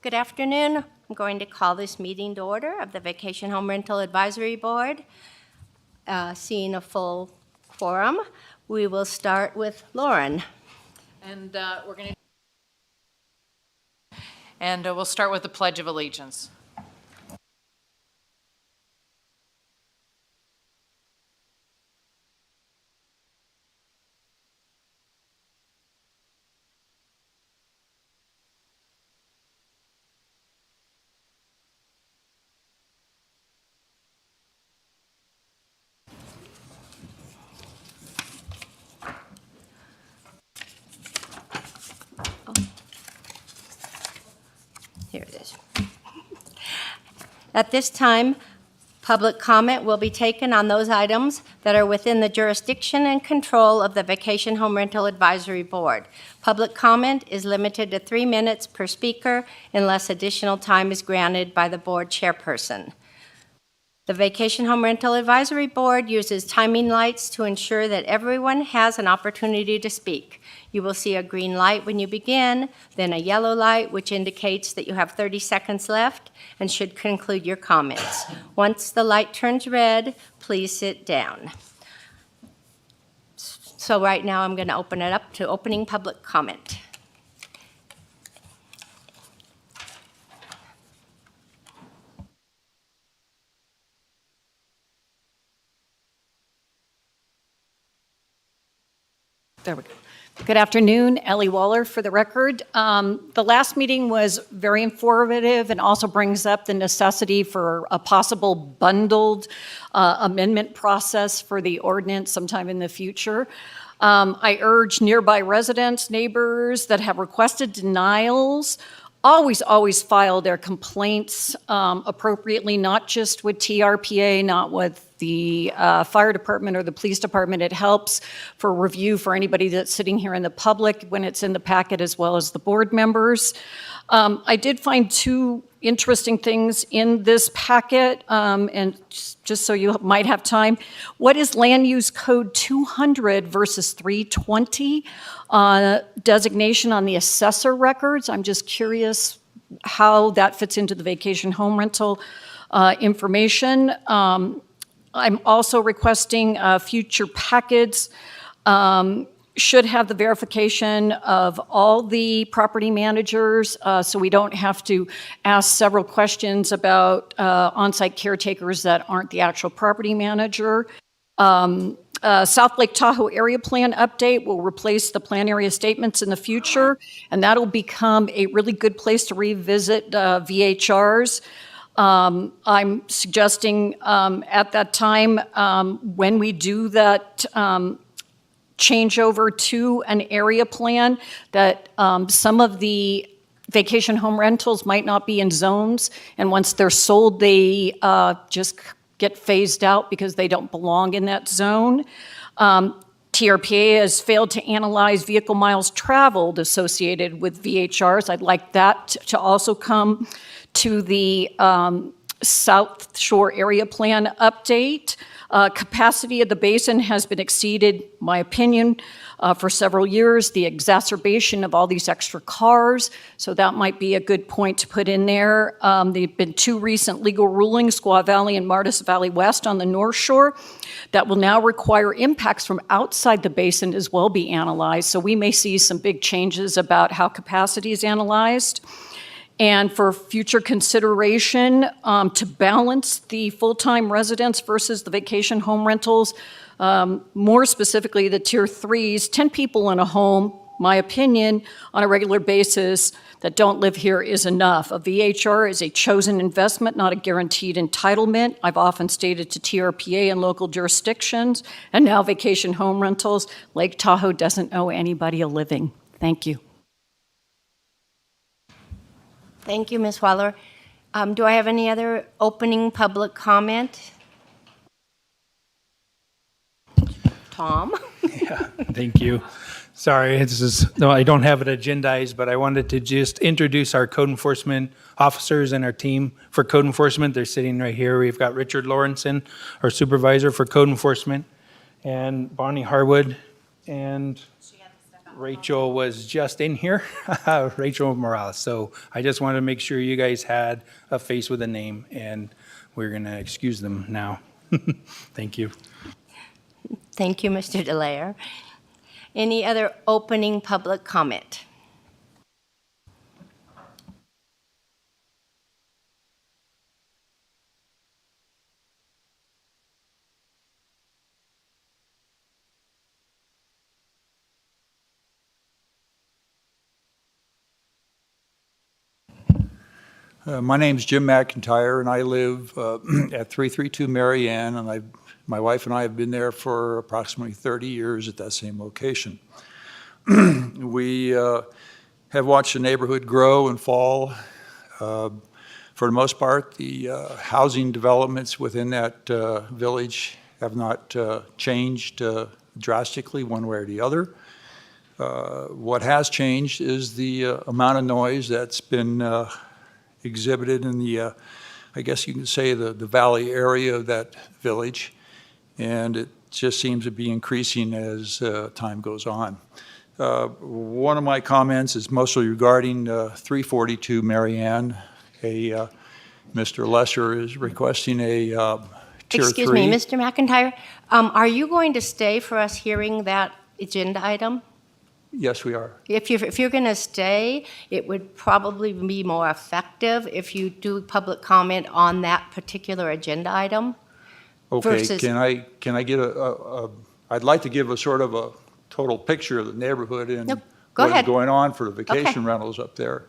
Good afternoon. I'm going to call this meeting to order of the Vacation Home Rental Advisory Board. Seeing a full quorum, we will start with Lauren. And we'll start with the Pledge of Allegiance. Here it is. At this time, public comment will be taken on those items that are within the jurisdiction and control of the Vacation Home Rental Advisory Board. Public comment is limited to 3 minutes per speaker unless additional time is granted by the board chairperson. The Vacation Home Rental Advisory Board uses timing lights to ensure that everyone has an opportunity to speak. You will see a green light when you begin, then a yellow light, which indicates that you have 30 seconds left and should conclude your comments. Once the light turns red, please sit down. So right now, I'm going to open it up to opening public comment. There we go. Good afternoon, Ellie Waller for the record. The last meeting was very informative and also brings up the necessity for a possible bundled amendment process for the ordinance sometime in the future. I urge nearby residents, neighbors that have requested denials, always file their complaints appropriately, not just with TRPA, not with the fire department or the police department. It helps for review for anybody that's sitting here in the public when it's in the packet, as well as the board members. I did find 2 interesting things in this packet, and just so you might have time. What is Land Use Code 200 versus 320 designation on the assessor records? I'm just curious how that fits into the vacation home rental information. I'm also requesting future packets should have the verification of all the property managers, so we don't have to ask several questions about on-site caretakers that aren't the actual property manager. South Lake Tahoe area plan update will replace the plan area statements in the future, and that'll become a really good place to revisit VHRs. I'm suggesting at that time, when we do that change over to an area plan, that some of the vacation home rentals might not be in zones, and once they're sold, they just get phased out because they don't belong in that zone. TRPA has failed to analyze vehicle miles traveled associated with VHRs. I'd like that to also come to the South Shore Area Plan update. Capacity of the basin has been exceeded, my opinion, for several years. The exacerbation of all these extra cars, so that might be a good point to put in there. There have been 2 recent legal rulings, Squaw Valley and Martis Valley West on the North Shore, that will now require impacts from outside the basin as well be analyzed. So we may see some big changes about how capacity is analyzed. And for future consideration, to balance the full-time residents versus the vacation home rentals, more specifically the tier 3s, 10 people in a home, my opinion, on a regular basis that don't live here is enough. A VHR is a chosen investment, not a guaranteed entitlement. I've often stated to TRPA and local jurisdictions, and now vacation home rentals, Lake Tahoe doesn't owe anybody a living. Thank you. Thank you, Ms. Waller. Do I have any other opening public comment? Tom? Yeah, thank you. Sorry, I don't have it agendized, but I wanted to just introduce our code enforcement officers and our team for code enforcement. They're sitting right here. We've got Richard Lawrenson, our supervisor for code enforcement, and Bonnie Harwood, and Rachel was just in here, Rachel Morales. So I just wanted to make sure you guys had a face with a name, and we're going to excuse them now. Thank you. Thank you, Mr. Delaire. Any other opening public comment? My name's Jim McIntyre, and I live at 332 Marianne, and my wife and I have been there for approximately 30 years at that same location. We have watched the neighborhood grow and fall. For the most part, the housing developments within that village have not changed drastically one way or the other. What has changed is the amount of noise that's been exhibited in the, I guess you can say, the valley area of that village, and it just seems to be increasing as time goes on. One of my comments is mostly regarding 342 Marianne. Mr. Lesser is requesting a Tier 3. Excuse me, Mr. McIntyre, are you going to stay for us hearing that agenda item? Yes, we are. If you're going to stay, it would probably be more effective if you do public comment on that particular agenda item. Okay, Versus- can I get I'd like to give a sort of a total picture of the neighborhood and No, go what is ahead. going on for the vacation Okay. rentals up there.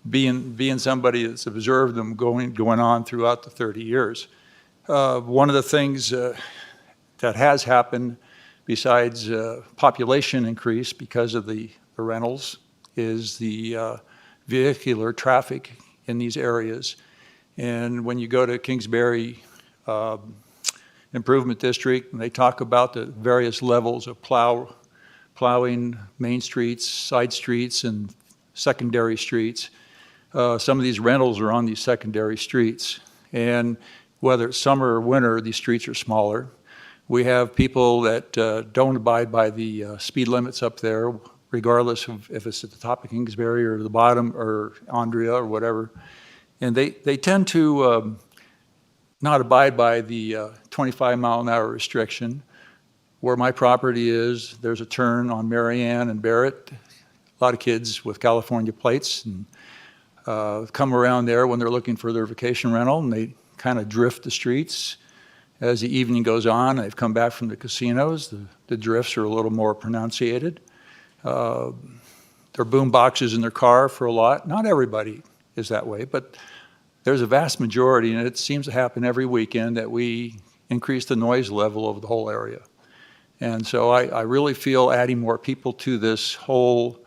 Being somebody that's observed them going on throughout the 30 years. One of the things that has happened besides population increase because of the rentals is the vehicular traffic in these areas. And when you go to Kingsbury Improvement District, and they talk about the various levels of plowing main streets, side streets, and secondary streets, some of these rentals are on these secondary streets. And whether it's summer or winter, these streets are smaller. We have people that don't abide by the speed limits up there, regardless of if it's at the top of Kingsbury or the bottom or Andrea or whatever. And they tend to not abide by the 25-mile-an-hour restriction. Where my property is, there's a turn on Marianne and Barrett. A lot of kids with California plates and come around there when they're looking for their vacation rental, and they kind of drift the streets. As the evening goes on, they've come back from the casinos, the drifts are a little more pronunciated. Their boom boxes in their car for a lot. Not everybody is that way, but there's a vast majority, and it seems to happen every weekend, that we increase the noise level of the whole area. And so I really feel adding more people to this whole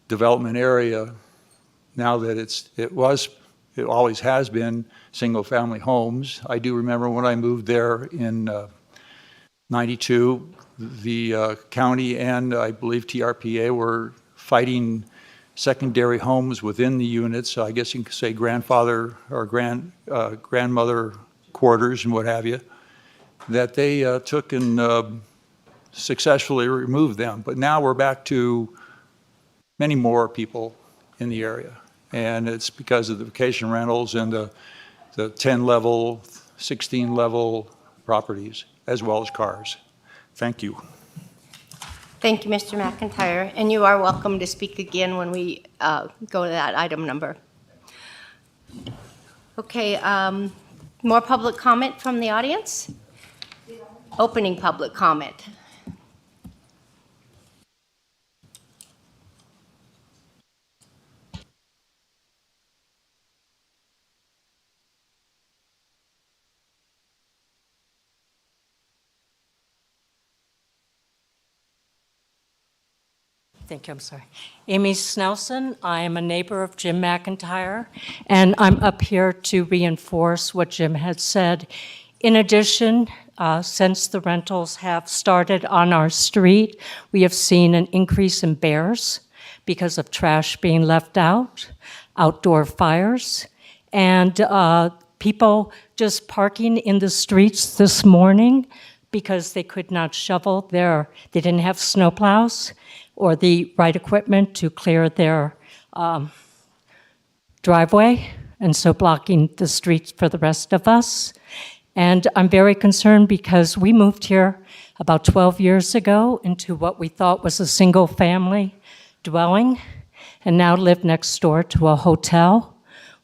development area, now that it always has been single-family homes. I do remember when I moved there in '92, the county and I believe TRPA were fighting secondary homes within the units. So I guess you could say grandfather or grandmother quarters and what have you, that they took and successfully removed them. But now we're back to many more people in the area. And it's because of the vacation rentals and the 10-level, 16-level properties, as well as cars. Thank you. Thank you, Mr. McIntyre, and you are welcome to speak again when we go to that item number. Okay, more public comment from the audience? Opening public comment. Thank you, I'm sorry. Amy Snelson, I am a neighbor of Jim McIntyre, and I'm up here to reinforce what Jim had said. In addition, since the rentals have started on our street, we have seen an increase in bears because of trash being left out, outdoor fires, and people just parking in the streets this morning because they could not shovel they didn't have snowplows. or the right equipment to clear their driveway, and so blocking the streets for the rest of us. And I'm very concerned because we moved here about 12 years ago into what we thought was a single-family dwelling, and now live next door to a hotel,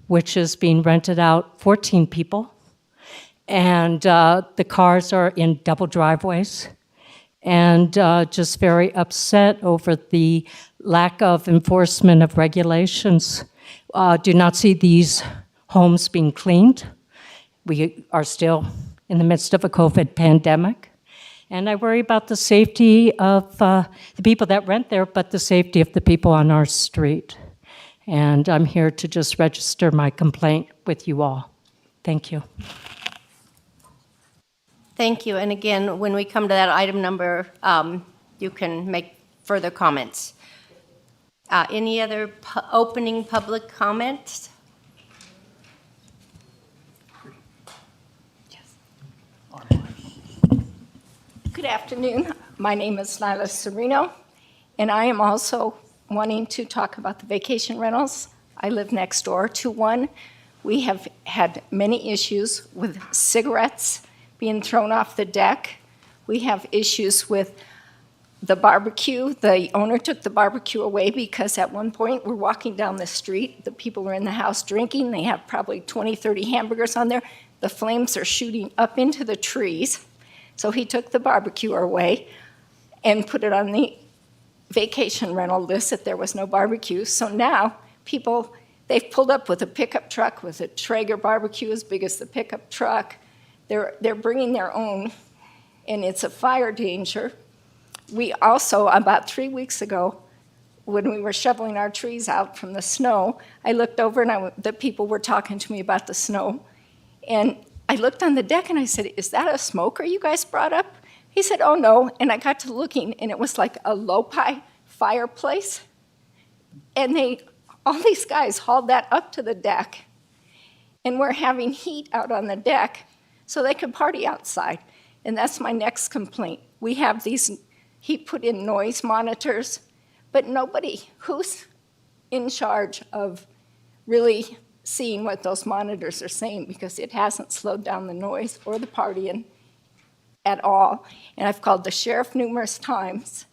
which is being rented out 14 people. And the cars are in double driveways, and just very upset over the lack of enforcement of regulations. Do not see these homes being cleaned. We are still in the midst of a COVID pandemic. And I worry about the safety of the people that rent there, but the safety of the people on our street. And I'm here to just register my complaint with you all. Thank you. Thank you. And again, when we come to that item number, you can make further comments. Any other opening public comments? Good afternoon. My name is Lila Sereno, and I am also wanting to talk about the vacation rentals. I live next door to one. We have had many issues with cigarettes being thrown off the deck. We have issues with the barbecue. The owner took the barbecue away because at one point we're walking down the street. The people are in the house drinking. They have probably 20, 30 hamburgers on there. The flames are shooting up into the trees. So he took the barbecue away and put it on the vacation rental list that there was no barbecue. So now people, they've pulled up with a pickup truck with a Traeger barbecue as big as the pickup truck. They're bringing their own, and it's a fire danger. We also, about 3 weeks ago, when we were shoveling our trees out from the snow, I looked over and the people were talking to me about the snow. And I looked on the deck and I said, "Is that a smoker you guys brought up?" He said, "Oh, no." And I got to looking, and it was like a low-pi fireplace. And all these guys hauled that up to the deck, and we're having heat out on the deck so they could party outside. And that's my next complaint. We have he put in noise monitors, but nobody who's in charge of really seeing what those monitors are saying, because it hasn't slowed down the noise or the partying at all. And I've called the sheriff numerous times,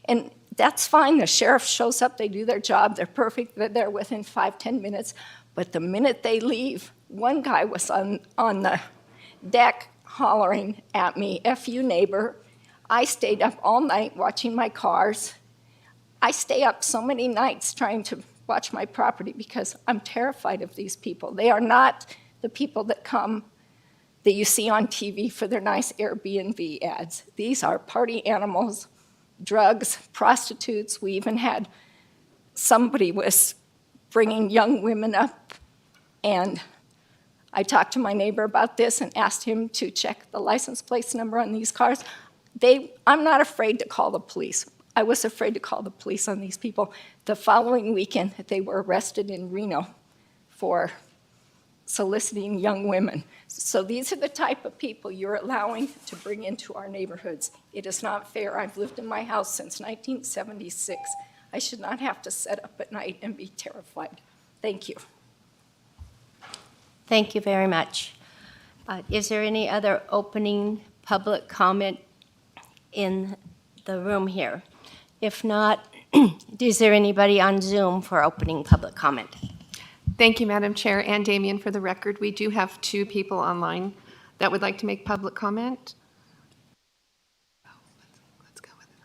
and that's fine. The sheriff shows up, they do their job, they're perfect, they're there within 5-10 minutes. But the minute they leave, one guy was on the deck hollering at me, "F you, neighbor." I stayed up all night watching my cars. I stay up so many nights trying to watch my property because I'm terrified of these people. They are not the people that you see on TV for their nice Airbnb ads. These are party animals, drugs, prostitutes. We even had somebody was bringing young women up, and I talked to my neighbor about this and asked him to check the license plate number on these cars. I'm not afraid to call the police. I was afraid to call the police on these people. The following weekend, they were arrested in Reno for soliciting young women. So these are the type of people you're allowing to bring into our neighborhoods. It is not fair. I've lived in my house since 1976. I should not have to sit up at night and be terrified. Thank you. Thank you very much. Is there any other opening public comment in the room here? If not, is there anybody on Zoom for opening public comment? Thank you, Madam Chair and Damien. For the record, we do have 2 people online that would like to make public comment. Let's go with it.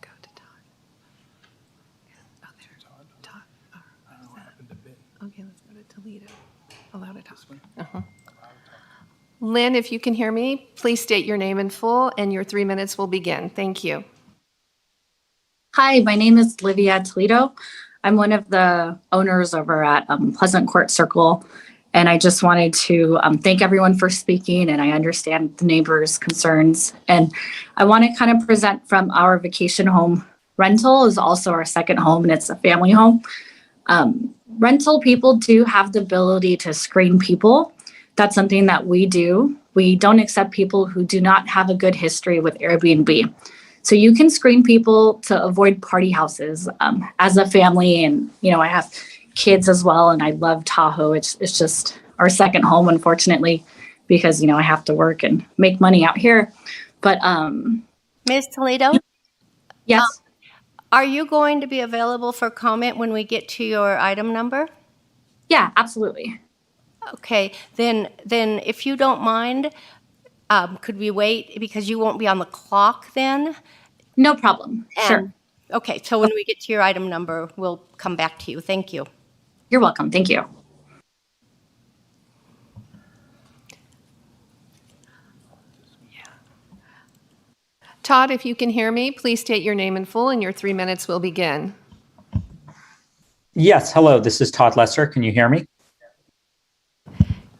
Go to Todd. Oh, there. Todd. I don't know what happened to Ben. Okay, let's go to Toledo. Allow to talk. Lynn, if you can hear me, please state your name in full, and your 3 minutes will begin. Thank you. Hi, my name is Livia Toledo. I'm one of the owners over at Pleasant Court Circle, and I just wanted to thank everyone for speaking, and I understand the neighbors' concerns. And I want to kind of present from our vacation home. Rental is also our second home, and it's a family home. Rental people do have the ability to screen people. That's something that we do. We don't accept people who do not have a good history with Airbnb. So you can screen people to avoid party houses. As a family, and I have kids as well, and I love Tahoe. It's just our second home, unfortunately, because I have to work and make money out here. But Ms. Toledo, yes, are you going to be available for comment when we get to your item number? yeah, absolutely. Okay, then if you don't mind, could we wait because you won't be on the clock then? No problem. Sure. And- Okay, so when we get to your item number, we'll come back to you. Thank you. You're welcome. Thank you. Todd, if you can hear me, please state your name in full and your 3 minutes will begin. Yes, hello, this is Todd Lesser. Can you hear me?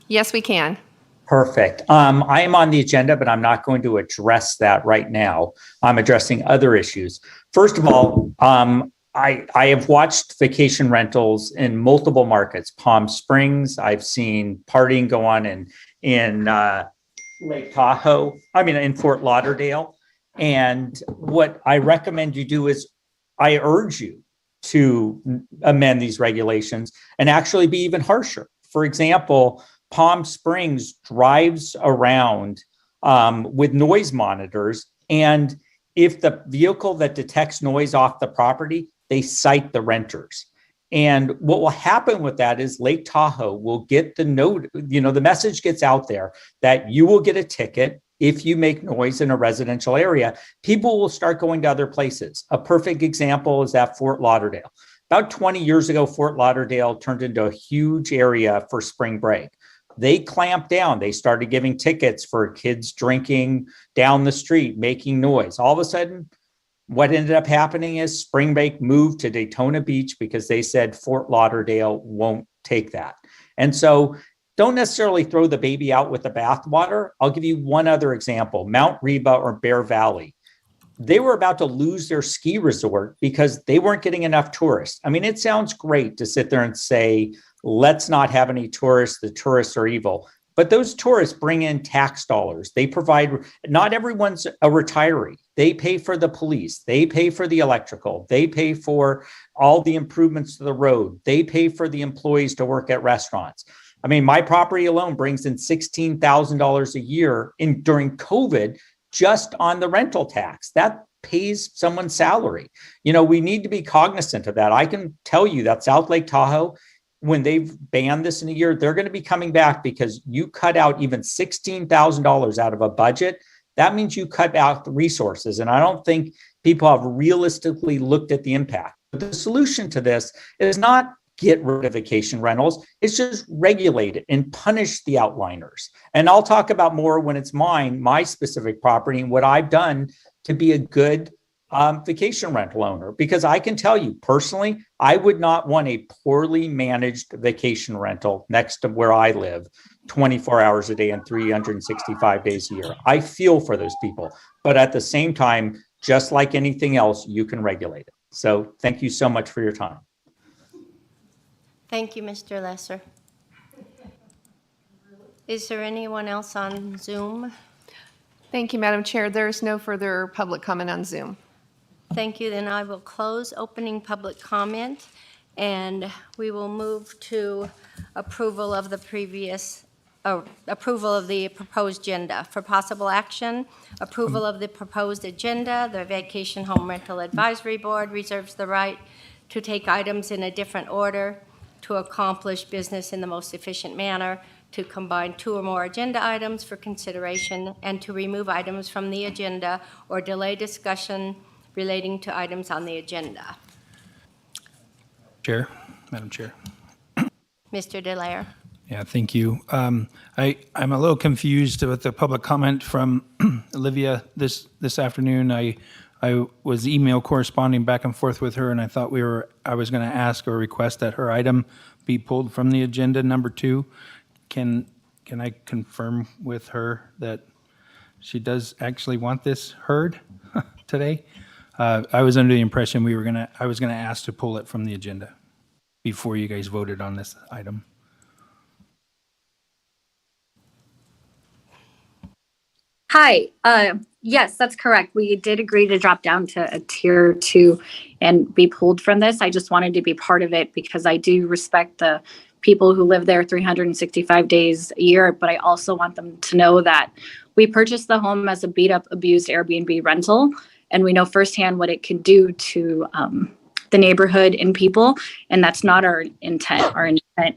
Yes, we can. Perfect. I am on the agenda, but I'm not going to address that right now. I'm addressing other issues. First of all, I have watched vacation rentals in multiple markets. Palm Springs, I've seen partying go on in Lake Tahoe, in Fort Lauderdale. And what I recommend you do is I urge you to amend these regulations and actually be even harsher. For example, Palm Springs drives around with noise monitors, and if the vehicle that detects noise off the property, they cite the renters. And what will happen with that is Lake Tahoe will get the note, the message gets out there that you will get a ticket if you make noise in a residential area. People will start going to other places. A perfect example is at Fort Lauderdale. About 20 years ago, Fort Lauderdale turned into a huge area for spring break. They clamped down. They started giving tickets for kids drinking down the street, making noise. All of a sudden, what ended up happening is spring break moved to Daytona Beach because they said Fort Lauderdale won't take that. And so don't necessarily throw the baby out with the bathwater. I'll give you one other example. Mount Reba or Bear Valley. They were about to lose their ski resort because they weren't getting enough tourists. It sounds great to sit there and say, let's not have any tourists. The tourists are evil. But those tourists bring in tax dollars. They provide, not everyone's a retiree. They pay for the police. They pay for the electrical. They pay for all the improvements to the road. They pay for the employees to work at restaurants. My property alone brings in $16,000 a year during COVID just on the rental tax. That pays someone's salary. We need to be cognizant of that. I can tell you that South Lake Tahoe, when they've banned this in a year, they're going to be coming back because you cut out even $16,000 out of a budget. That means you cut out the resources. And I don't think people have realistically looked at the impact. But the solution to this is not get rid of vacation rentals. It's just regulate it and punish the outliners. And I'll talk about more when it's my specific property, and what I've done to be a good vacation rental owner, because I can tell you personally, I would not want a poorly managed vacation rental next to where I live 24 hours a day and 365 days a year. I feel for those people, but at the same time, just like anything else, you can regulate it. So thank you so much for your time. Thank you, Mr. Lesser. Is there anyone else on Zoom? Thank you, Madam Chair. There is no further public comment on Zoom. Thank you. Then I will close opening public comment, and we will move to approval of the proposed agenda. For possible action, approval of the proposed agenda, the Vacation Home Rental Advisory Board reserves the right to take items in a different order, to accomplish business in the most efficient manner, to combine two or more agenda items for consideration, and to remove items from the agenda or delay discussion relating to items on the agenda. Madam Chair. Mr. Delaire. Yeah, thank you. I'm a little confused with the public comment from Olivia this afternoon. I was email corresponding back and forth with her, and I thought I was going to ask or request that her item be pulled from the agenda, number 2. Can I confirm with her that she does actually want this heard today? I was under the impression I was gonna ask to pull it from the agenda before you guys voted on this item. Hi. Yes, that's correct. We did agree to drop down to a tier 2 and be pulled from this. I just wanted to be part of it because I do respect the people who live there 365 days a year, but I also want them to know that we purchased the home as a beat up, abused Airbnb rental, and we know firsthand what it can do to the neighborhood and people, and that's not our intent. Our intent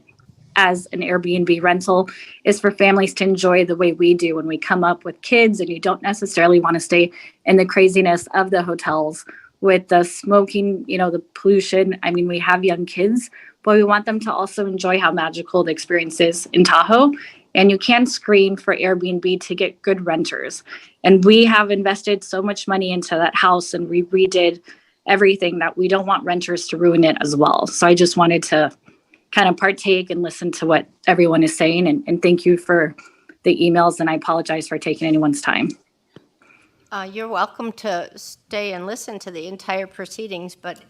as an Airbnb rental is for families to enjoy the way we do when we come up with kids and you don't necessarily want to stay in the craziness of the hotels with the smoking, the pollution. I mean, we have young kids, but we want them to also enjoy how magical the experience is in Tahoe. And you can screen for Airbnb to get good renters. And we have invested so much money into that house and we redid everything that we don't want renters to ruin it as well. So I just wanted to kind of partake and listen to what everyone is saying. And thank you for the emails, and I apologize for taking anyone's time. You're welcome to stay and listen to the entire proceedings, but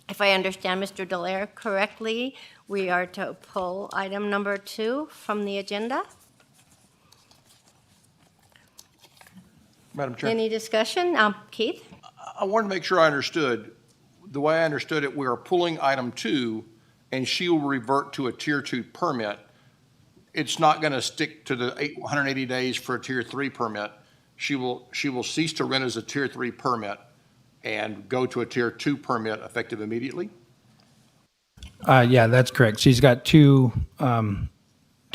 if I understand Mr. Dallaire correctly, we are to pull item number 2 from the agenda. Madam Chair, Any discussion? Keith? I wanted to make sure I understood. The way I understood it, we are pulling item 2, and she will revert to a Tier 2 permit. It's not going to stick to the 180 days for a Tier 3 permit. She will cease to rent as a Tier 3 permit and go to a Tier 2 permit effective immediately? Yeah, that's correct. She's got two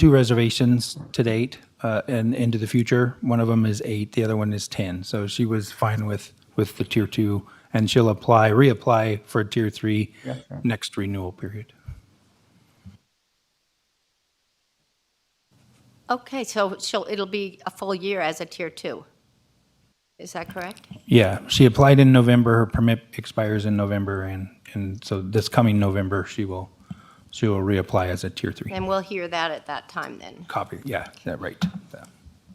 reservations to date and into the future. One of them is 8, the other one is 10. So she was fine with the Tier 2, and she'll reapply for Tier 3 next renewal period. Okay, so it'll be a full year as a Tier 2. Is that correct? Yeah, she applied in November. Her permit expires in November, and so this coming November she will reapply as a Tier 3. And we'll hear that at that time then. Copy. Yeah, that right.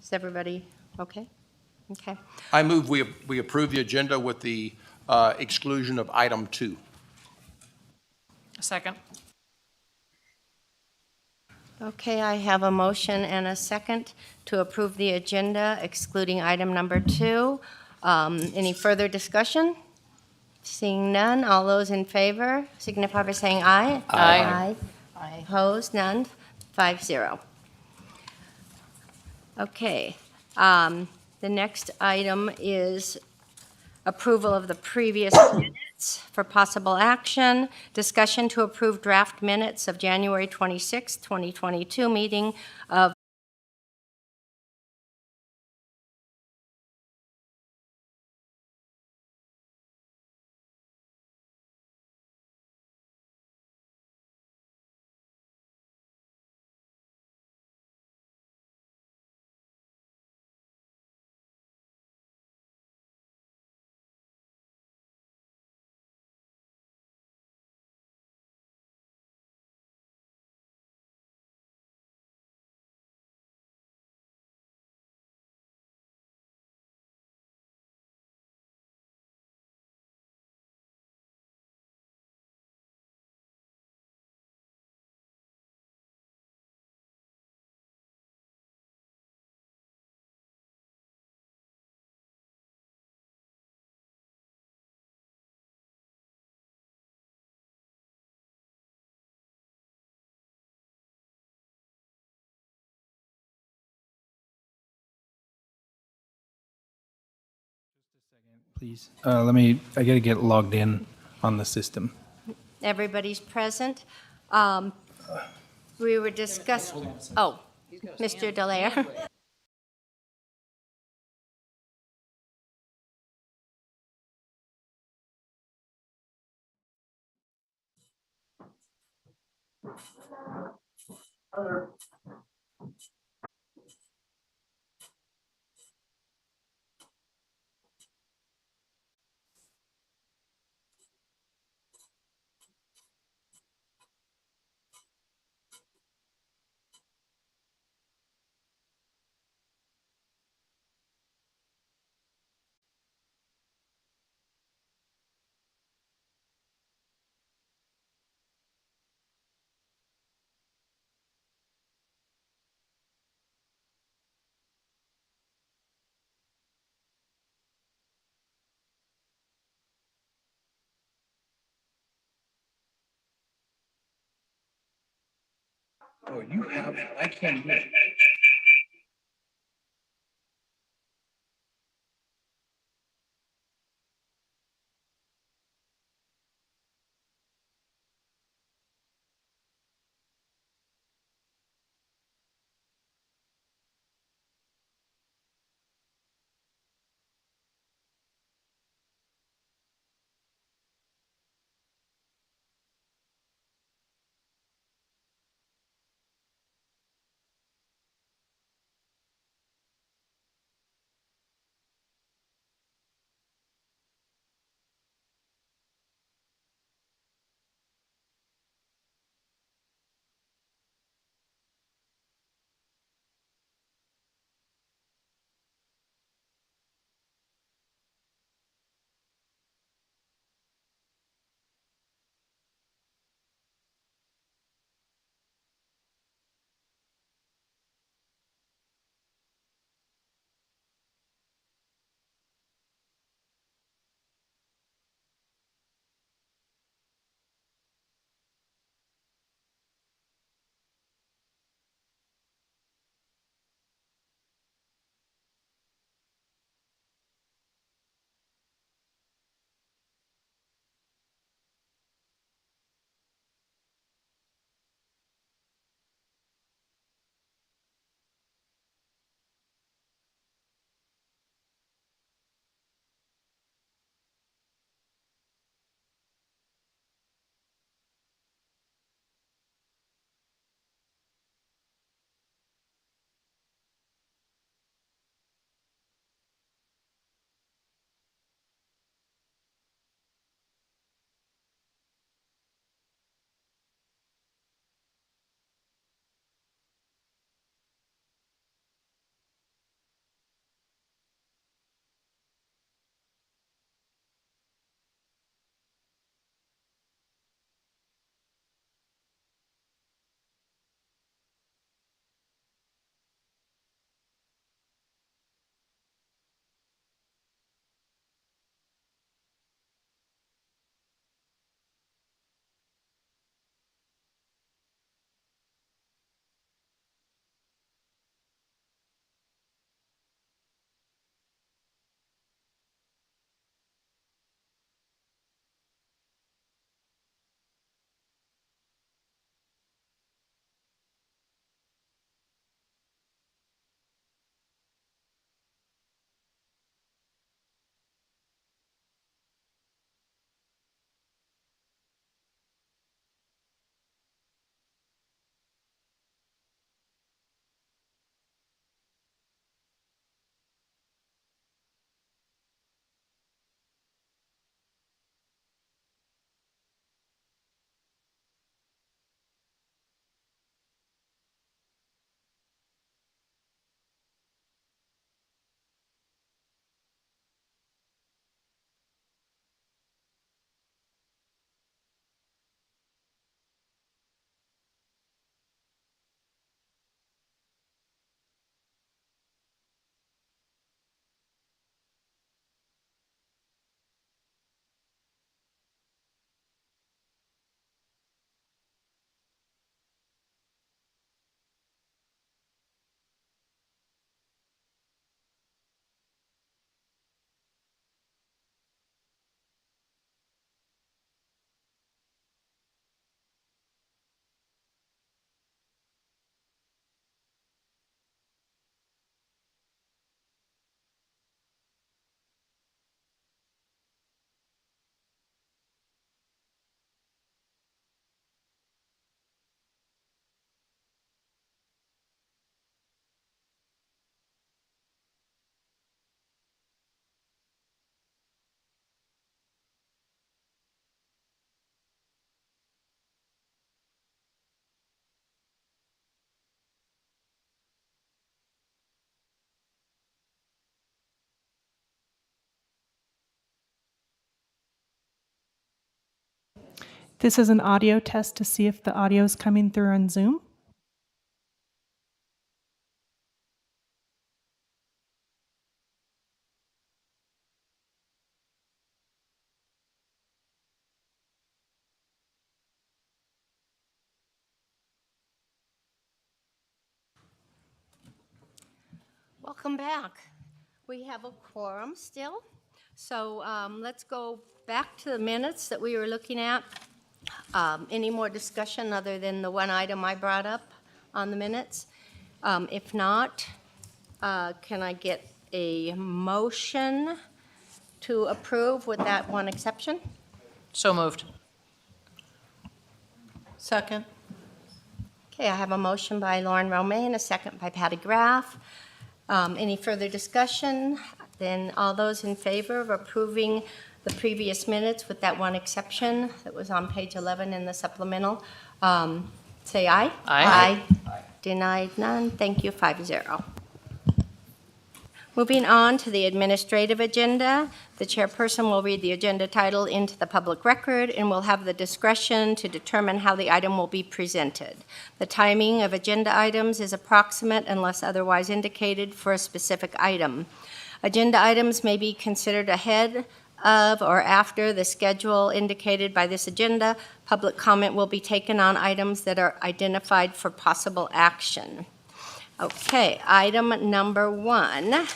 Is everybody okay? Okay. I move we approve the agenda with the exclusion of item 2. A second. Okay, I have a motion and a second to approve the agenda excluding item number 2. Any further discussion? Seeing none, all those in favor signify by saying aye. Aye. Aye. Opposed, none, 5-0. Okay, the next item is approval of the previous minutes for possible action. Discussion to approve draft minutes of January 26, 2022 meeting of Please, I got to get logged in on the system. everybody's present. We were discussing, Mr. Dallaire. Oh, you have, I can't hear. This is an audio test to see if the audio is coming through on Zoom. Welcome back. We have a quorum still, so let's go back to the minutes that we were looking at. Any more discussion other than the one item I brought up on the minutes? If not, can I get a motion to approve with that one exception? So moved. Second. Okay, I have a motion by Lauren Romay and a second by Patty Graff. Any further discussion? Then all those in favor of approving the previous minutes with that one exception that was on page 11 in the supplemental, say aye. Aye. Denied, none. Thank you, 5-0. Moving on to the administrative agenda, the chairperson will read the agenda title into the public record and will have the discretion to determine how the item will be presented. The timing of agenda items is approximate unless otherwise indicated for a specific item. Agenda items may be considered ahead of or after the schedule indicated by this agenda. Public comment will be taken on items that are identified for possible action. Okay, item number 1.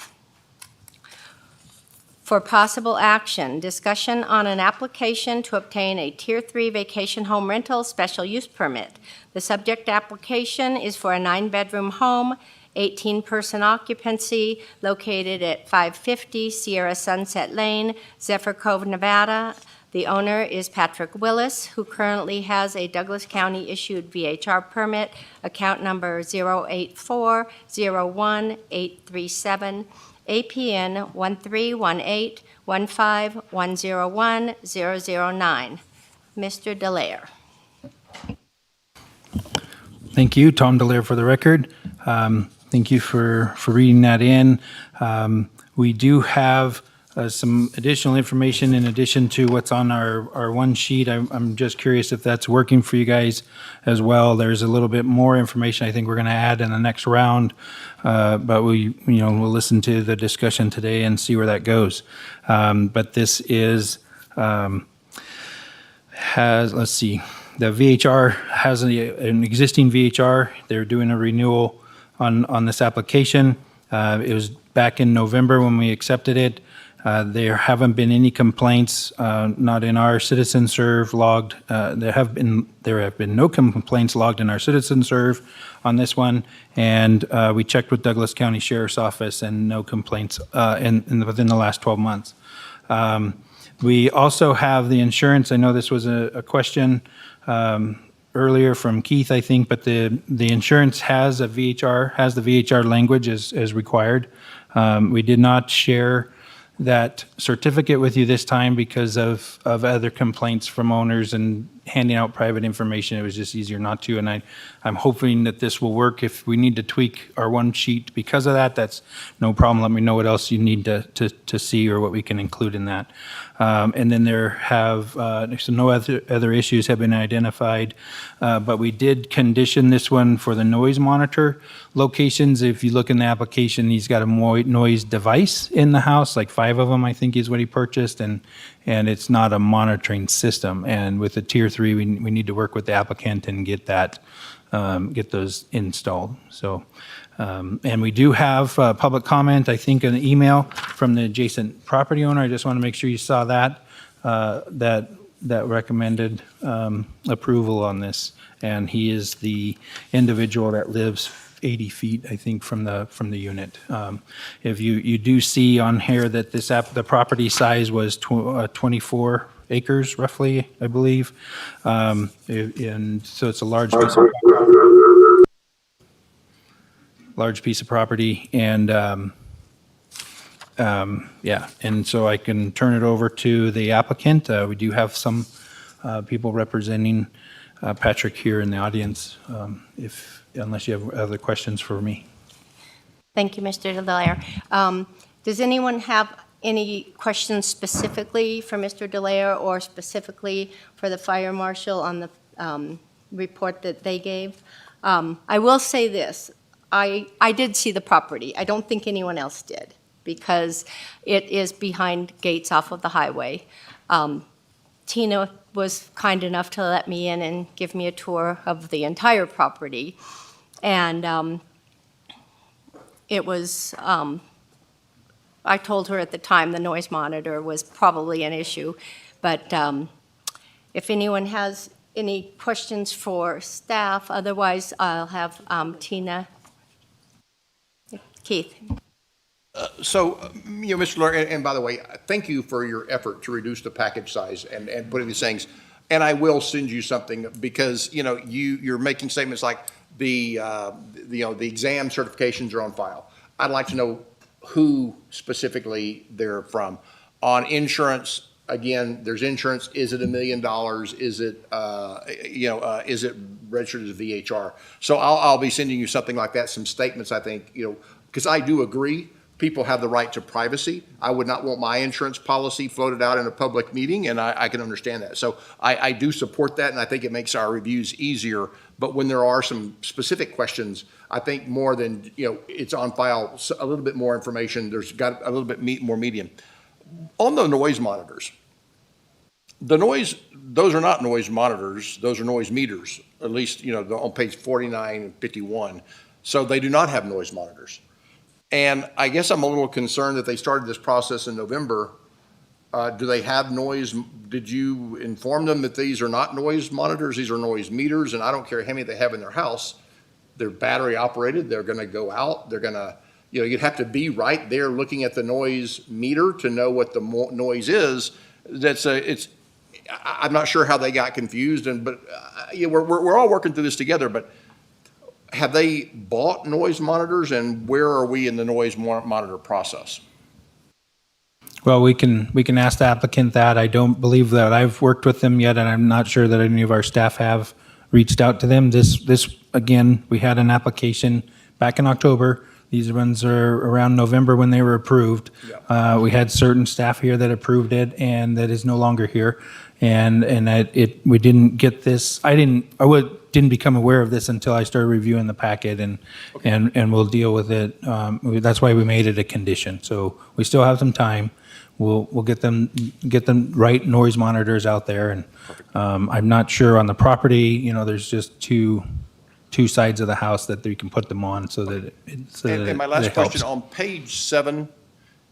For possible action, discussion on an application to obtain a Tier 3 vacation home rental special use permit. The subject application is for a 9-bedroom home, 18-person occupancy, located at 550 Sierra Sunset Lane, Zephyr Cove, Nevada. The owner is Patrick Willis, who currently has a Douglas County-issued VHR permit, account number 084-01837, APN 131815101-009. Mr. Delaire. Thank you, Tom Delaire for the record. Thank you for reading that in. We do have some additional information in addition to what's on our one sheet. I'm just curious if that's working for you guys as well. There's a little bit more information I think we're going to add in the next round, but we'll listen to the discussion today and see where that goes. But this is let's see. The VHR has an existing VHR. They're doing a renewal on this application. It was back in November when we accepted it. There haven't been any complaints, not in our citizen serve logged. There have been no complaints logged in our citizen serve on this one, and we checked with Douglas County Sheriff's Office, and no complaints within the last 12 months. We also have the insurance. I know this was a question earlier from Keith, I think, but the insurance has the VHR language as required. We did not share that certificate with you this time because of other complaints from owners and handing out private information. It was just easier not to, and I'm hoping that this will work. If we need to tweak our one sheet because of that, that's no problem. Let me know what else you need to see or what we can include in that. And then so no other issues have been identified, but we did condition this one for the noise monitor locations. If you look in the application, he's got a noise device in the house, like 5 of them, I think is what he purchased, and it's not a monitoring system. And with the Tier 3, we need to work with the applicant and get those installed. So, and we do have public comment, I think, an email from the adjacent property owner. I just want to make sure you saw that recommended approval on this. And he is the individual that lives 80 feet, I think, from the unit. If you do see on here that the property size was 24 acres, roughly, I believe, and so it's a large piece of property, and and so I can turn it over to the applicant. We do have some people representing Patrick here in the audience, unless you have other questions for me. Thank you, Mr. Delaire. Does anyone have any questions specifically for Mr. Delaire or specifically for the fire marshal on the report that they gave? I will say this. I did see the property. I don't think anyone else did because it is behind gates off of the highway. Tina was kind enough to let me in and give me a tour of the entire property. And it was, I told her at the time the noise monitor was probably an issue, but if anyone has any questions for staff, otherwise I'll have Tina. Keith. So, Mr. Lawyer, and by the way, thank you for your effort to reduce the package size and putting these things. And I will send you something because, you're making statements like the exam certifications are on file. I'd like to know who specifically they're from. On insurance, again, there's insurance. Is it $1 million? Is it registered as VHR? So I'll be sending you something like that, some statements, I think, because I do agree people have the right to privacy. I would not want my insurance policy floated out in a public meeting, and I can understand that. So I do support that, and I think it makes our reviews easier. But when there are some specific questions, I think more than, it's on file, a little bit more information, there's got a little bit more medium. On the noise monitors, those are not noise monitors, those are noise meters, at least, on page 49 and 51. So they do not have noise monitors. And I guess I'm a little concerned that they started this process in November. Do they have noise? Did you inform them that these are not noise monitors? These are noise meters, and I don't care how many they have in their house. They're battery operated. They're going to go out. They're going to, you'd have to be right there looking at the noise meter to know what the noise is. I'm not sure how they got confused, but we're all working through this together. But have they bought noise monitors, and where are we in the noise monitor process? Well, we can ask the applicant that. I don't believe that I've worked with them yet, and I'm not sure that any of our staff have reached out to them. This again, we had an application back in October. These ones are around November when they were approved. Yeah. We had certain staff here that approved it, and that is no longer here. And we didn't get this. I didn't become aware of this until I started reviewing the packet, and we'll deal with it. That's why we made it a condition. So we still have some time. We'll get them right noise monitors out there, and I'm not sure on the property. There's just two sides of the house that you can put them on, so that and my last question on page 7,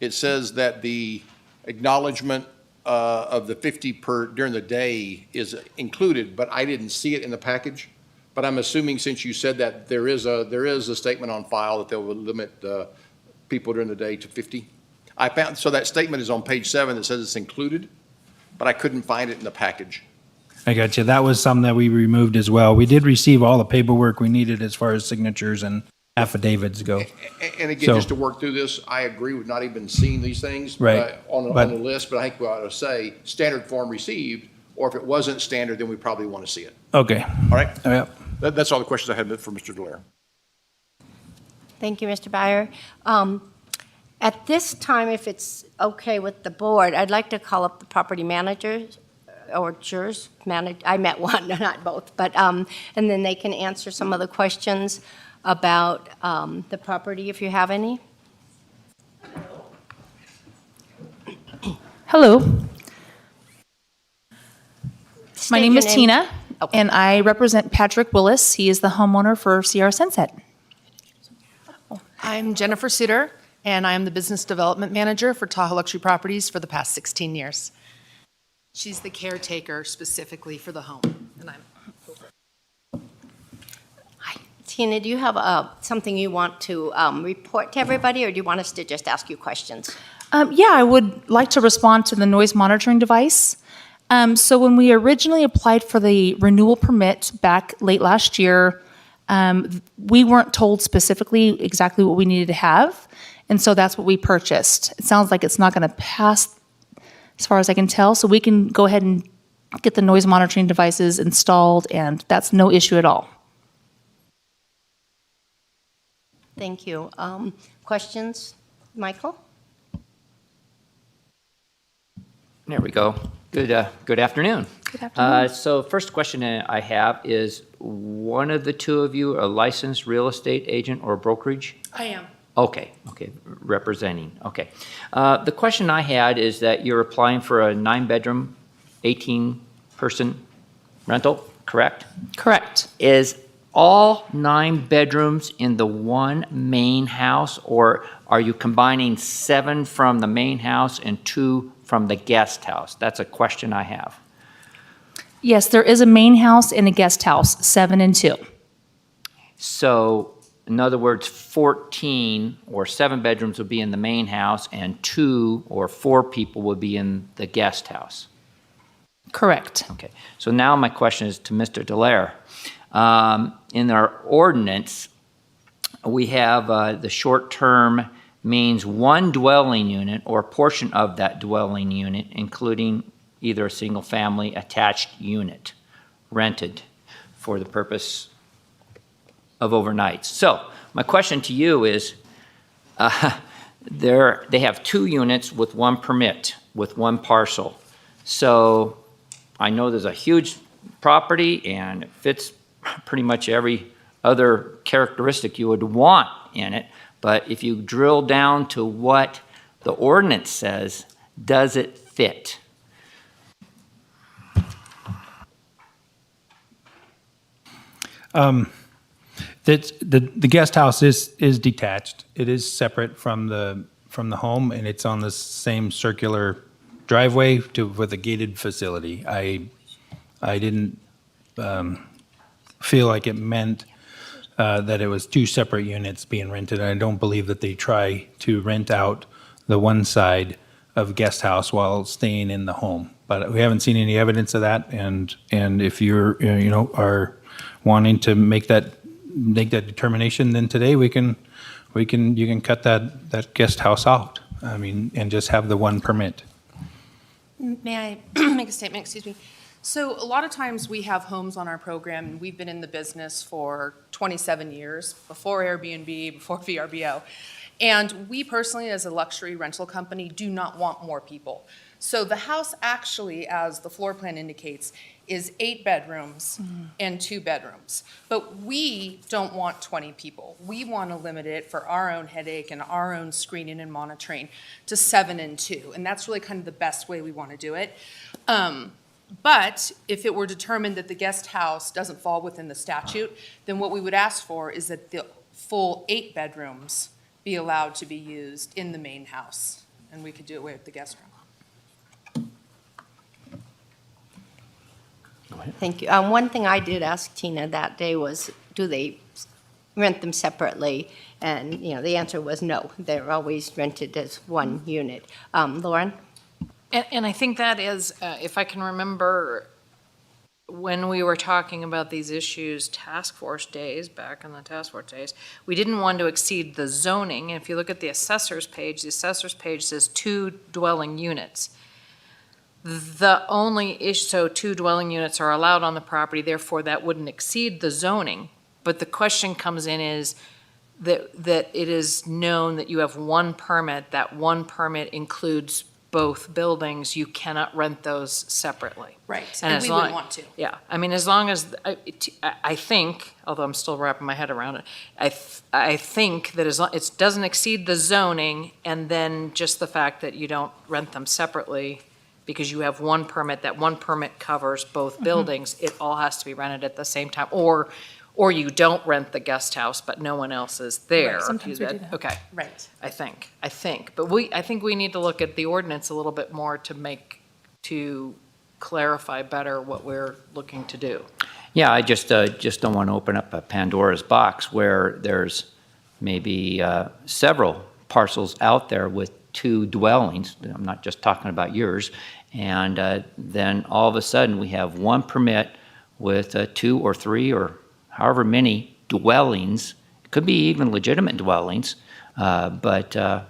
it says that the acknowledgement of the 50 per during the day is included, but I didn't see it in the package. But I'm assuming since you said that there is a statement on file that they will limit people during the day to 50. So that statement is on page 7 that says it's included, but I couldn't find it in the package. I got you. That was something that we removed as well. We did receive all the paperwork we needed as far as signatures and affidavits go. And again, just to work through this, I agree with not even seeing these things right. on the list, but I think we ought to say standard form received, or if it wasn't standard, then we probably want to see it. Okay. All right? Yep. That's all the questions I had for Mr. Delaire. Thank you, Mr. Byer. At this time, if it's okay with the board, I'd like to call up the property managers or jurors. I met one, not both, but and then they can answer some of the questions about the property if you have any. Hello. My name is State your Tina, and I represent Patrick Willis. He is the homeowner for Sierra Sunset. I'm Jennifer Suter, and I am the Business Development Manager for Tahoe Luxury Properties for the past 16 years. She's the caretaker specifically for the home, and I'm Tina, do you have something you want to report to everybody, or do you want us to just ask you questions? Yeah, I would like to respond to the noise monitoring device. So when we originally applied for the renewal permit back late last year, we weren't told specifically exactly what we needed to have, and so that's what we purchased. It sounds like it's not going to pass, as far as I can tell, so we can go ahead and get the noise monitoring devices installed, and that's no issue at all. Thank you. Questions? Michael? There we go. Good afternoon. Good afternoon. So first question I have is, one of the two of you a licensed real estate agent or brokerage? I am. Okay, representing, okay. The question I had is that you're applying for a 9-bedroom, 18-person rental, correct? Correct. Is all 9 bedrooms in the one main house, or are you combining 7 from the main house and 2 from the guest house? That's a question I have. Yes, there is a main house and a guest house, 7 and 2. So, in other words, 14 or 7 bedrooms would be in the main house, and 2 or 4 people would be in the guest house. Correct. Okay. So now my question is to Mr. Dallaire. In our ordinance, we have the short term means one dwelling unit or portion of that dwelling unit, including either a single family attached unit rented for the purpose of overnights. So my question to you is, they have 2 units with 1 permit, with 1 parcel. So I know there's a huge property and it fits pretty much every other characteristic you would want in it, but if you drill down to what the ordinance says, does it fit? The guest house is detached. It is separate from the home, and it's on the same circular driveway with a gated facility. I didn't feel like it meant that it was 2 separate units being rented. I don't believe that they try to rent out the one side of guest house while staying in the home. But we haven't seen any evidence of that. And if you're are wanting to make that determination, then today you can cut that guest house out. I mean, and just have the 1 permit. May I make a statement? Excuse me. So a lot of times we have homes on our program, and we've been in the business for 27 years, before Airbnb, before VRBO. And we personally, as a luxury rental company, do not want more people. So the house actually, as the floor plan indicates, is 8 bedrooms and 2 bedrooms. But we don't want 20 people. We want to limit it for our own headache and our own screening and monitoring to 7 and 2. And that's really kind of the best way we want to do it. But if it were determined that the guest house doesn't fall within the statute, then what we would ask for is that the full 8 bedrooms be allowed to be used in the main house. And we could do away with the guest room. Thank you. One thing I did ask Tina that day was, do they rent them separately? And, the answer was no. They're always rented as 1 unit. Lauren? And I think that is, if I can remember, when we were talking about these issues, task force days, back in the task force days, we didn't want to exceed the zoning. And if you look at the assessor's page says 2 dwelling units. The only issue, so 2 dwelling units are allowed on the property, therefore that wouldn't exceed the zoning. But the question comes in is that it is known that you have 1 permit, that 1 permit includes both buildings, you cannot rent those separately. Right, And and as we long- wouldn't want to. Yeah, I mean, as long as, I think, although I'm still wrapping my head around it, I think that as long, it doesn't exceed the zoning, and then just the fact that you don't rent them separately, because you have 1 permit, that 1 permit covers both buildings, it all has to be rented at the same time, or you don't rent the guest house, but no one else is there. Right, sometimes we do that. Okay. Right. I think. But I think we need to look at the ordinance a little bit more to clarify better what we're looking to do. Yeah, I just don't want to open up a Pandora's box where there's maybe several parcels out there with 2 dwellings. I'm not just talking about yours. And then all of a sudden we have 1 permit with 2 or 3 or however many dwellings. It could be even legitimate dwellings. But I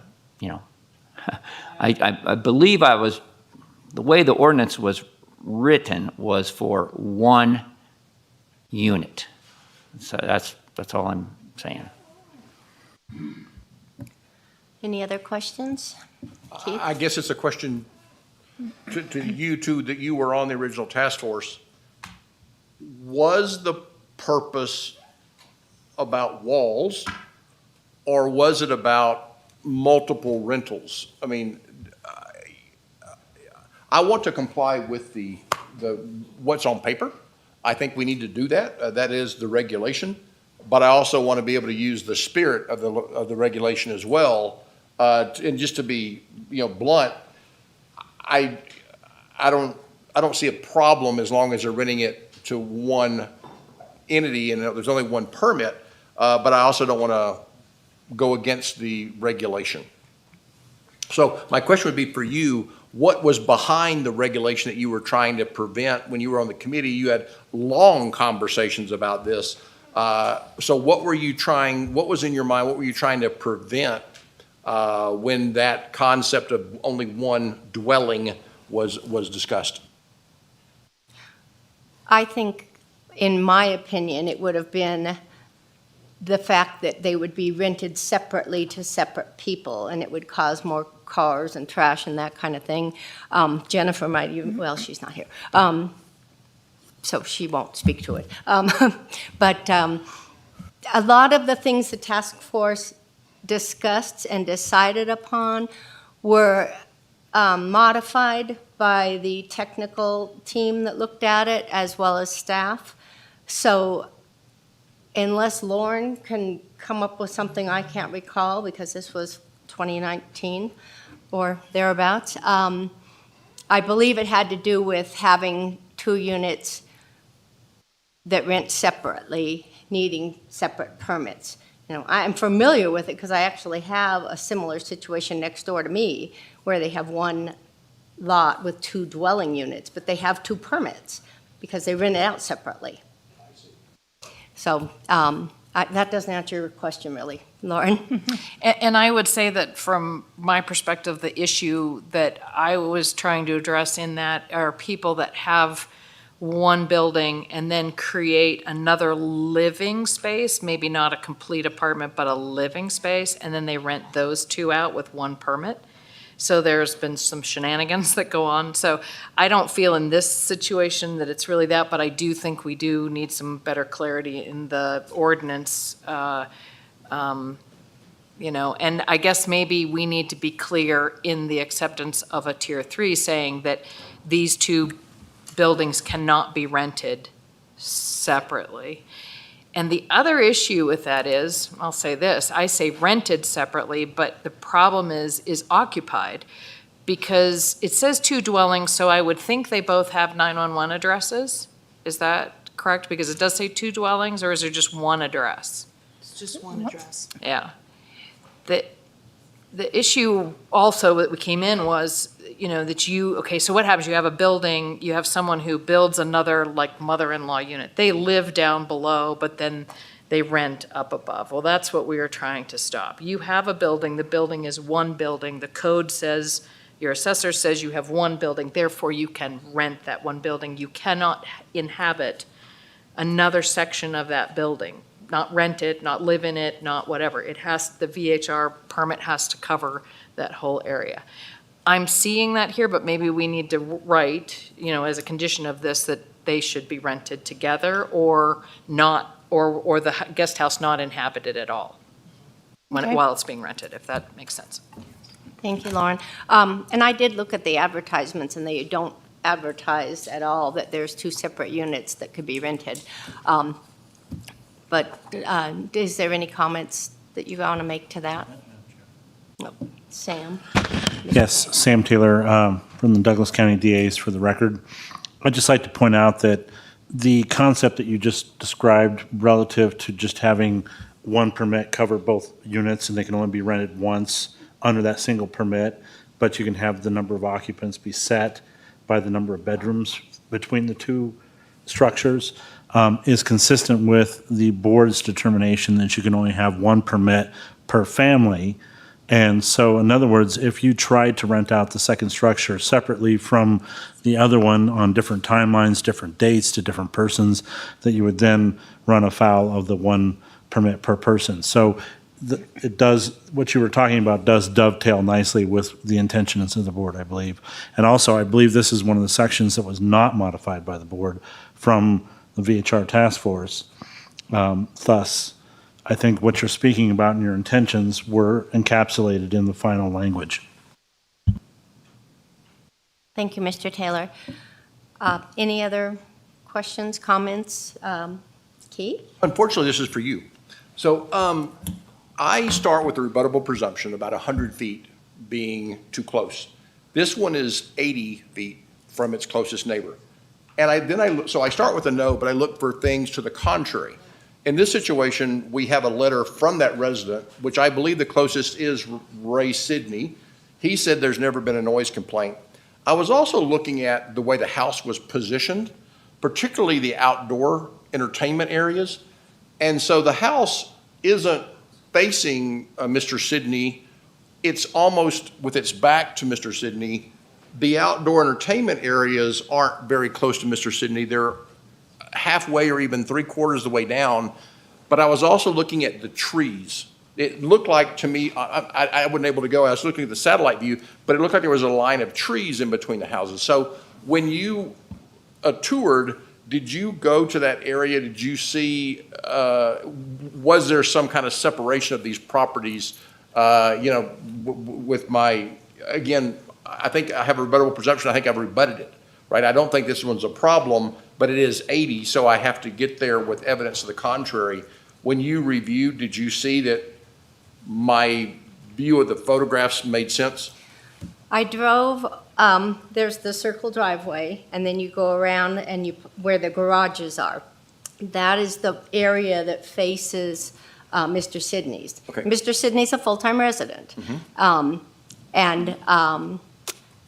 believe the way the ordinance was written was for 1 unit. So that's all I'm saying. Any other questions? Keith? I guess it's a question to you two, that you were on the original task force. Was the purpose about walls, or was it about multiple rentals? I mean, I want to comply with the what's on paper. I think we need to do that. That is the regulation. But I also want to be able to use the spirit of the regulation as well. And just to be, blunt, I don't see a problem as long as they're renting it to one entity and there's only one permit. But I also don't want to go against the regulation. So my question would be for you, what was behind the regulation that you were trying to prevent when you were on the committee? You had long conversations about this. So what was in your mind, what were you trying to prevent when that concept of only one dwelling was discussed? I think, in my opinion, it would have been the fact that they would be rented separately to separate people, and it would cause more cars and trash and that kind of thing. Jennifer might even, well, she's not here, so she won't speak to it. But a lot of the things the task force discussed and decided upon were modified by the technical team that looked at it, as well as staff. So unless Lauren can come up with something I can't recall, because this was 2019 or thereabouts, I believe it had to do with having 2 units that rent separately, needing separate permits. I'm familiar with it because I actually have a similar situation next door to me where they have one lot with 2 dwelling units, but they have 2 permits because they rent it out separately. So that doesn't answer your question, really, Lauren. And I would say that from my perspective, the issue that I was trying to address in that are people that have one building and then create another living space, maybe not a complete apartment, but a living space, and then they rent those 2 out with 1 permit. So there's been some shenanigans that go on. So I don't feel in this situation that it's really that, but I do think we do need some better clarity in the ordinance. And I guess maybe we need to be clear in the acceptance of a tier 3 saying that these 2 buildings cannot be rented separately. And the other issue with that is, I'll say this, I say rented separately, but the problem is occupied, because it says 2 dwellings, so I would think they both have 911 addresses. Is that correct? Because it does say 2 dwellings, or is there just 1 address? It's just 1 address. Yeah. The issue also that we came in was, okay, so what happens? You have a building, you have someone who builds another, like, mother-in-law unit. They live down below, but then they rent up above. Well, that's what we were trying to stop. You have a building, the building is 1 building. The code says, your assessor says you have 1 building, therefore you can rent that 1 building. You cannot inhabit another section of that building. Not rent it, not live in it, not whatever. The VHR permit has to cover that whole area. I'm seeing that here, but maybe we need to write, as a condition of this, that they should be rented together or not, or the guest house not inhabited at all while it's being rented, if that makes sense. Thank you, Lauren. And I did look at the advertisements, and they don't advertise at all that there's 2 separate units that could be rented. But is there any comments that you want to make to that? No. Sam? Yes, Sam Taylor from the Douglas County DAs for the record. I'd just like to point out that the concept that you just described relative to just having 1 permit cover both units and they can only be rented once under that single permit, but you can have the number of occupants be set by the number of bedrooms between the 2 structures, is consistent with the board's determination that you can only have 1 permit per family. And so, in other words, if you tried to rent out the second structure separately from the other one on different timelines, different dates to different persons, that you would then run afoul of the 1 permit per person. So it does, what you were talking about does dovetail nicely with the intentions of the board, I believe. And also, I believe this is one of the sections that was not modified by the board from the VHR task force. Thus, I think what you're speaking about and your intentions were encapsulated in the final language. Thank you, Mr. Taylor. Any other questions, comments? Keith? Unfortunately, this is for you. So I start with the rebuttable presumption about 100 feet being too close. This one is 80 feet from its closest neighbor. And so I start with a no, but I look for things to the contrary. In this situation, we have a letter from that resident, which I believe the closest is Ray Sidney. He said there's never been a noise complaint. I was also looking at the way the house was positioned, particularly the outdoor entertainment areas. And so the house isn't facing Mr. Sidney. It's almost with its back to Mr. Sidney. The outdoor entertainment areas aren't very close to Mr. Sidney. They're halfway or even 3/4 the way down. But I was also looking at the trees. It looked like to me, I wasn't able to go, I was looking at the satellite view, but it looked like there was a line of trees in between the houses. So when you toured, did you go to that area? Did you see, was there some kind of separation of these properties? With my, again, I think I have a rebuttable presumption. I think I've rebutted it, right? I don't think this one's a problem, but it is 80, so I have to get there with evidence to the contrary. When you reviewed, did you see that my view of the photographs made sense? I drove, there's the circle driveway, and then you go around and where the garages are. That is the area that faces Mr. Sidney's. Okay. Mr. Sidney's a full-time resident.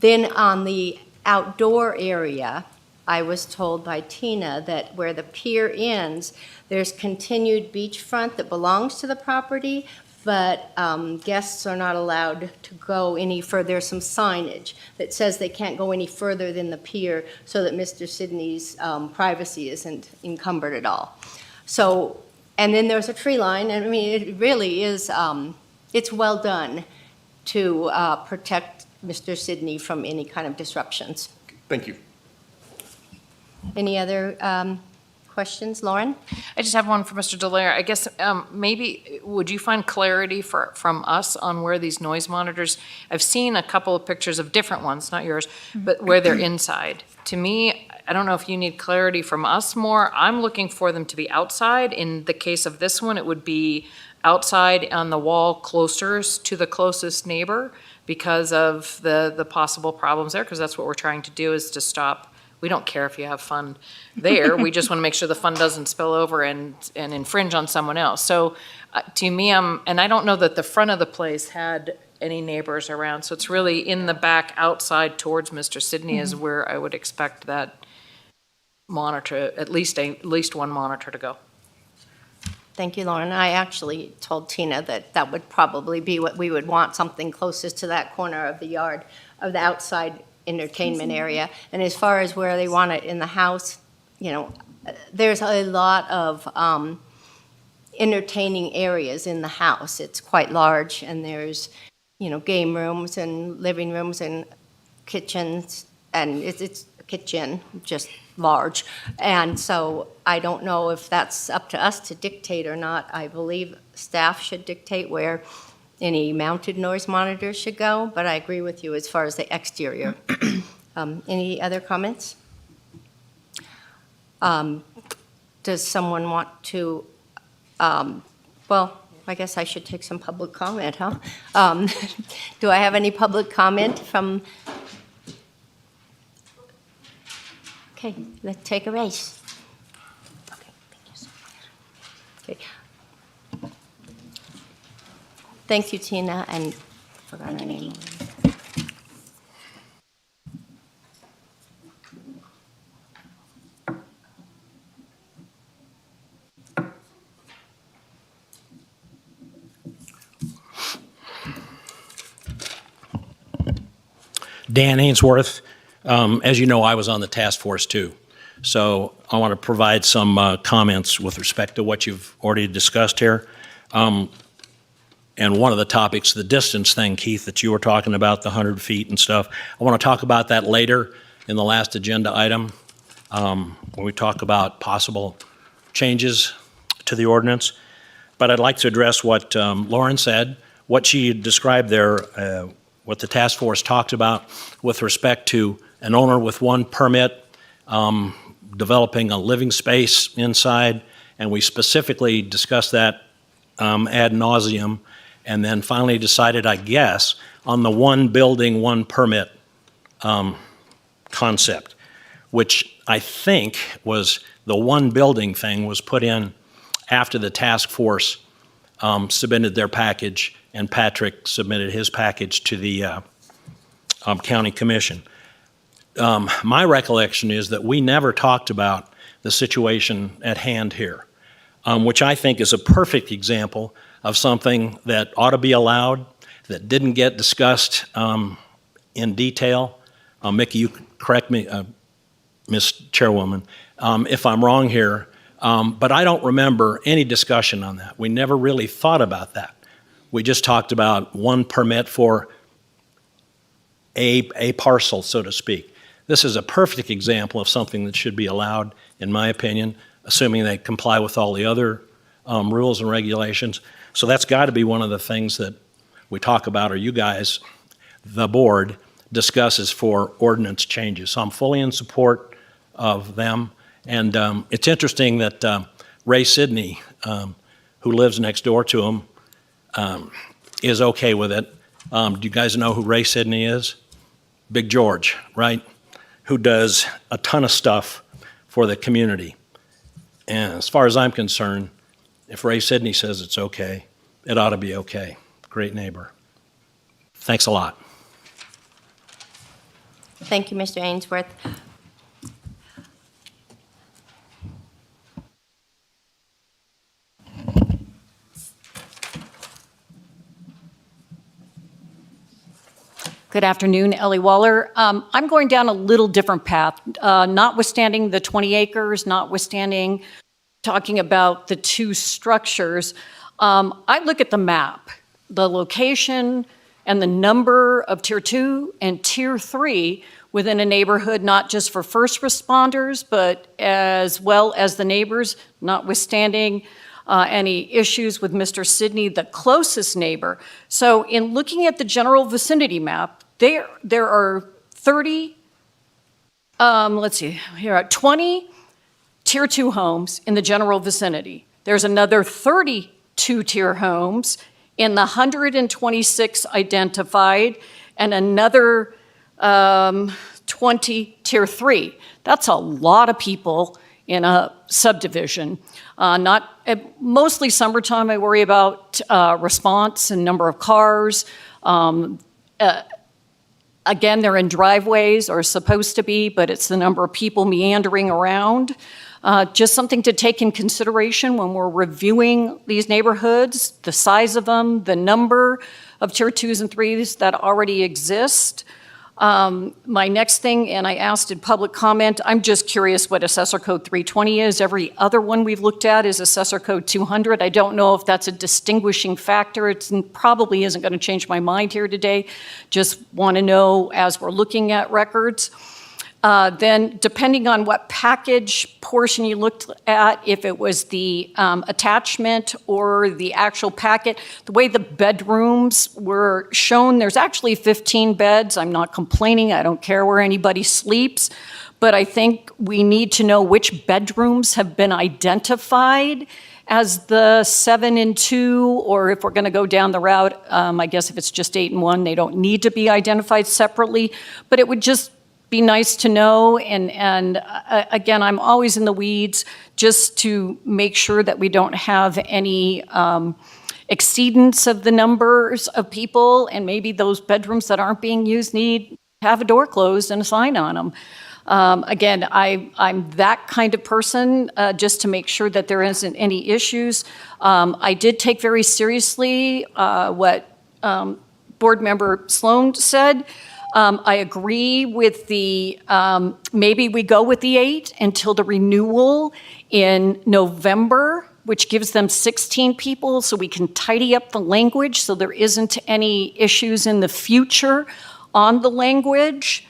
Then on the outdoor area, I was told by Tina that where the pier ends, there's continued beachfront that belongs to the property, but guests are not allowed to go any further. There's some signage that says they can't go any further than the pier so that Mr. Sidney's privacy isn't encumbered at all. So, and then there's a tree line, and I mean, it really is, it's well done to protect Mr. Sidney from any kind of disruptions. Thank you. Any other questions, Lauren? I just have one for Mr. Dallaire. I guess maybe would you find clarity from us on where these noise monitors, I've seen a couple of pictures of different ones, not yours, but where they're inside. To me, I don't know if you need clarity from us more. I'm looking for them to be outside. In the case of this one, it would be outside on the wall closest to the closest neighbor because of the possible problems there, because that's what we're trying to do is to stop. We don't care if you have fun there. We just want to make sure the fun doesn't spill over and infringe on someone else. So to me, and I don't know that the front of the place had any neighbors around. So it's really in the back outside towards Mr. Sidney is where I would expect that monitor, at least one monitor to go. Thank you, Lauren. I actually told Tina that that would probably be what we would want, something closest to that corner of the yard, of the outside entertainment area. And as far as where they want it in the house, there's a lot of entertaining areas in the house. It's quite large, and there's, game rooms and living rooms and kitchens, and it's a kitchen, just large. And so I don't know if that's up to us to dictate or not. I believe staff should dictate where any mounted noise monitors should go, but I agree with you as far as the exterior. Any other comments? Does someone want to, well, I guess I should take some public comment, huh? Do I have any public comment from? Okay, let's take a race. Okay, thank you so much. Okay. Thank you, Tina, and I forgot her name. Dan Ainsworth. As you know, I was on the task force too. So I want to provide some comments with respect to what you've already discussed here. And one of the topics, the distance thing, Keith, that you were talking about, the 100 feet and stuff, I want to talk about that later in the last agenda item when we talk about possible changes to the ordinance. But I'd like to address what Lauren said, what she described there, what the task force talked about with respect to an owner with one permit developing a living space inside, and we specifically discussed that ad nauseum, and then finally decided, I guess, on the one building, one permit concept, which I think was the one building thing was put in after the task force submitted their package and Patrick submitted his package to the county commission. My recollection is that we never talked about the situation at hand here, which I think is a perfect example of something that ought to be allowed, that didn't get discussed in detail. Mickey, you correct me, Ms. Chairwoman, if I'm wrong here, but I don't remember any discussion on that. We never really thought about that. We just talked about one permit for a parcel, so to speak. This is a perfect example of something that should be allowed, in my opinion, assuming they comply with all the other rules and regulations. So that's got to be one of the things that we talk about, or you guys, the board, discusses for ordinance changes. So I'm fully in support of them. And it's interesting that Ray Sidney, who lives next door to him, is okay with it. Do you guys know who Ray Sidney is? Big George, right? Who does a ton of stuff for the community. And as far as I'm concerned, if Ray Sidney says it's okay, it ought to be okay. Great neighbor. Thanks a lot. Thank you, Mr. Ainsworth. Good afternoon, Ellie Waller. I'm going down a little different path, notwithstanding the 20 acres, notwithstanding talking about the two structures. I look at the map, the location and the number of Tier 2 and Tier 3 within a neighborhood, not just for first responders, but as well as the neighbors, notwithstanding any issues with Mr. Sidney, the closest neighbor. So in looking at the general vicinity map, there are 30, let's see, here are 20 Tier 2 homes in the general vicinity. There's another 32 tier homes in the 126 identified, and another 20 Tier 3. That's a lot of people in a subdivision. Mostly summertime, I worry about response and number of cars. Again, they're in driveways, or supposed to be, but it's the number of people meandering around. Just something to take in consideration when we're reviewing these neighborhoods, the size of them, the number of Tier 2s and 3s that already exist. My next thing, and I asked in public comment, I'm just curious what Assessor Code 320 is. Every other one we've looked at is Assessor Code 200. I don't know if that's a distinguishing factor. It probably isn't going to change my mind here today. Just want to know as we're looking at records. Then, depending on what package portion you looked at, if it was the attachment or the actual packet, the way the bedrooms were shown, there's actually 15 beds. I'm not complaining. I don't care where anybody sleeps. But I think we need to know which bedrooms have been identified as the 7 and 2, or if we're going to go down the route, I guess if it's just 8 and 1, they don't need to be identified separately. But it would just be nice to know, and again, I'm always in the weeds just to make sure that we don't have any exceedance of the numbers of people, and maybe those bedrooms that aren't being used need to have a door closed and a sign on them. Again, I'm that kind of person, just to make sure that there isn't any issues. I did take very seriously what Board Member Sloan said. I agree with the, maybe we go with the 8 until the renewal in November, which gives them 16 people, so we can tidy up the language so there isn't any issues in the future on the language.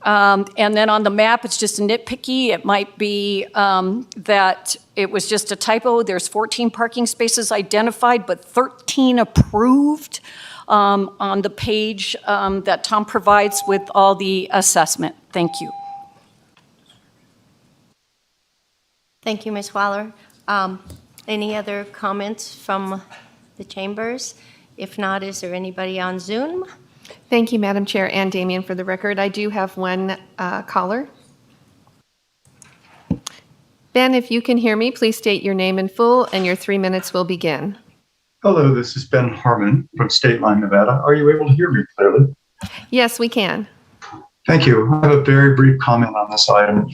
And then on the map, it's just a nitpicky. It might be that it was just a typo. There's 14 parking spaces identified, but 13 approved. On the page that Tom provides with all the assessment. Thank you. Thank you, Ms. Waller. Any other comments from the chambers? If not, is there anybody on Zoom? Thank you, Madam Chair and Damien, for the record. I do have one caller. Ben, if you can hear me, please state your name in full, and your 3 minutes will begin. Hello, this is Ben Harmon from State Line, Nevada. Are you able to hear me clearly? Yes, we can. Thank you. I have a very brief comment on this item.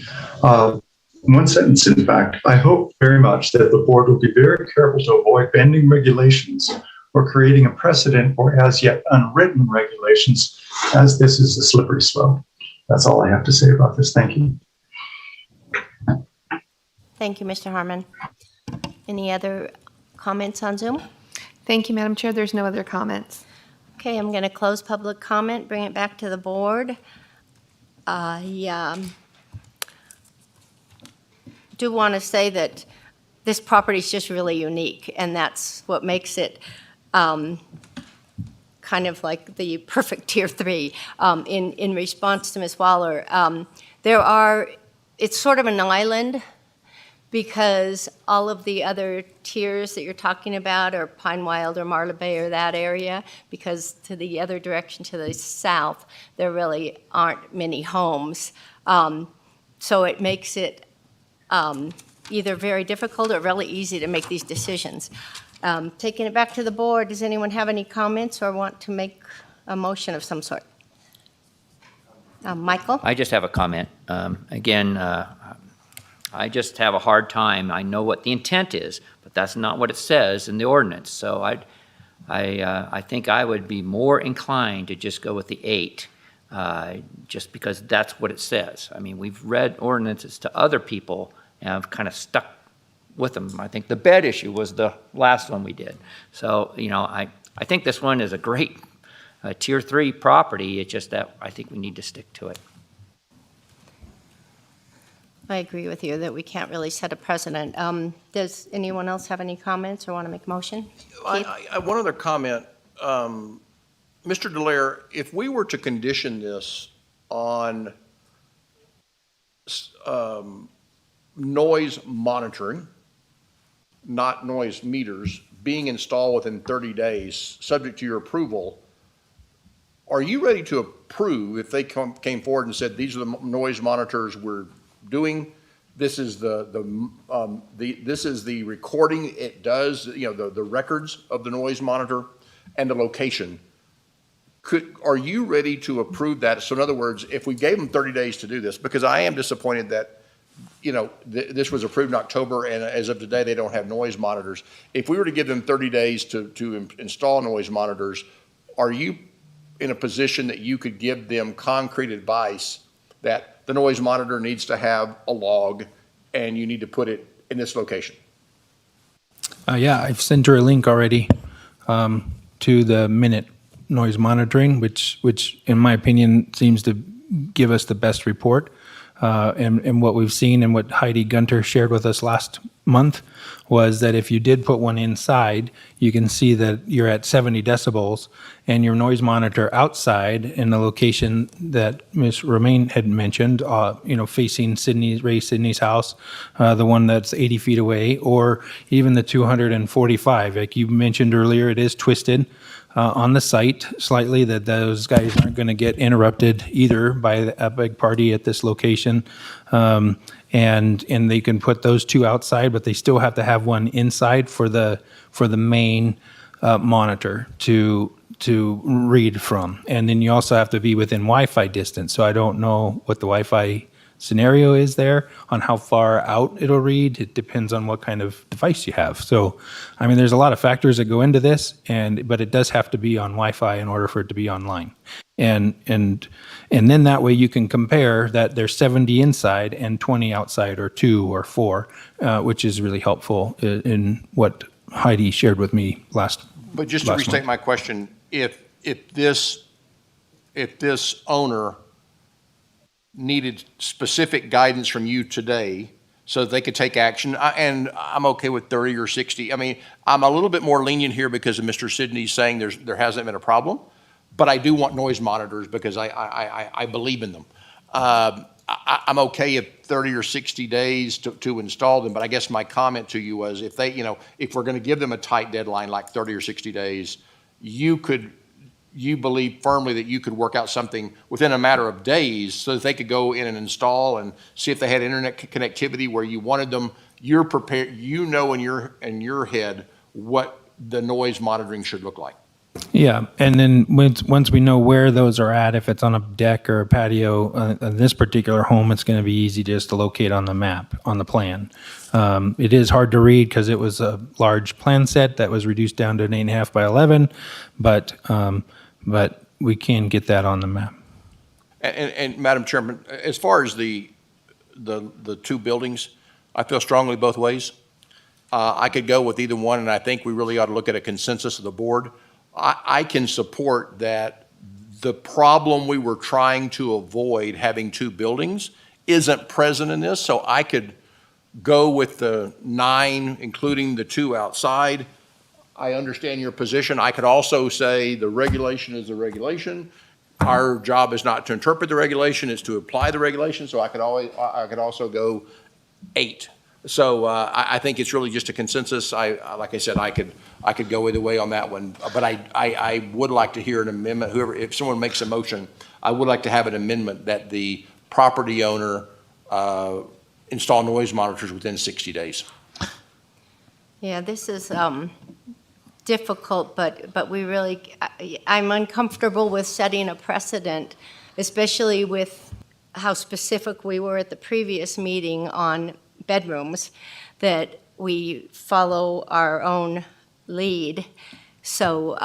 One sentence, in fact. I hope very much that the board will be very careful to avoid bending regulations or creating a precedent for as yet unwritten regulations, as this is a slippery slope. That's all I have to say about this. Thank you. Thank you, Mr. Harmon. Any other comments on Zoom? Thank you, Madam Chair. There's no other comments. Okay, I'm going to close public comment, bring it back to the board. Do want to say that this property is just really unique, and that's what makes it kind of like the perfect Tier 3. In response to Ms. Waller, it's sort of an island, because all of the other tiers that you're talking about are Pine Wild or Marla Bay or that area, because to the other direction, to the south, there really aren't many homes. So it makes it either very difficult or really easy to make these decisions. Taking it back to the board, does anyone have any comments or want to make a motion of some sort? Michael? I just have a comment. Again, I just have a hard time. I know what the intent is, but that's not what it says in the ordinance. So I think I would be more inclined to just go with the 8, just because that's what it says. I mean, we've read ordinances to other people, and I've kind of stuck with them. I think the bed issue was the last one we did. So, I think this one is a great Tier 3 property. It's just that I think we need to stick to it. I agree with you that we can't really set a precedent. Does anyone else have any comments or want to make a motion? One other comment. Mr. Dallaire, if we were to condition this on noise monitoring, not noise meters, being installed within 30 days, subject to your approval, are you ready to approve if they came forward and said, these are the noise monitors we're doing, this is this is the recording it does, the records of the noise monitor and the location? Are you ready to approve that? So in other words, if we gave them 30 days to do this, because I am disappointed that, this was approved in October, and as of today, they don't have noise monitors. If we were to give them 30 days to install noise monitors, are you in a position that you could give them concrete advice that the noise monitor needs to have a log and you need to put it in this location? Yeah, I've sent her a link already to the Minute noise monitoring, which in my opinion seems to give us the best report. And what we've seen and what Heidi Gunter shared with us last month was that if you did put one inside, you can see that you're at 70 decibels, and your noise monitor outside in the location that Ms. Romaine had mentioned, facing Ray Sidney's house, the one that's 80 feet away, or even the 245. Like you mentioned earlier, it is twisted on the site slightly, that those guys aren't going to get interrupted either by a big party at this location. And they can put those two outside, but they still have to have one inside for the main monitor to read from. And then you also have to be within Wi-Fi distance. So I don't know what the Wi-Fi scenario is there on how far out it'll read. It depends on what kind of device you have. So, I mean, there's a lot of factors that go into this, but it does have to be on Wi-Fi in order for it to be online. And then that way you can compare that there's 70 inside and 20 outside, or 2 or 4, which is really helpful in what Heidi shared with me last. But just to restate my question, if this owner needed specific guidance from you today so that they could take action, and I'm okay with 30 or 60. I mean, I'm a little bit more lenient here because of Mr. Sidney saying there hasn't been a problem, but I do want noise monitors because I believe in them. I'm okay if 30 or 60 days to install them, but I guess my comment to you was if they, if we're going to give them a tight deadline, like 30 or 60 days, you believe firmly that you could work out something within a matter of days so that they could go in and install and see if they had internet connectivity where you wanted them. You're prepared, in your head what the noise monitoring should look like. Yeah, and then once we know where those are at, if it's on a deck or a patio, in this particular home, it's going to be easy just to locate on the map, on the plan. It is hard to read because it was a large plan set that was reduced down to an 8.5 by 11, but we can get that on the map. And Madam Chairman, as far as the two buildings, I feel strongly both ways. I could go with either one, and I think we really ought to look at a consensus of the board. I can support that the problem we were trying to avoid, having two buildings, isn't present in this, so I could go with the 9, including the 2 outside. I understand your position. I could also say the regulation is the regulation. Our job is not to interpret the regulation, it's to apply the regulation, so I could also go 8. So I think it's really just a consensus. Like I said, I could go either way on that one, but I would like to hear an amendment. If someone makes a motion, I would like to have an amendment that the property owner install noise monitors within 60 days. Yeah, this is difficult, but we really, I'm uncomfortable with setting a precedent, especially with how specific we were at the previous meeting on bedrooms, that we follow our own lead. So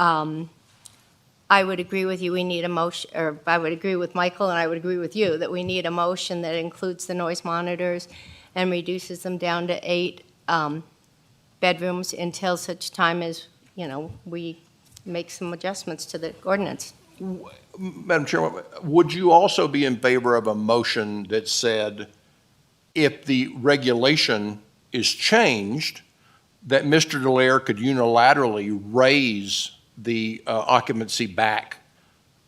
I would agree with you, we need a motion, or I would agree with Michael and I would agree with you that we need a motion that includes the noise monitors and reduces them down to 8 bedrooms until such time as, we make some adjustments to the ordinance. Madam Chairman, would you also be in favor of a motion that said if the regulation is changed, that Mr. Dallaire could unilaterally raise the occupancy back?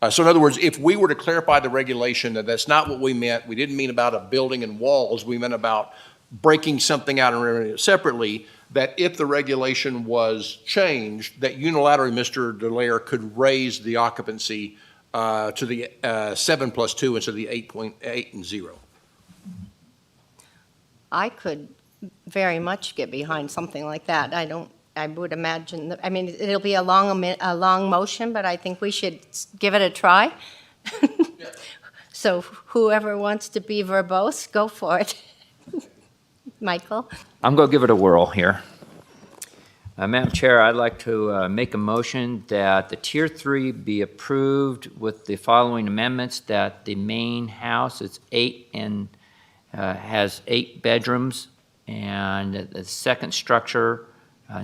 So in other words, if we were to clarify the regulation that that's not what we meant, we didn't mean about a building and walls, we meant about breaking something out and renting it separately, that if the regulation was changed, that unilaterally Mr. Dallaire could raise the occupancy to the 7+2 instead of the 8.8 and 0. I could very much get behind something like that. I would imagine, it'll be a long motion, but I think we should give it a try. So whoever wants to be verbose, go for it. Michael? I'm going to give it a whirl here. Madam Chair, I'd like to make a motion that the Tier 3 be approved with the following amendments, that the main house is 8 and has 8 bedrooms, and the second structure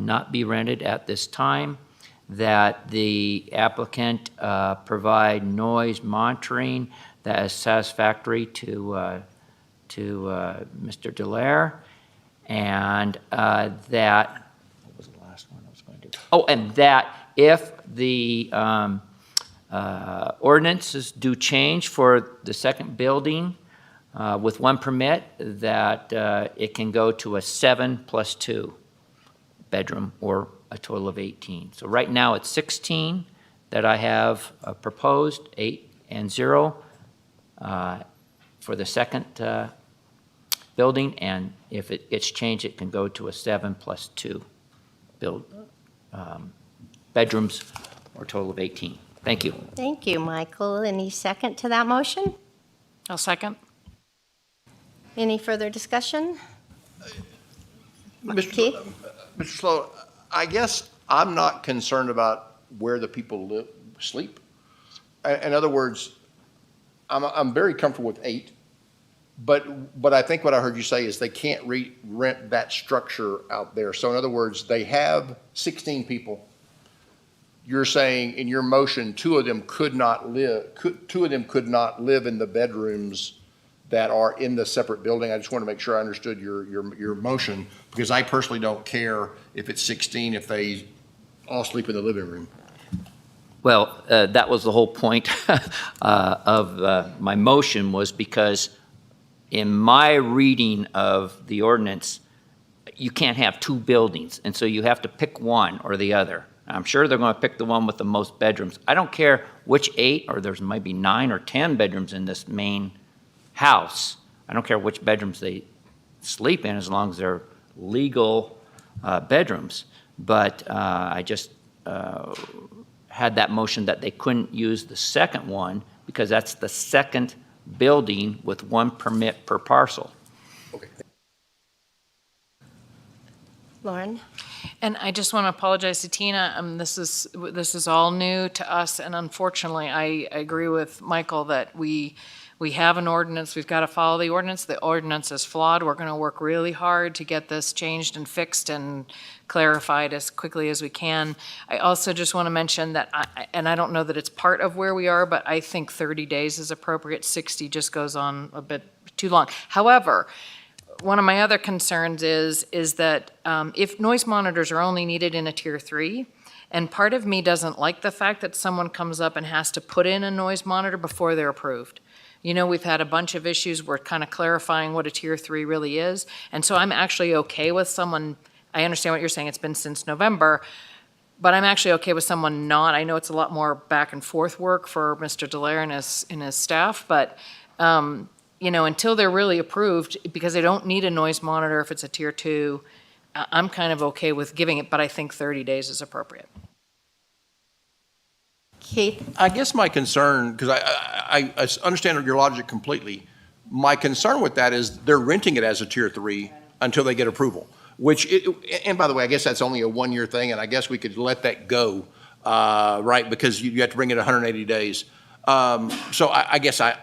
not be rented at this time, that the applicant provide noise monitoring that is satisfactory to Mr. Dallaire, and that, what was the last one I was going to do? Oh, and that if the ordinances do change for the second building, with one permit, that it can go to a 7+2 bedroom or a total of 18. So right now it's 16 that I have proposed, 8 and 0 for the second building, and if it gets changed, it can go to a 7+2 bedrooms or total of 18. Thank you. Thank you, Michael. Any second to that motion? I'll second. Any further discussion? Mr. Slow, I guess I'm not concerned about where the people sleep. In other words, I'm very comfortable with 8, but I think what I heard you say is they can't rent that structure out there. So in other words, they have 16 people. You're saying in your motion, 2 of them could not live in the bedrooms that are in the separate building. I just want to make sure I understood your motion, because I personally don't care if it's 16 if they all sleep in the living room. Well, that was the whole point of my motion, was because in my reading of the ordinance, you can't have two buildings, and so you have to pick one or the other. I'm sure they're going to pick the one with the most bedrooms. I don't care which 8, or there's might be 9 or 10 bedrooms in this main house. I don't care which bedrooms they sleep in as long as they're legal bedrooms. But I just had that motion that they couldn't use the second one because that's the second building with one permit per parcel. Lauren? And I just want to apologize to Tina. This is all new to us, and unfortunately, I agree with Michael that we have an ordinance. We've got to follow the ordinance. The ordinance is flawed. We're going to work really hard to get this changed and fixed and clarified as quickly as we can. I also just want to mention that, I don't know that it's part of where we are, but I think 30 days is appropriate. 60 just goes on a bit too long. However, one of my other concerns is that if noise monitors are only needed in a tier 3, and part of me doesn't like the fact that someone comes up and has to put in a noise monitor before they're approved. You know, we've had a bunch of issues. We're kind of clarifying what a tier 3 really is. And so I'm actually okay with someone, I understand what you're saying, it's been since November, but I'm actually okay with someone not. I know it's a lot more back and forth work for Mr. Dallaire and his staff, but you know, until they're really approved, because they don't need a noise monitor if it's a tier 2, I'm kind of okay with giving it, but I think 30 days is appropriate. Keith? I guess my concern, because I understand your logic completely, my concern with that is they're renting it as a tier 3 until they get approval, and by the way, I guess that's only a 1-year thing, and I guess we could let that go, right, because you have to bring it 180 days. So I guess I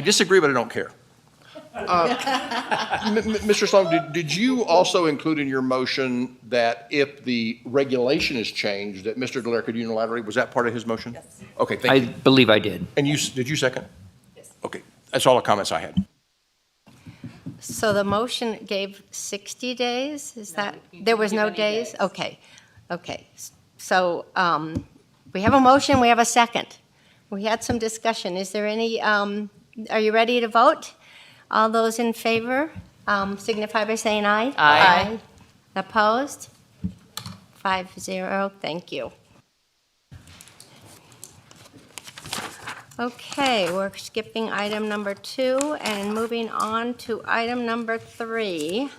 disagree, but I don't care. Mr. Sloan, did you also include in your motion that if the regulation is changed, that Mr. Dallaire could unilaterally, was that part of his motion? Yes. Okay, thank you. I believe I did. And did you second? Yes. Okay, that's all the comments I had. So the motion gave 60 days? Is that, there was no days? Okay, okay. So we have a motion, we have a second. We had some discussion. Is there any, are you ready to vote? All those in favor signify by saying aye. Aye. Opposed? 5-0, thank you. Okay, we're skipping item number 2 and moving on to item number 3.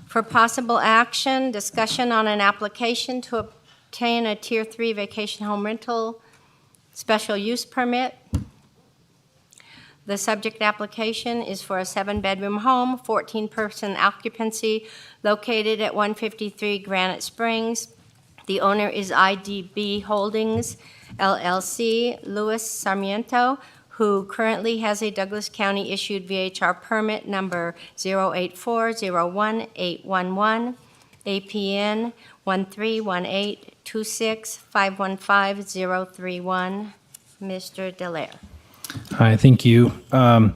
For possible action, discussion on an application to obtain a Tier 3 vacation home rental special use permit. The subject application is for a 7-bedroom home, 14-person occupancy, located at 153 Granite Springs. The owner is IDB Holdings, LLC, Luis Sarmiento, who currently has a Douglas County issued VHR permit number 084011811, APN 131826515-031. Mr. Dallaire. Hi, thank you. Our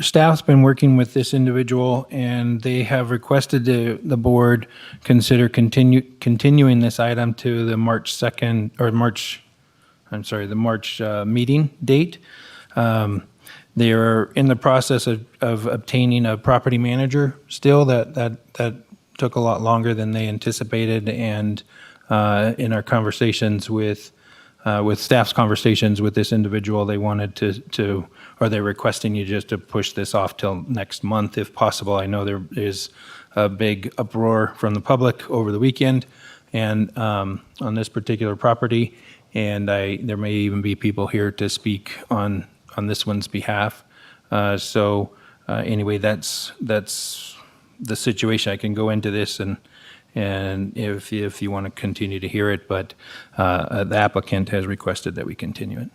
staff's been working with this individual, and they have requested the board consider continuing this item to the March 2nd, or the March meeting date. They are in the process of obtaining a property manager still. That took a lot longer than they anticipated, and in our conversations with staff's conversations with this individual, they wanted or they're requesting you just to push this off till next month if possible. I know there is a big uproar from the public over the weekend and on this particular property, and there may even be people here to speak on this one's behalf. Anyway, that's the situation. I can go into this and if you want to continue to hear it, but the applicant has requested that we continue it.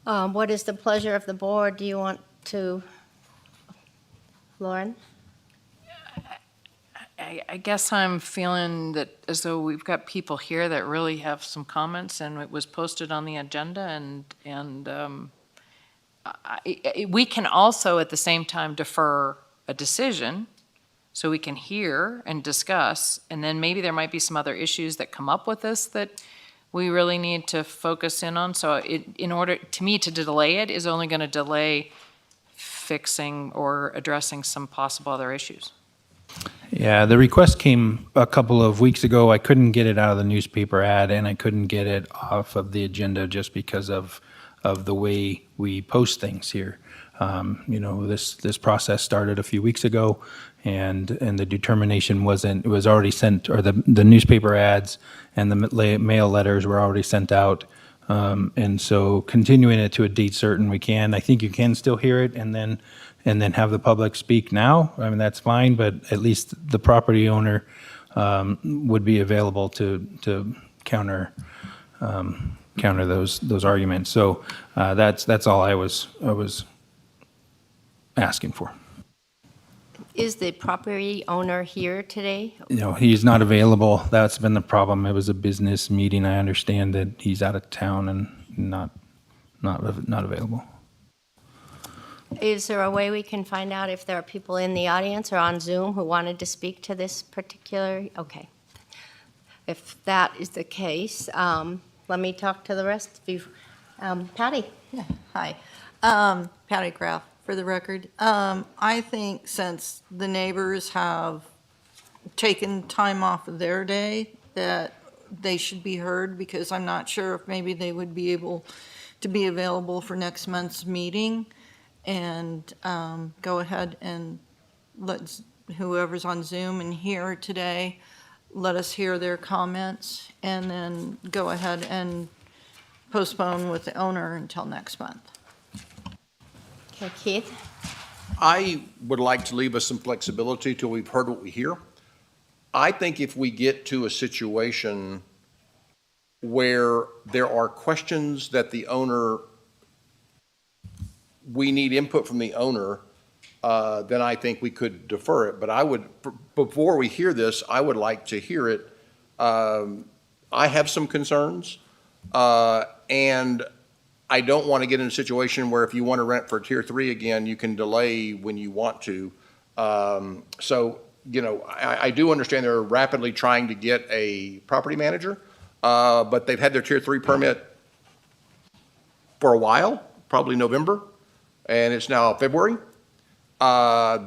What is the pleasure of the board? Do you want to, Lauren? I guess I'm feeling that as though we've got people here that really have some comments, and it was posted on the agenda, and we can also at the same time defer a decision so we can hear and discuss, and then maybe there might be some other issues that come up with this that we really need to focus in on. So in order, to me, to delay it is only going to delay fixing or addressing some possible other issues. Yeah, the request came a couple of weeks ago. I couldn't get it out of the newspaper ad, and I couldn't get it off of the agenda just because of the way we post things here. This process started a few weeks ago, and the determination it was already sent, or the newspaper ads and the mail letters were already sent out. And so continuing it to a date certain, we can. I think you can still hear it and then have the public speak now. I mean, that's fine, but at least the property owner would be available to counter those arguments. So that's all I was asking for. Is the property owner here today? He's not available. That's been the problem. It was a business meeting. I understand that he's out of town and not available. Is there a way we can find out if there are people in the audience or on Zoom who wanted to speak to this particular? Okay. If that is the case, let me talk to the rest of you. Patty. Yeah. Hi. Patty Kraft, for the record. I think since the neighbors have taken time off of their day, that they should be heard, because I'm not sure if maybe they would be able to be available for next month's meeting, and go ahead and let whoever's on Zoom and here today, let us hear their comments, and then go ahead and postpone with the owner until next month. Okay, Keith. I would like to leave us some flexibility till we've heard what we hear. I think if we get to a situation where there are questions that the owner, we need input from the owner, then I think we could defer it. But I would, before we hear this, I would like to hear it. I have some concerns, and I don't want to get in a situation where if you want to rent for Tier 3 again, you can delay when you want to. I do understand they're rapidly trying to get a property manager, but they've had their Tier 3 permit for a while, probably November, and it's now February. I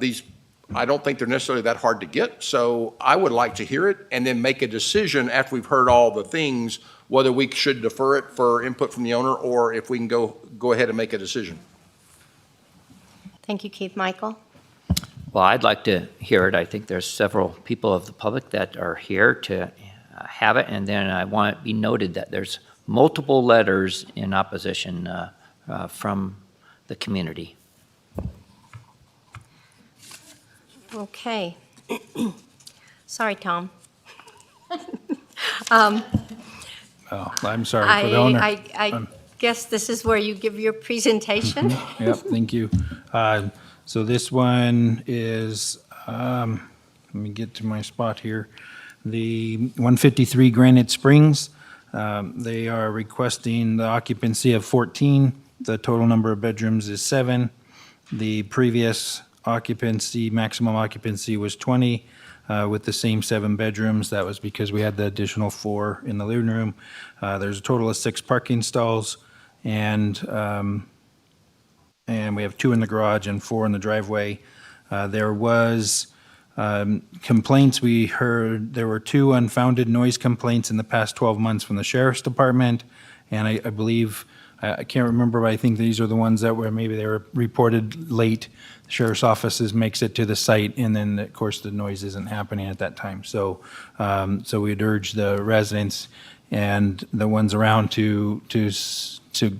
don't think they're necessarily that hard to get, so I would like to hear it and then make a decision after we've heard all the things, whether we should defer it for input from the owner or if we can go ahead and make a decision. Thank you, Keith. Michael? Well, I'd like to hear it. I think there's several people of the public that are here to have it, and then I want it to be noted that there's multiple letters in opposition from the community. Okay. Sorry, Tom. I'm sorry for the owner. I guess this is where you give your presentation. Yep, thank you. So this one is, let me get to my spot here. The 153 Granite Springs, they are requesting the occupancy of 14. The total number of bedrooms is 7. The previous maximum occupancy was 20 with the same 7 bedrooms. That was because we had the additional 4 in the living room. There's a total of 6 parking stalls, and we have 2 in the garage and 4 in the driveway. There was complaints. We heard there were 2 unfounded noise complaints in the past 12 months from the Sheriff's Department, and I believe, I can't remember, but I think these are the ones that were, maybe they were reported late. The Sheriff's Office makes it to the site, and then, of course, the noise isn't happening at that time. So we'd urge the residents and the ones around to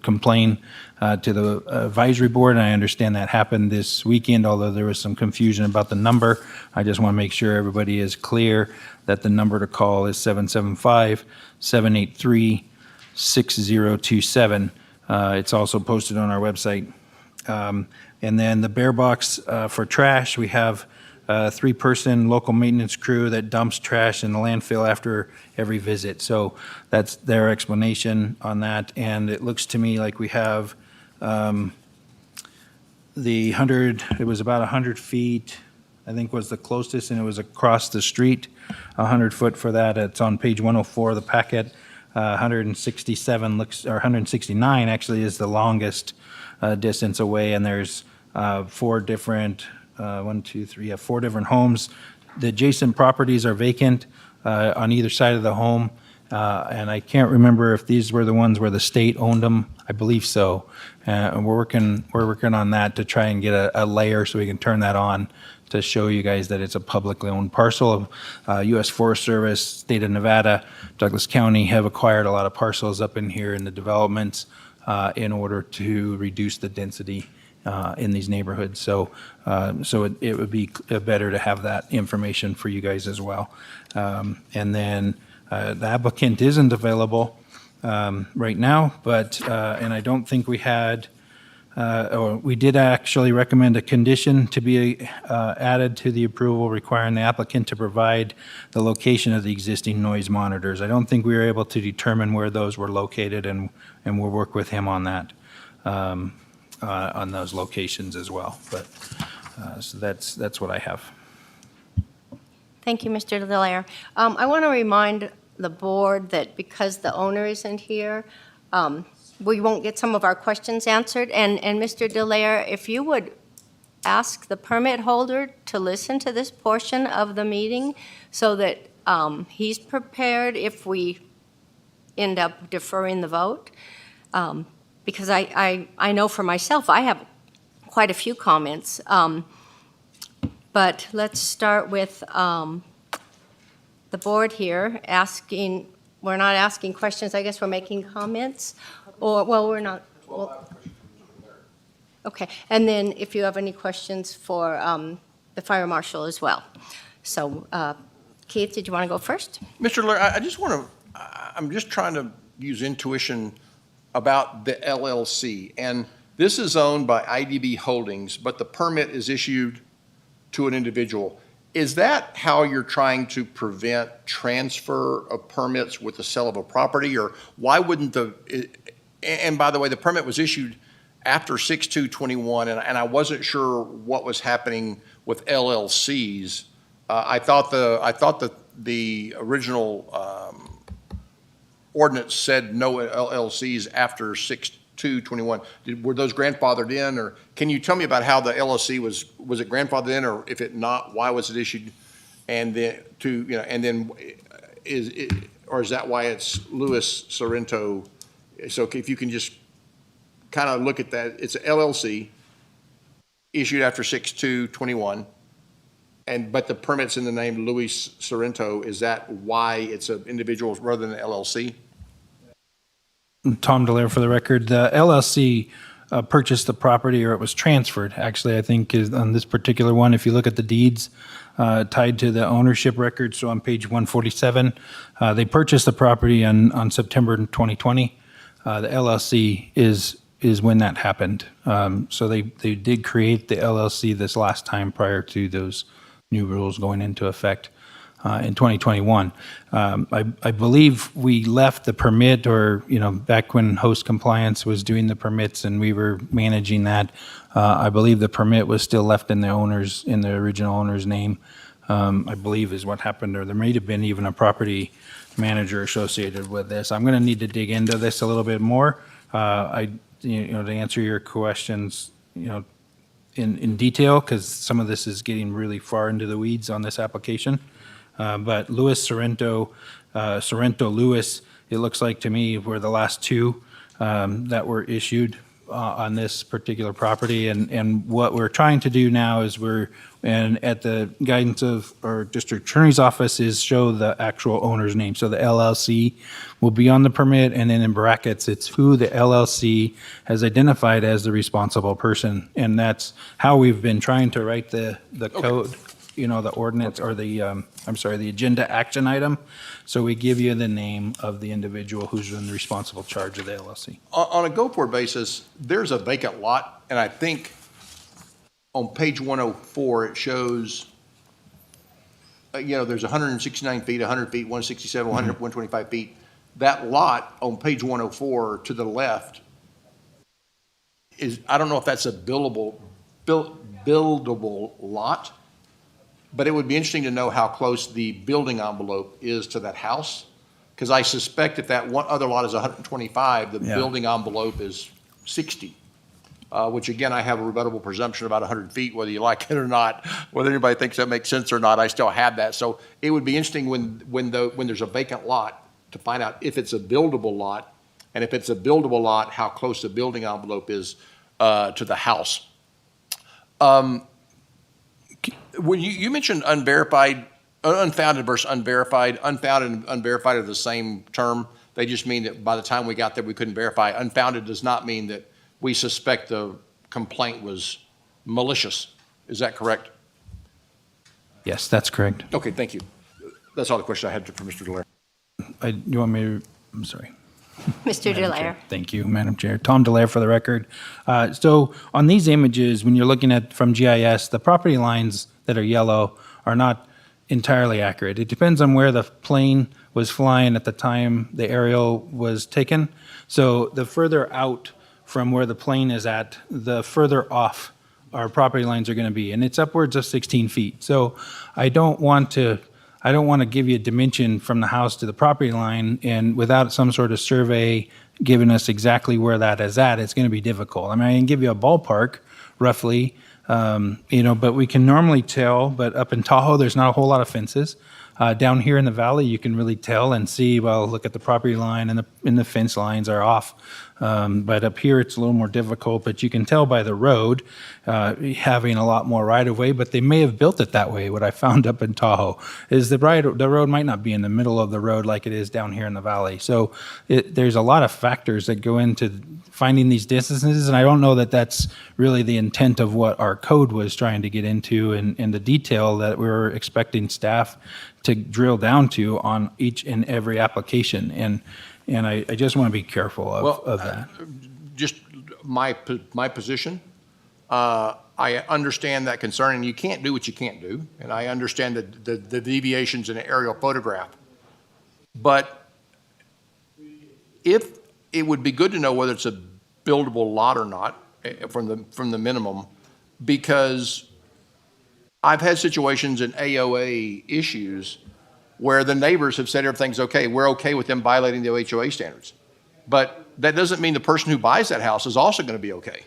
complain to the advisory board. And I understand that happened this weekend, although there was some confusion about the number. I just want to make sure everybody is clear that the number to call is 775-783-6027. It's also posted on our website. And then the bear box for trash, we have a 3-person local maintenance crew that dumps trash in the landfill after every visit. So that's their explanation on that. And it looks to me like we have it was about 100 feet, I think was the closest, and it was across the street, 100 foot for that. It's on page 104 of the packet. 167 looks, or 169 actually is the longest distance away, and there's four different, four different homes. The adjacent properties are vacant on either side of the home, and I can't remember if these were the ones where the state owned them. I believe so. And we're working on that to try and get a layer so we can turn that on to show you guys that it's a publicly owned parcel. U.S. Forest Service, State of Nevada, Douglas County have acquired a lot of parcels up in here in the developments in order to reduce the density in these neighborhoods. So it would be better to have that information for you guys as well. And then the applicant isn't available right now, but, and I don't think we had, or we did actually recommend a condition to be added to the approval requiring the applicant to provide the location of the existing noise monitors. I don't think we were able to determine where those were located, and we'll work with him on that, on those locations as well. But, so that's what I have. Thank you, Mr. Delaire. I want to remind the board that because the owner isn't here, we won't get some of our questions answered. And Mr. Delaire, if you would ask the permit holder to listen to this portion of the meeting so that he's prepared if we end up deferring the vote. Because I know for myself, I have quite a few comments. But let's start with the board here asking, we're not asking questions, I guess we're making comments. Or, well, we're not. Well, okay, and then if you have any questions for the fire marshal as well. So, Keith, did you want to go first? Mr. Lair, I just want to, I'm just trying to use intuition about the LLC. And this is owned by IDB Holdings, but the permit is issued to an individual. Is that how you're trying to prevent transfer of permits with the sale of a property? Or why wouldn't and by the way, the permit was issued after 6/2/21, and I wasn't sure what was happening with LLCs. I thought the original ordinance said no LLCs after 6/2/21. Were those grandfathered in, or can you tell me about how the LLC was it grandfathered in, or if it not, why was it issued? And then is that why it's Louis Sorrento? So if you can just kind of look at that, it's an LLC issued after 6/2/21, but the permit's in the name Louis Sorrento. Is that why it's an individual rather than an LLC? Tom Delaire for the record. The LLC purchased the property, or it was transferred, actually, I think, is on this particular one. If you look at the deeds tied to the ownership record, so on page 147, they purchased the property on September 2020. The LLC is when that happened. So they did create the LLC this last time prior to those new rules going into effect in 2021. I believe we left the permit, or back when host compliance was doing the permits and we were managing that, I believe the permit was still left in the original owner's name. I believe is what happened, or there may have been even a property manager associated with this. I'm going to need to dig into this a little bit more. To answer your questions, in detail, because some of this is getting really far into the weeds on this application. But Louis Sorrento, Louis, it looks like to me were the last two that were issued on this particular property. And what we're trying to do now is and at the guidance of our district attorney's office, is show the actual owner's name. So the LLC will be on the permit, and then in brackets, it's who the LLC has identified as the responsible person. And that's how we've been trying to write the code, the ordinance, or the agenda action item. So we give you the name of the individual who's in responsible charge of the LLC. On a go-forward basis, there's a vacant lot, and I think on page 104, it shows, there's 169 feet, 100 feet, 167, 100, 125 feet. That lot on page 104 to the left I don't know if that's a buildable lot, but it would be interesting to know how close the building envelope is to that house. Because I suspect if that one other lot is 125, the Yeah. building envelope is 60. Which again, I have a rebuttable presumption about 100 feet, whether you like it or not, whether anybody thinks that makes sense or not, I still have that. So it would be interesting when there's a vacant lot to find out if it's a buildable lot, and if it's a buildable lot, how close the building envelope is to the house. When you mentioned unverified, unfounded versus unverified, unfounded and unverified are the same term. They just mean that by the time we got there, we couldn't verify. Unfounded does not mean that we suspect the complaint was malicious. Is that correct? Yes, that's correct. Okay, thank you. That's all the question I had for Mr. Delaire. You want me to, I'm sorry. Mr. Madam Delaire. Chair. Thank you, Madam Chair. Tom Delaire for the record. So on these images, when you're looking at from GIS, the property lines that are yellow are not entirely accurate. It depends on where the plane was flying at the time the aerial was taken. So the further out from where the plane is at, the further off our property lines are going to be, and it's upwards of 16 feet. So I don't want to give you a dimension from the house to the property line, and without some sort of survey giving us exactly where that is at, it's going to be difficult. I mean, I can give you a ballpark, roughly, but we can normally tell, but up in Tahoe, there's not a whole lot of fences. Down here in the valley, you can really tell and see, well, look at the property line and the fence lines are off. But up here, it's a little more difficult, but you can tell by the road having a lot more right-of-way, but they may have built it that way. What I found up in Tahoe is the road might not be in the middle of the road like it is down here in the valley. So there's a lot of factors that go into finding these distances, and I don't know that that's really the intent of what our code was trying to get into and the detail that we were expecting staff to drill down to on each and every application. And I just want to be careful of that. Just my position, I understand that concern, and you can't do what you can't do, and I understand the deviations in an aerial photograph. But if it would be good to know whether it's a buildable lot or not from the minimum, because I've had situations in AOA issues where the neighbors have said everything's okay. We're okay with them violating the HOA standards. But that doesn't mean the person who buys that house is also going to be okay.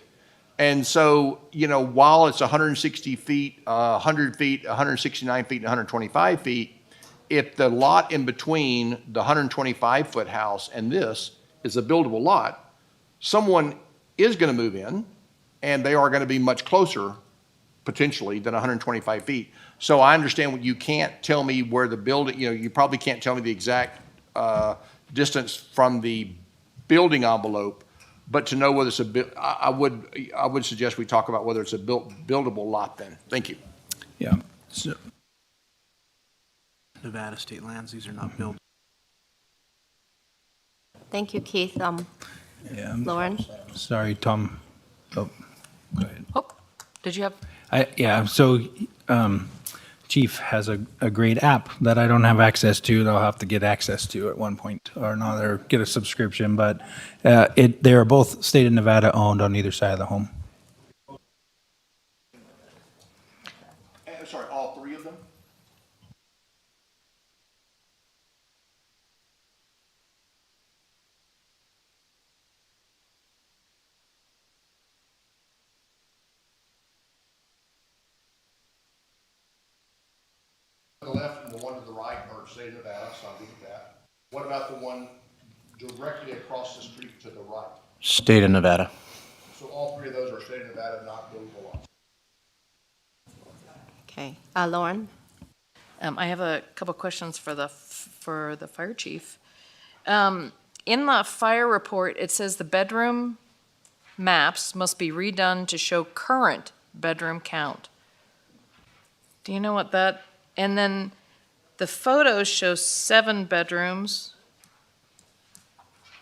And so, while it's 160 feet, 100 feet, 169 feet, and 125 feet, if the lot in between the 125-foot house and this is a buildable lot, someone is going to move in, and they are going to be much closer potentially than 125 feet. So I understand what you can't tell me where the building, you probably can't tell me the exact distance from the building envelope, but to know whether it's I would suggest we talk about whether it's a buildable lot then. Thank you. Yeah. So, Nevada state lands, these are not built. Thank you, Keith. yeah. Lauren? Sorry, Tom. Oh, go ahead. Oh, did you have? So Chief has a great app that I don't have access to, that I'll have to get access to at one point or another, get a subscription, but they are both state of Nevada owned on either side of the home. Sorry, all three of them? The left and the one to the right are state of Nevada, so I'll give it that. What about the one directly across the street to the right? State of Nevada. So all three of those are state of Nevada, not buildable lots. Okay. Lauren? I have a couple questions for the fire chief. In the fire report, it says the bedroom maps must be redone to show current bedroom count. Do you know what that? And then the photos show 7 bedrooms,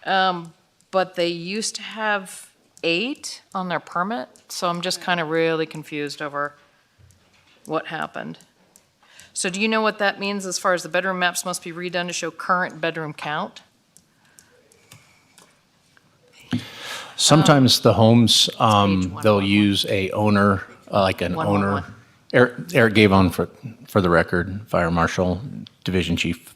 but they used to have 8 on their permit, so I'm just kind of really confused over what happened. So do you know what that means as far as the bedroom maps must be redone to show current bedroom count? Sometimes the homes, they'll use a owner, like an owner. Eric Gavon for the record, Fire Marshal, Division Chief.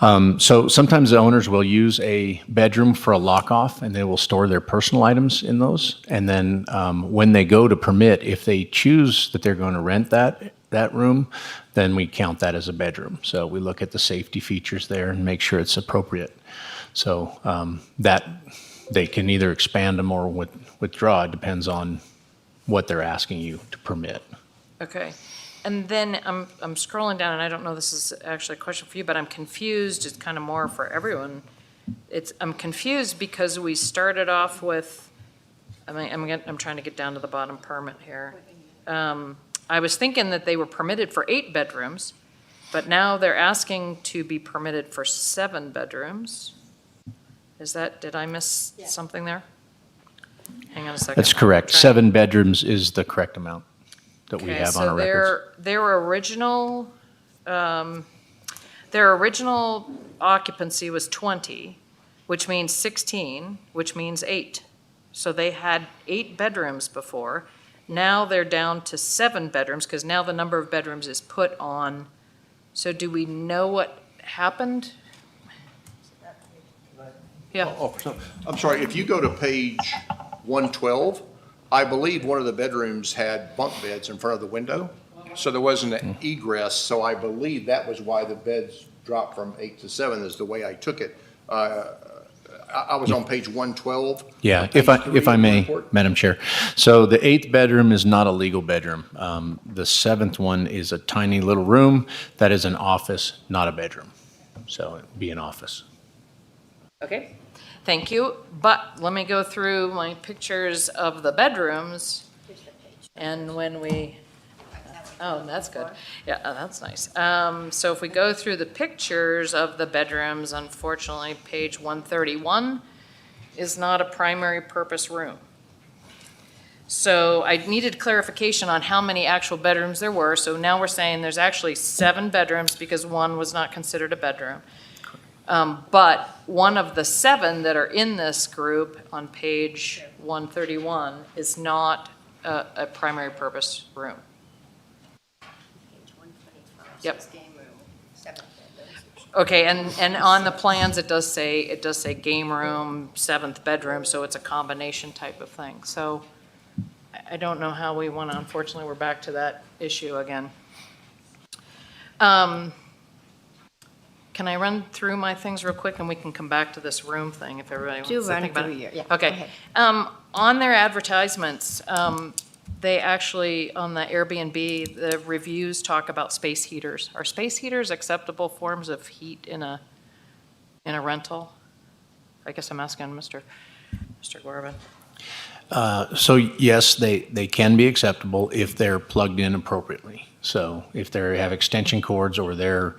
So sometimes the owners will use a bedroom for a lock-off, and they will store their personal items in those. And then when they go to permit, if they choose that they're going to rent that room, then we count that as a bedroom. So we look at the safety features there and make sure it's appropriate. So that they can either expand them or withdraw. It depends on what they're asking you to permit. Okay. And then I'm scrolling down, and I don't know, this is actually a question for you, but I'm confused. It's kind of more for everyone. I'm confused because we started off with, I'm trying to get down to the bottom permit here. I was thinking that they were permitted for 8 bedrooms, but now they're asking to be permitted for 7 bedrooms. Did I miss something there? Hang on a second. That's correct. 7 bedrooms is the correct amount that we have on our records. Their original occupancy was 20, which means 16, which means 8. So they had 8 bedrooms before. Now they're down to 7 bedrooms because now the number of bedrooms is put on. So do we know what happened? Yeah. I'm sorry, if you go to page 112, I believe one of the bedrooms had bunk beds in front of the window, so there wasn't an egress, so I believe that was why the beds dropped from 8 to 7, is the way I took it. I was on page 112. Yeah, if I may, Madam Chair. So the 8th bedroom is not a legal bedroom. The 7th one is a tiny little room that is an office, not a bedroom. So it'd be an office. Okay, thank you. But let me go through my pictures of the bedrooms. And when we, oh, that's good. Yeah, that's nice. So if we go through the pictures of the bedrooms, unfortunately, page 131 is not a primary purpose room. So I needed clarification on how many actual bedrooms there were. So now we're saying there's actually 7 bedrooms because one was not considered a bedroom. But one of the 7 that are in this group on page 131 is not a primary purpose room. Yep. Okay, and on the plans, it does say game room, 7th bedroom, so it's a combination type of thing. So I don't know how we want to, unfortunately, we're back to that issue again. Can I run through my things real quick, and we can come back to this room thing if everybody wants to think about it? Yeah, Okay. On their advertisements, they actually, on the Airbnb, the reviews talk about space heaters. Are space heaters acceptable forms of heat in a rental? I guess I'm asking Mr. Gorman. So yes, they can be acceptable if they're plugged in appropriately. So if they have extension cords or they're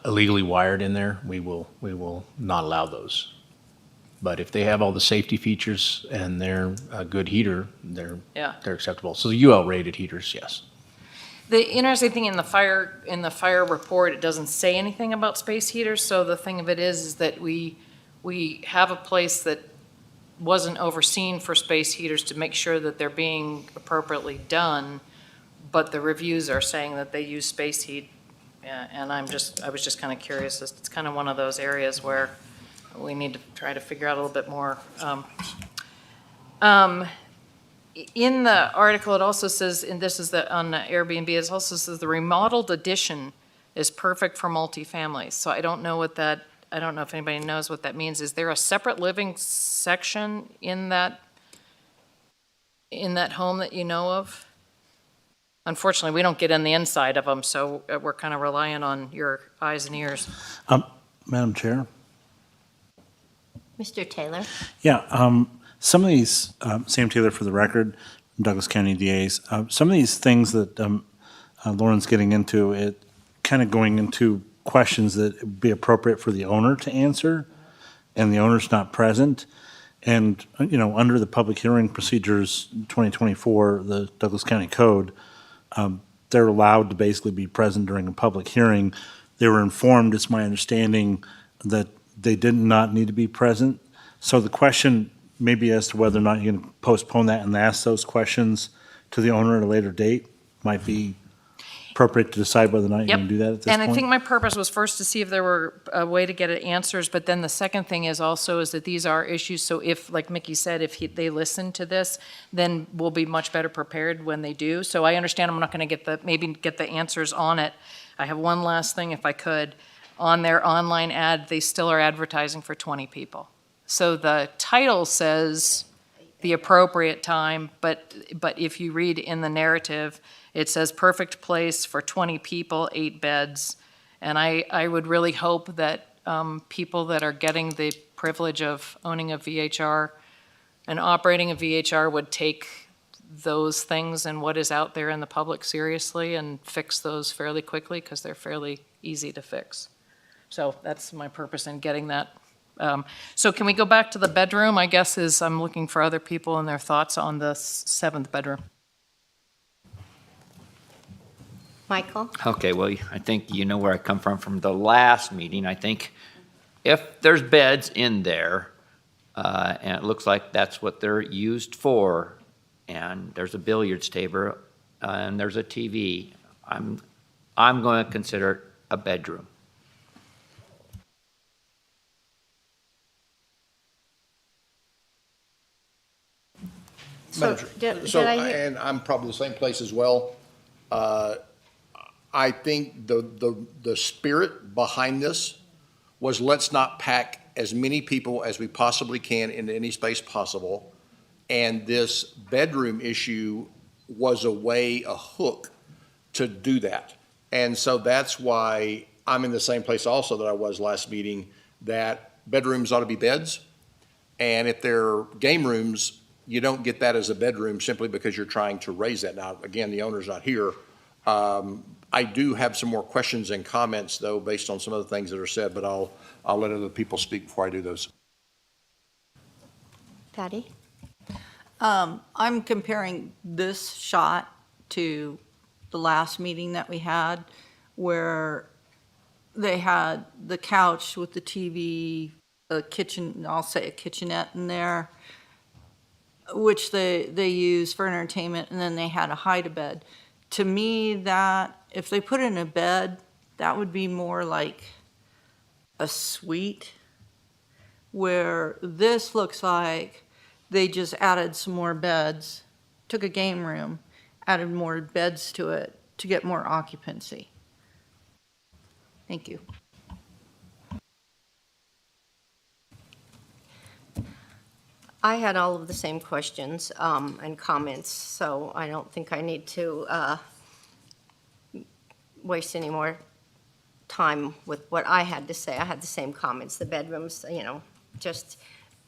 illegally wired in there, we will not allow those. But if they have all the safety features and they're a good heater, they're acceptable. So the UL rated heaters, yes. The interesting thing in the fire report, it doesn't say anything about space heaters. So the thing of it is that we have a place that wasn't overseen for space heaters to make sure that they're being appropriately done, but the reviews are saying that they use space heat. And I was just kind of curious. It's kind of one of those areas where we need to try to figure out a little bit more. In the article, it also says, and this is on Airbnb, it also says the remodeled addition is perfect for multifamilies. So I don't know if anybody knows what that means. Is there a separate living section in that home that you know of? Unfortunately, we don't get in the inside of them, so we're kind of relying on your eyes and ears. Madam Chair? Mr. Taylor? Yeah, some of these, Sam Taylor for the record, Douglas County DAs, some of these things that Lauren's getting into, it kind of going into questions that would be appropriate for the owner to answer, and the owner's not present. And, under the public hearing procedures 2024, the Douglas County Code, they're allowed to basically be present during a public hearing. They were informed, it's my understanding, that they did not need to be present. So the question may be as to whether or not you can postpone that and ask those questions to the owner at a later date might be. appropriate to decide whether or not you're Yep. going to do that at this And point? I think my purpose was first to see if there were a way to get at answers, but then the second thing is also is that these are issues, so if, like Mickey said, if they listen to this, then we'll be much better prepared when they do. So I understand I'm not going to maybe get the answers on it. I have one last thing, if I could. On their online ad, they still are advertising for 20 people. So the title says the appropriate time, but if you read in the narrative, it says perfect place for 20 people, 8 beds. And I would really hope that people that are getting the privilege of owning a VHR and operating a VHR would take those things and what is out there in the public seriously and fix those fairly quickly, because they're fairly easy to fix. So that's my purpose in getting that. So can we go back to the bedroom, I guess, is I'm looking for other people and their thoughts on the 7th bedroom. Michael? Okay, well, I think you know where I come from the last meeting. I think if there's beds in there, and it looks like that's what they're used for, and there's a billiards table, and there's a TV, I'm going to consider it a bedroom. So, did I hear- And I'm probably the same place as well. I think the spirit behind this was let's not pack as many people as we possibly can into any space possible. And this bedroom issue was a hook to do that. And so that's why I'm in the same place also that I was last meeting, that bedrooms ought to be beds. And if they're game rooms, you don't get that as a bedroom simply because you're trying to raise that. Now, again, the owner's not here. I do have some more questions and comments, though, based on some of the things that are said, but I'll let other people speak before I do those. Patty? I'm comparing this shot to the last meeting that we had, where they had the couch with the TV, a kitchen, I'll say a kitchenette in there, which they use for entertainment, and then they had a hide-a-bed. To me, that, if they put in a bed, that would be more like a suite, where this looks like they just added some more beds, took a game room, added more beds to it to get more occupancy. Thank you. I had all of the same questions and comments, so I don't think I need to waste any more time with what I had to say. I had the same comments. The bedrooms, just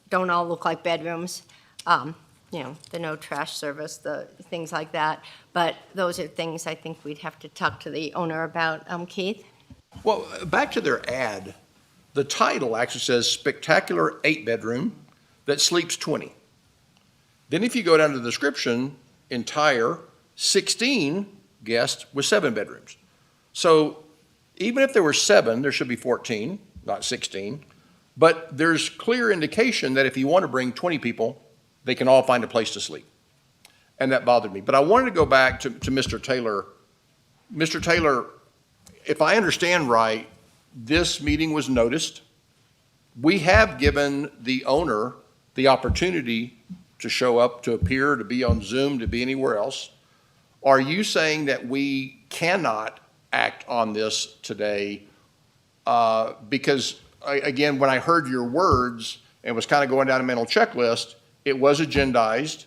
don't all look like bedrooms. The no trash service, the things like that. But those are things I think we'd have to talk to the owner about. Keith? Well, back to their ad, the title actually says spectacular 8-bedroom that sleeps 20. Then if you go down to the description, entire 16 guests with 7 bedrooms. So even if there were 7, there should be 14, not 16. But there's clear indication that if you want to bring 20 people, they can all find a place to sleep. And that bothered me. But I wanted to go back to Mr. Taylor. Mr. Taylor, if I understand right, this meeting was noticed. We have given the owner the opportunity to show up, to appear, to be on Zoom, to be anywhere else. Are you saying that we cannot act on this today? Because, again, when I heard your words and was kind of going down a mental checklist, it was agendized.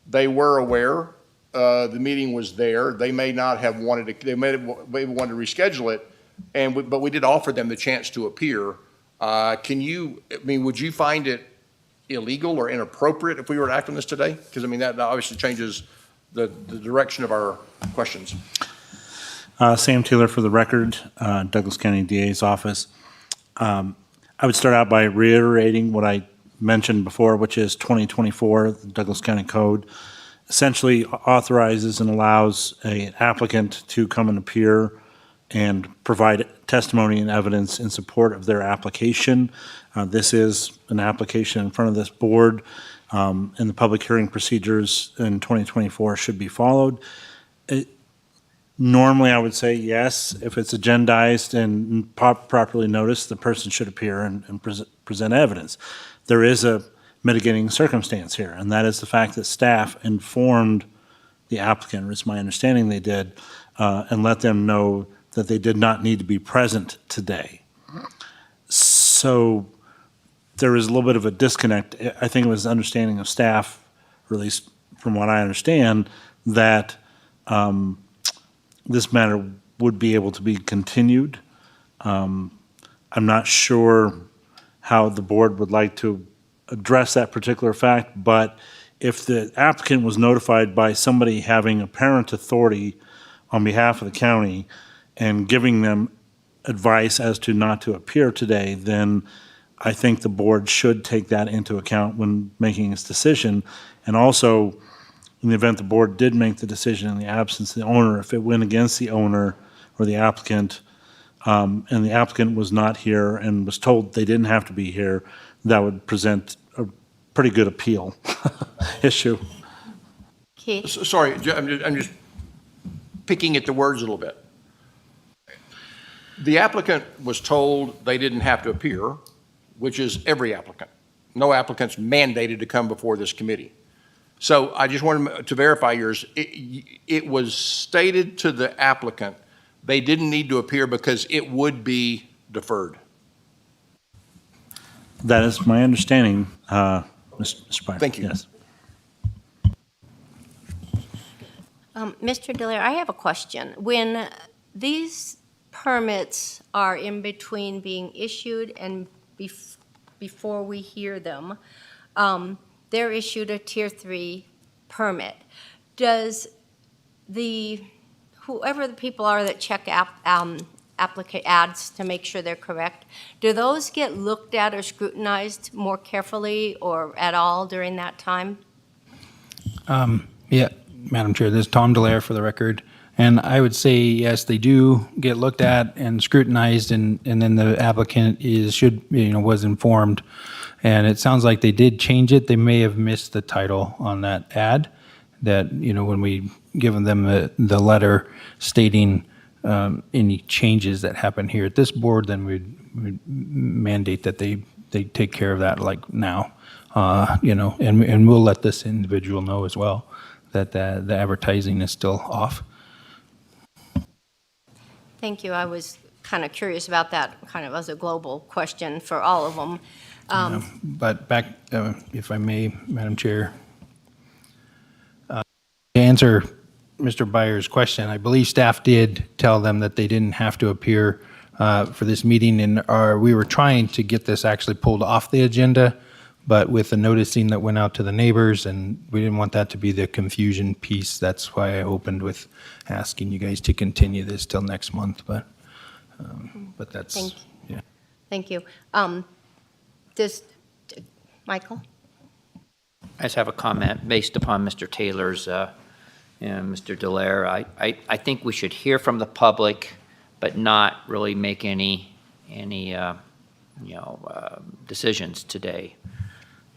They were aware. The meeting was there. They may not have wanted to, they may have wanted to reschedule it, but we did offer them the chance to appear. Would you find it illegal or inappropriate if we were to act on this today? Because, that obviously changes the direction of our questions. Sam Taylor for the record, Douglas County DA's office. I would start out by reiterating what I mentioned before, which is 2024, the Douglas County Code essentially authorizes and allows an applicant to come and appear and provide testimony and evidence in support of their application. This is an application in front of this board, and the public hearing procedures in 2024 should be followed. Normally, I would say yes. If it's agendized and properly noticed, the person should appear and present evidence. There is a mitigating circumstance here, and that is the fact that staff informed the applicant, it's my understanding they did, and let them know that they did not need to be present today. So there is a little bit of a disconnect. I think it was the understanding of staff, or at least from what I understand, that this matter would be able to be continued. I'm not sure how the board would like to address that particular fact, but if the applicant was notified by somebody having apparent authority on behalf of the county and giving them advice as to not to appear today, then I think the board should take that into account when making its decision. And also, in the event the board did make the decision in the absence of the owner, if it went against the owner or the applicant, and the applicant was not here and was told they didn't have to be here, that would present a pretty good appeal issue. Keith? Sorry, I'm just picking at the words a little bit. The applicant was told they didn't have to appear, which is every applicant. No applicant's mandated to come before this committee. So I just wanted to verify yours. It was stated to the applicant they didn't need to appear because it would be deferred. That is my understanding, Mr. Byer. Thank you. Yes. Mr. Delaire, I have a question. When these permits are in between being issued and before we hear them, they're issued a Tier 3 permit. Does whoever the people are that check ads to make sure they're correct, do those get looked at or scrutinized more carefully or at all during that time? Yeah, Madam Chair, this is Tom Delaire for the record. And I would say, yes, they do get looked at and scrutinized, and then the applicant was informed. And it sounds like they did change it. They may have missed the title on that ad, that, when we given them the letter stating any changes that happen here at this board, then we'd mandate that they take care of that like now, and we'll let this individual know as well that the advertising is still off. Thank you. I was kind of curious about that, kind of as a global question for all of them. But back, if I may, Madam Chair, to answer Mr. Byer's question, I believe staff did tell them that they didn't have to appear for this meeting, and we were trying to get this actually pulled off the agenda, but with the noticing that went out to the neighbors, and we didn't want that to be the confusion piece. That's why I opened with asking you guys to continue this till next month, but that's, Thank you. yeah. Thank you. Michael? I just have a comment based upon Mr. Taylor's, Mr. Delaire. I think we should hear from the public, but not really make any decisions today.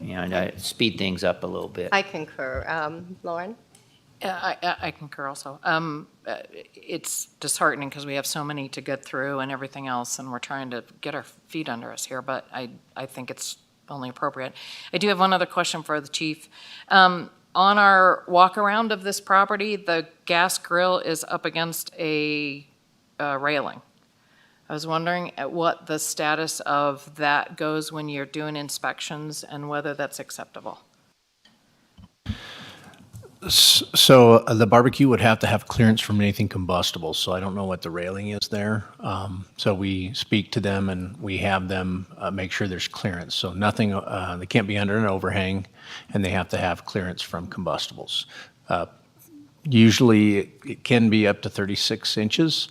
And speed things up a little bit. I concur. Lauren? I concur also. It's disheartening because we have so many to get through and everything else, and we're trying to get our feet under us here, but I think it's only appropriate. I do have one other question for the chief. On our walk around of this property, the gas grill is up against a railing. I was wondering at what the status of that goes when you're doing inspections and whether that's acceptable. So the barbecue would have to have clearance from anything combustible, so I don't know what the railing is there. So we speak to them and we have them make sure there's clearance. So nothing, they can't be under an overhang, and they have to have clearance from combustibles. Usually it can be up to 36 inches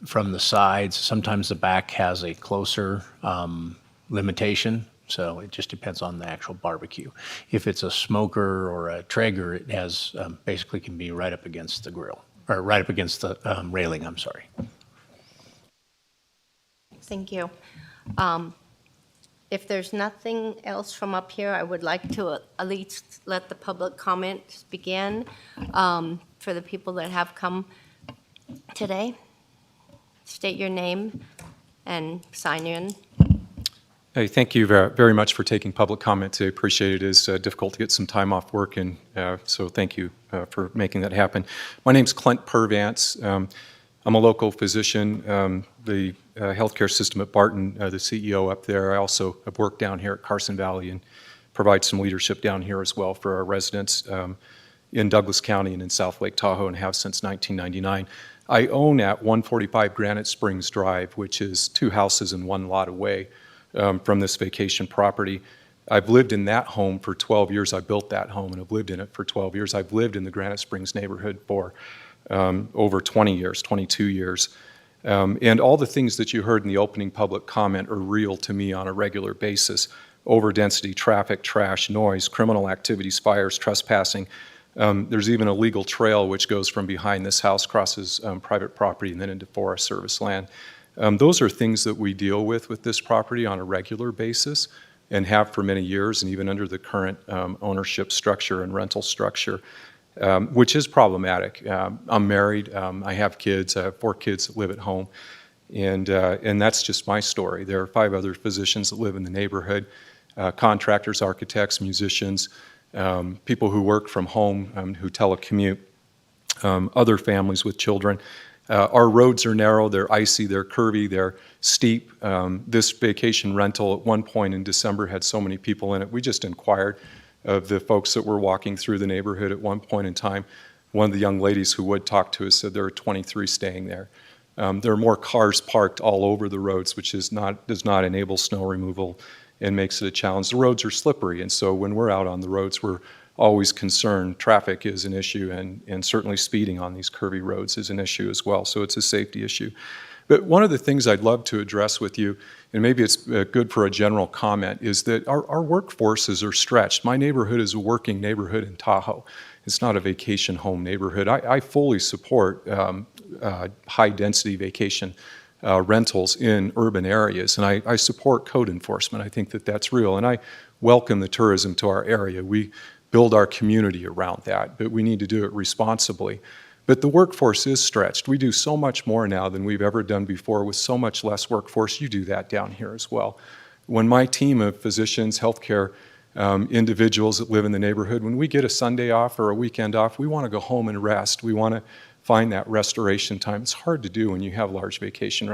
from the sides. Sometimes the back has a closer limitation. So it just depends on the actual barbecue. If it's a smoker or a Traeger, it has basically can be right up against the grill, or right up against the railing, I'm sorry. Thank you. If there's nothing else from up here, I would like to at least let the public comments begin for the people that have come today. State your name and sign in. Hey, thank you very much for taking public comment today. Appreciate it. It is difficult to get some time off work, and so thank you for making that happen. My name's Clint Purvance. I'm a local physician, the healthcare system at Barton, the CEO up there. I also have worked down here at Carson Valley and provide some leadership down here as well for our residents in Douglas County and in South Lake Tahoe, and have since 1999. I own at 145 Granite Springs Drive, which is 2 houses and 1 lot away from this vacation property. I've lived in that home for 12 years. I built that home and have lived in it for 12 years. I've lived in the Granite Springs neighborhood for over 20 years, 22 years. And all the things that you heard in the opening public comment are real to me on a regular basis. Overdensity, traffic, trash, noise, criminal activities, fires, trespassing. There's even a legal trail which goes from behind this house, crosses private property and then into Forest Service land. Those are things that we deal with this property on a regular basis and have for many years, and even under the current ownership structure and rental structure, which is problematic. I'm married. I have kids. I have 4 kids that live at home, and that's just my story. There are 5 other physicians that live in the neighborhood, contractors, architects, musicians, people who work from home, who telecommute, other families with children. Our roads are narrow, they're icy, they're curvy, they're steep. This vacation rental at one point in December had so many people in it. We just inquired of the folks that were walking through the neighborhood at one point in time. One of the young ladies who would talk to us said there are 23 staying there. There are more cars parked all over the roads, which does not enable snow removal and makes it a challenge. The roads are slippery, and so when we're out on the roads, we're always concerned. Traffic is an issue, and certainly speeding on these curvy roads is an issue as well, so it's a safety issue. But one of the things I'd love to address with you, and maybe it's good for a general comment, is that our workforces are stretched. My neighborhood is a working neighborhood in Tahoe. It's not a vacation home neighborhood. I fully support high-density vacation rentals in urban areas, and I support code enforcement. I think that that's real, and I welcome the tourism to our area. We build our community around that, but we need to do it responsibly. But the workforce is stretched. We do so much more now than we've ever done before with so much less workforce. You do that down here as well. When my team of physicians, healthcare individuals that live in the neighborhood, when we get a Sunday off or a weekend off, we want to go home and rest. We want to find that restoration time. It's hard to do when you have large vacation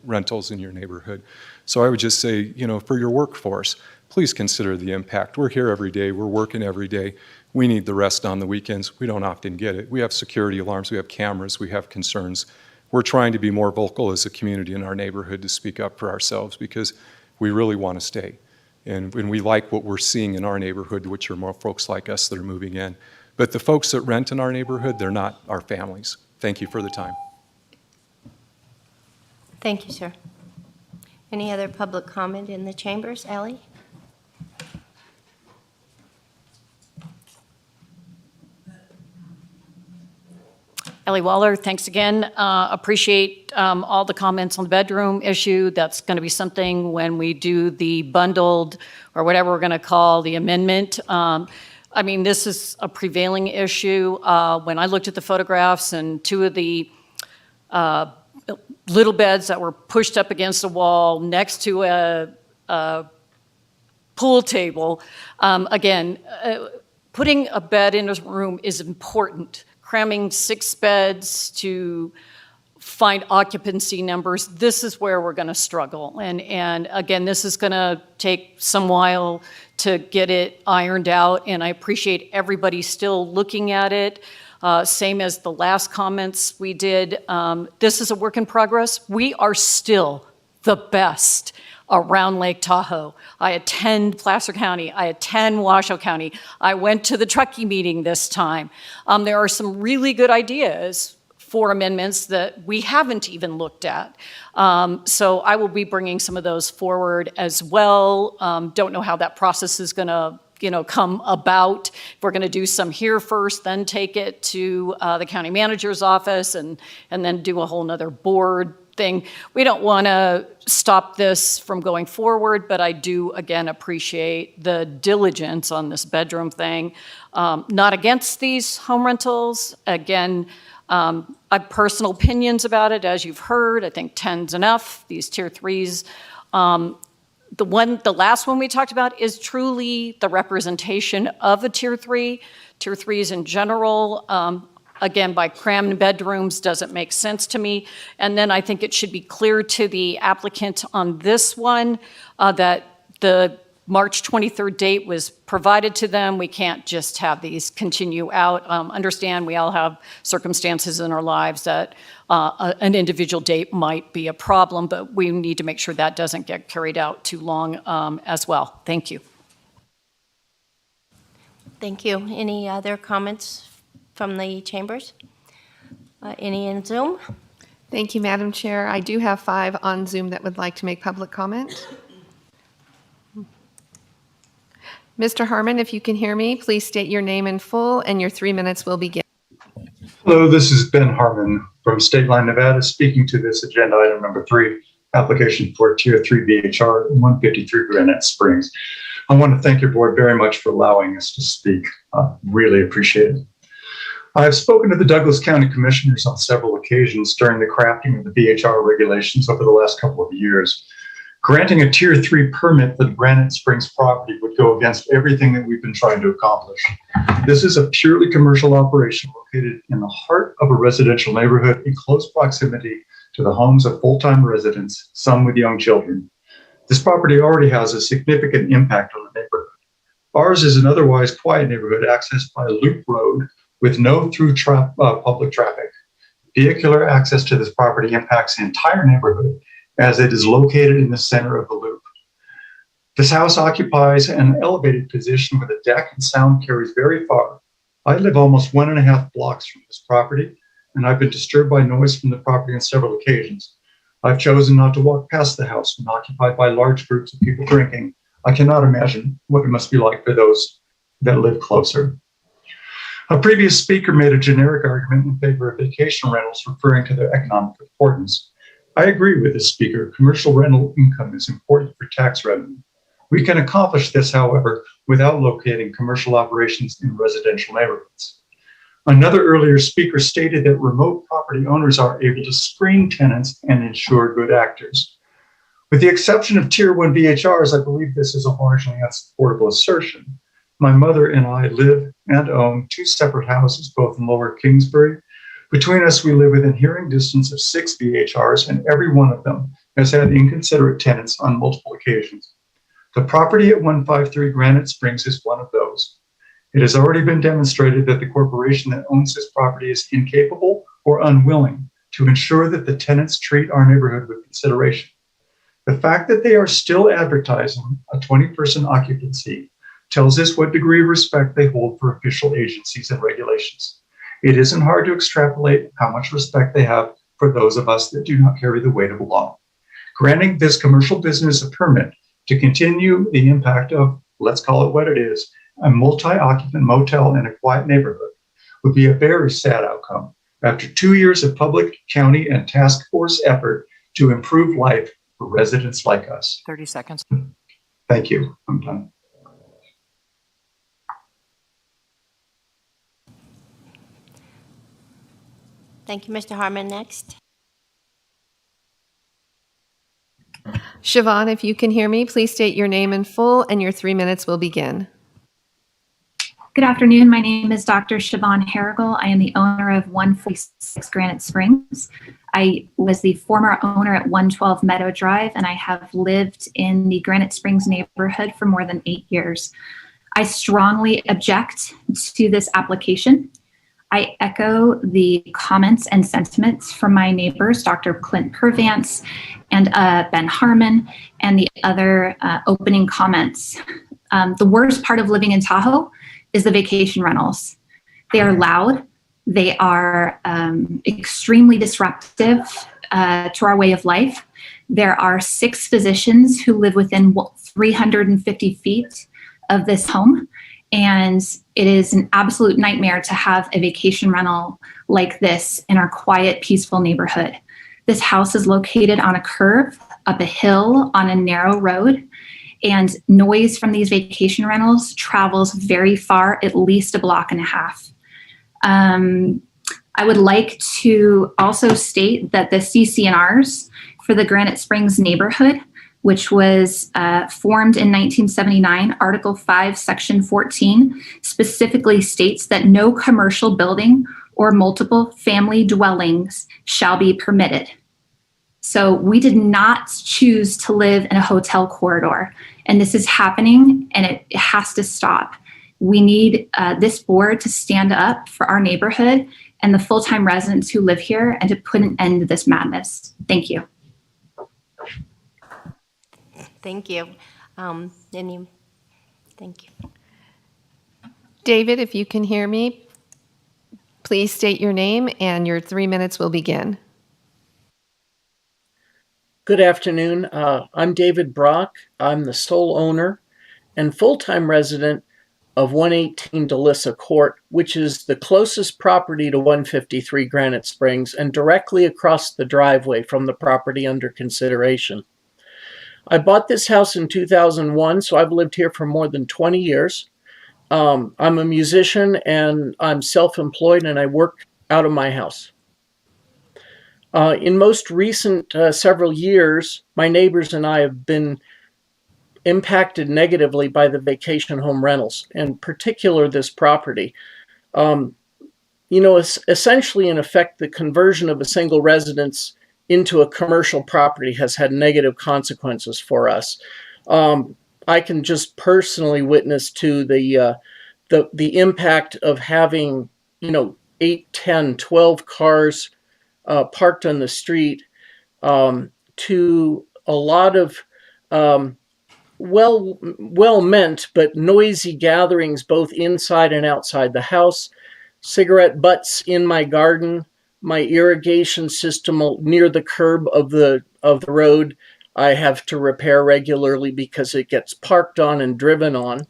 rentals in your neighborhood. So I would just say, for your workforce, please consider the impact. We're here every day. We're working every day. We need the rest on the weekends. We don't often get it. We have security alarms. We have cameras. We have concerns. We're trying to be more vocal as a community in our neighborhood to speak up for ourselves because we really want to stay. And we like what we're seeing in our neighborhood, which are more folks like us that are moving in. But the folks that rent in our neighborhood, they're not our families. Thank you for the time. Thank you, sir. Any other public comment in the chambers? Ellie? Ellie Waller, thanks again. Appreciate all the comments on the bedroom issue. That's going to be something when we do the bundled, or whatever we're going to call the amendment. This is a prevailing issue. When I looked at the photographs and 2 of the little beds that were pushed up against a wall next to a pool table, putting a bed in a room is important. Cramming 6 beds to find occupancy numbers, this is where we're going to struggle. And again, this is going to take some while to get it ironed out, and I appreciate everybody still looking at it. Same as the last comments we did. This is a work in progress. We are still the best around Lake Tahoe. I attend Placer County. I attend Washoe County. I went to the Truckee meeting this time. There are some really good ideas for amendments that we haven't even looked at. So I will be bringing some of those forward as well. Don't know how that process is going to come about. If we're going to do some here first, then take it to the county manager's office and then do a whole nother board thing. We don't want to stop this from going forward, but I do, again, appreciate the diligence on this bedroom thing. Not against these home rentals. Again, I have personal opinions about it, as you've heard. I think 10's enough, these tier 3s. The last one we talked about is truly the representation of a tier 3. Tier 3s in general, again, by crammed bedrooms doesn't make sense to me. And then I think it should be clear to the applicant on this one that the March 23rd date was provided to them. We can't just have these continue out. Understand we all have circumstances in our lives that an individual date might be a problem, but we need to make sure that doesn't get carried out too long as well. Thank you. Thank you. Any other comments from the chambers? Any in Zoom? Thank you, Madam Chair. I do have 5 on Zoom that would like to make public comment. Mr. Harmon, if you can hear me, please state your name in full, and your 3 minutes will begin. Hello, this is Ben Harmon from State Line, Nevada, speaking to this agenda item number 3, application for Tier 3 VHR 153 Granite Springs. I want to thank your board very much for allowing us to speak. Really appreciate it. I have spoken to the Douglas County Commissioners on several occasions during the crafting of the VHR regulations over the last couple of years. Granting a Tier 3 permit for the Granite Springs property would go against everything that we've been trying to accomplish. This is a purely commercial operation located in the heart of a residential neighborhood in close proximity to the homes of full-time residents, some with young children. This property already has a significant impact on the neighborhood. Ours is an otherwise quiet neighborhood accessed by a loop road with no through public traffic. Vehicular access to this property impacts the entire neighborhood as it is located in the center of the loop. This house occupies an elevated position where the deck and sound carries very far. I live almost 1.5 blocks from this property, and I've been disturbed by noise from the property on several occasions. I've chosen not to walk past the house when occupied by large groups of people drinking. I cannot imagine what it must be like for those that live closer. A previous speaker made a generic argument in favor of vacation rentals, referring to their economic importance. I agree with this speaker. Commercial rental income is important for tax revenue. We can accomplish this, however, without locating commercial operations in residential neighborhoods. Another earlier speaker stated that remote property owners are able to screen tenants and ensure good actors. With the exception of Tier 1 VHRs, I believe this is a largely unsupportable assertion. My mother and I live and own 2 separate houses, both in Lower Kingsbury. Between us, we live within hearing distance of 6 VHRs, and every one of them has had inconsiderate tenants on multiple occasions. The property at 153 Granite Springs is one of those. It has already been demonstrated that the corporation that owns this property is incapable or unwilling to ensure that the tenants treat our neighborhood with consideration. The fact that they are still advertising a 20-person occupancy tells us what degree of respect they hold for official agencies and regulations. It isn't hard to extrapolate how much respect they have for those of us that do not carry the weight of the law. Granting this commercial business a permit to continue the impact of, let's call it what it is, a multi-occupant motel in a quiet neighborhood would be a very sad outcome after 2 years of public, county, and task force effort to improve life for residents like us. 30 seconds. Thank you. I'm done. Thank you, Mr. Harmon. Next. Siobhan, if you can hear me, please state your name in full, and your 3 minutes will begin. Good afternoon. My name is Dr. Siobhan Harrigal. I am the owner of 146 Granite Springs. I was the former owner at 112 Meadow Drive, and I have lived in the Granite Springs neighborhood for more than 8 years. I strongly object to this application. I echo the comments and sentiments from my neighbors, Dr. Clint Purvance and Ben Harmon, and the other opening comments. The worst part of living in Tahoe is the vacation rentals. They are loud. They are extremely disruptive to our way of life. There are 6 physicians who live within 350 feet of this home. And it is an absolute nightmare to have a vacation rental like this in our quiet, peaceful neighborhood. This house is located on a curve, up a hill, on a narrow road, and noise from these vacation rentals travels very far, at least a block and a half. I would like to also state that the CCNRs for the Granite Springs neighborhood, which was formed in 1979, Article 5, Section 14, specifically states that no commercial building or multiple family dwellings shall be permitted. So we did not choose to live in a hotel corridor, and this is happening, and it has to stop. We need this board to stand up for our neighborhood and the full-time residents who live here and to put an end to this madness. Thank you. Thank you. Thank you. David, if you can hear me, please state your name and your 3 minutes will begin. Good afternoon. I'm David Brock. I'm the sole owner and full-time resident of 118 DeLissa Court, which is the closest property to 153 Granite Springs and directly across the driveway from the property under consideration. I bought this house in 2001, so I've lived here for more than 20 years. I'm a musician and I'm self-employed and I work out of my house. In most recent several years, my neighbors and I have been impacted negatively by the vacation home rentals, in particular this property. Essentially, in effect, the conversion of a single residence into a commercial property has had negative consequences for us. I can just personally witness to the impact of having 8, 10, 12 cars parked on the street, to a lot of well-meant but noisy gatherings both inside and outside the house, cigarette butts in my garden, my irrigation system near the curb of the road I have to repair regularly because it gets parked on and driven on.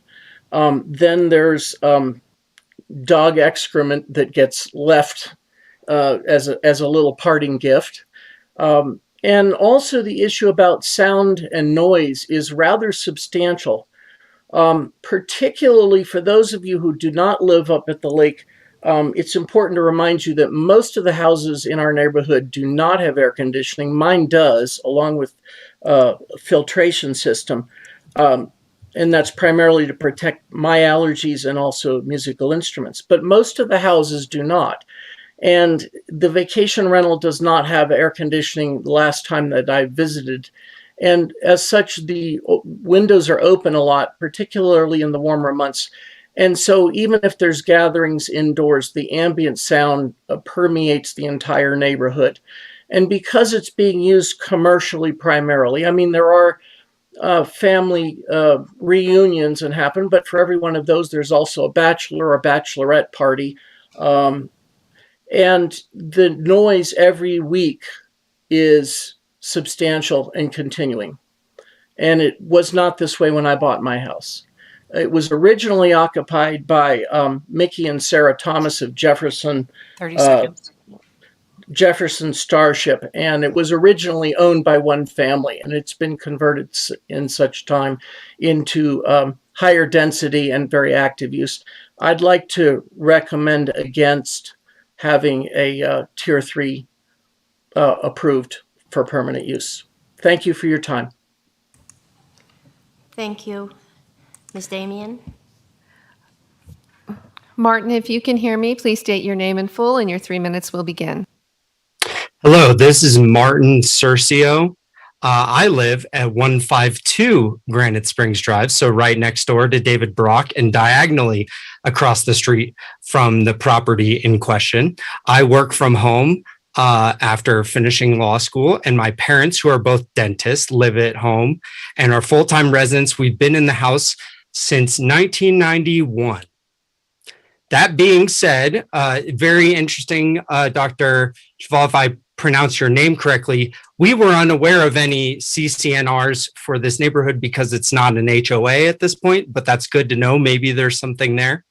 Then there's dog excrement that gets left as a little parting gift. And also the issue about sound and noise is rather substantial, particularly for those of you who do not live up at the lake. It's important to remind you that most of the houses in our neighborhood do not have air conditioning. Mine does, along with a filtration system. And that's primarily to protect my allergies and also musical instruments. But most of the houses do not. And the vacation rental does not have air conditioning the last time that I visited. And as such, the windows are open a lot, particularly in the warmer months. And so even if there's gatherings indoors, the ambient sound permeates the entire neighborhood. And because it's being used commercially primarily, I mean, there are family reunions and happen, but for every one of those, there's also a bachelor or bachelorette party. And the noise every week is substantial and continuing. And it was not this way when I bought my house. It was originally occupied by Mickey and Sarah Thomas of Jefferson. 30 seconds. Jefferson Starship, and it was originally owned by one family, and it's been converted in such time into higher density and very active use. I'd like to recommend against having a Tier 3 approved for permanent use. Thank you for your time. Thank you. Ms. Damian? Martin, if you can hear me, please state your name in full and your 3 minutes will begin. Hello, this is Martin Cercio. I live at 152 Granite Springs Drive, so right next door to David Brock and diagonally across the street from the property in question. I work from home after finishing law school, and my parents, who are both dentists, live at home and are full-time residents. We've been in the house since 1991. That being said, very interesting, Dr. Cheval, if I pronounce your name correctly, we were unaware of any CCNRs for this neighborhood because it's not an HOA at this point, but that's good to know. Maybe there's something there.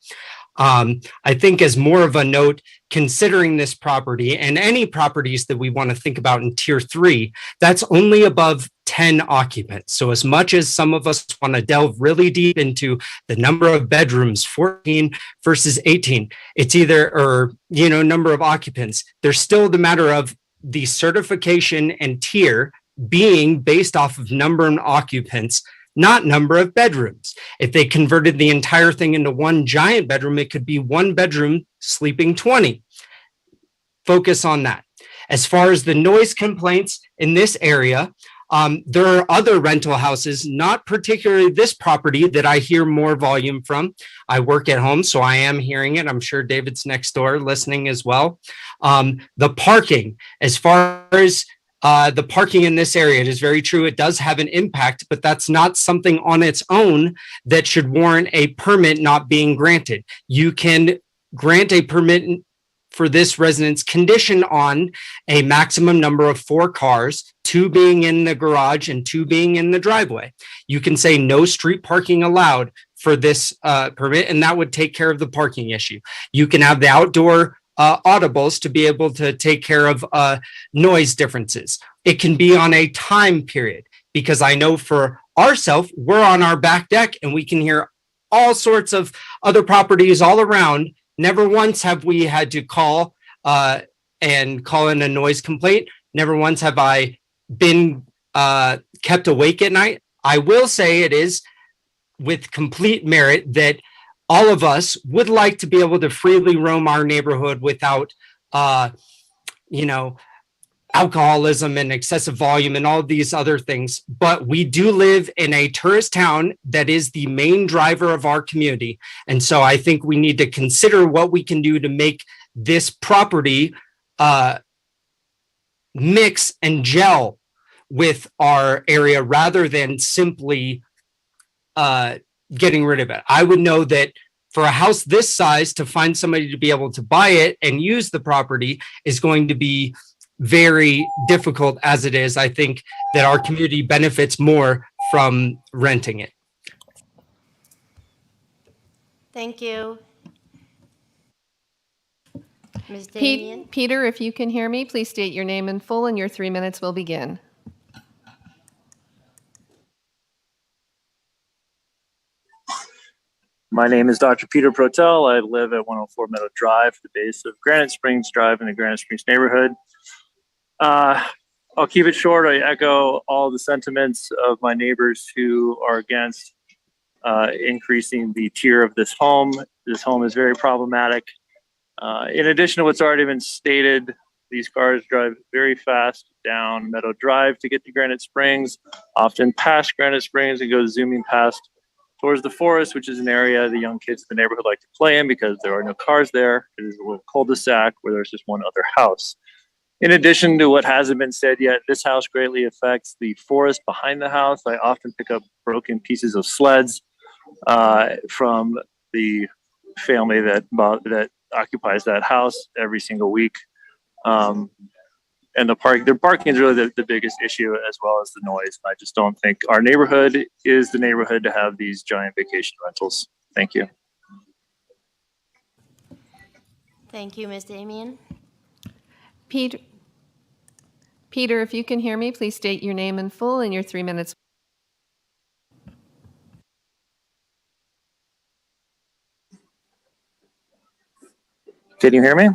I think as more of a note, considering this property and any properties that we want to think about in tier 3, that's only above 10 occupants. So as much as some of us want to delve really deep into the number of bedrooms, 14 versus 18, it's either, or, number of occupants, there's still the matter of the certification and tier being based off of number of occupants, not number of bedrooms. If they converted the entire thing into one giant bedroom, it could be one bedroom sleeping 20. Focus on that. As far as the noise complaints in this area, there are other rental houses, not particularly this property, that I hear more volume from. I work at home, so I am hearing it. I'm sure David's next door listening as well. The parking, as far as the parking in this area, it is very true. It does have an impact, but that's not something on its own that should warrant a permit not being granted. You can grant a permit for this residence condition on a maximum number of 4 cars, 2 being in the garage and 2 being in the driveway. You can say no street parking allowed for this permit, and that would take care of the parking issue. You can have the outdoor audibles to be able to take care of noise differences. It can be on a time period, because I know for ourselves, we're on our back deck and we can hear all sorts of other properties all around. Never once have we had to call and call in a noise complaint. Never once have I been kept awake at night. I will say it is with complete merit that all of us would like to be able to freely roam our neighborhood without, alcoholism and excessive volume and all these other things. But we do live in a tourist town that is the main driver of our community. And so I think we need to consider what we can do to make this property mix and gel with our area rather than simply getting rid of it. I would know that for a house this size, to find somebody to be able to buy it and use the property is going to be very difficult as it is. I think that our community benefits more from renting it. Thank you. Ms. Damian? Peter, if you can hear me, please state your name in full and your 3 minutes will begin. My name is Dr. Peter Protel. I live at 104 Meadow Drive, the base of Granite Springs Drive in the Granite Springs neighborhood. I'll keep it short. I echo all the sentiments of my neighbors who are against increasing the tier of this home. This home is very problematic. In addition to what's already been stated, these cars drive very fast down Meadow Drive to get to Granite Springs, often past Granite Springs and go zooming past towards the forest, which is an area the young kids in the neighborhood like to play in because there are no cars there. It is a little cul-de-sac where there's just one other house. In addition to what hasn't been said yet, this house greatly affects the forest behind the house. I often pick up broken pieces of sleds from the family that occupies that house every single week. And their parking is really the biggest issue, as well as the noise. I just don't think our neighborhood is the neighborhood to have these giant vacation rentals. Thank you. Thank you, Ms. Damian. Peter, if you can hear me, please state your name in full and your 3 minutes. Can you hear me?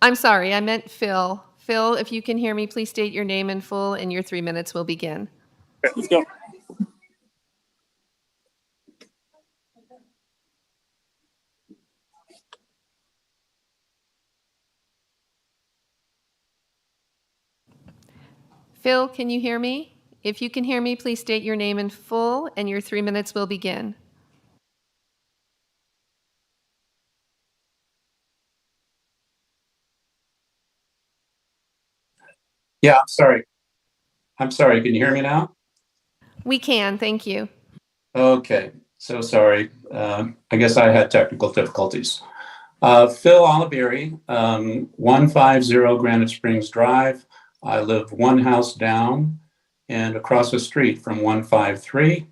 I'm sorry, I meant Phil. Phil, if you can hear me, please state your name in full and your 3 minutes will begin. Okay, let's go. Phil, can you hear me? If you can hear me, please state your name in full and your 3 minutes will begin. Yeah, I'm sorry. Can you hear me now? We can, thank you. Okay, so sorry. I guess I had technical difficulties. Phil Olivieri, 150 Granite Springs Drive. I live one house down and across the street from 153,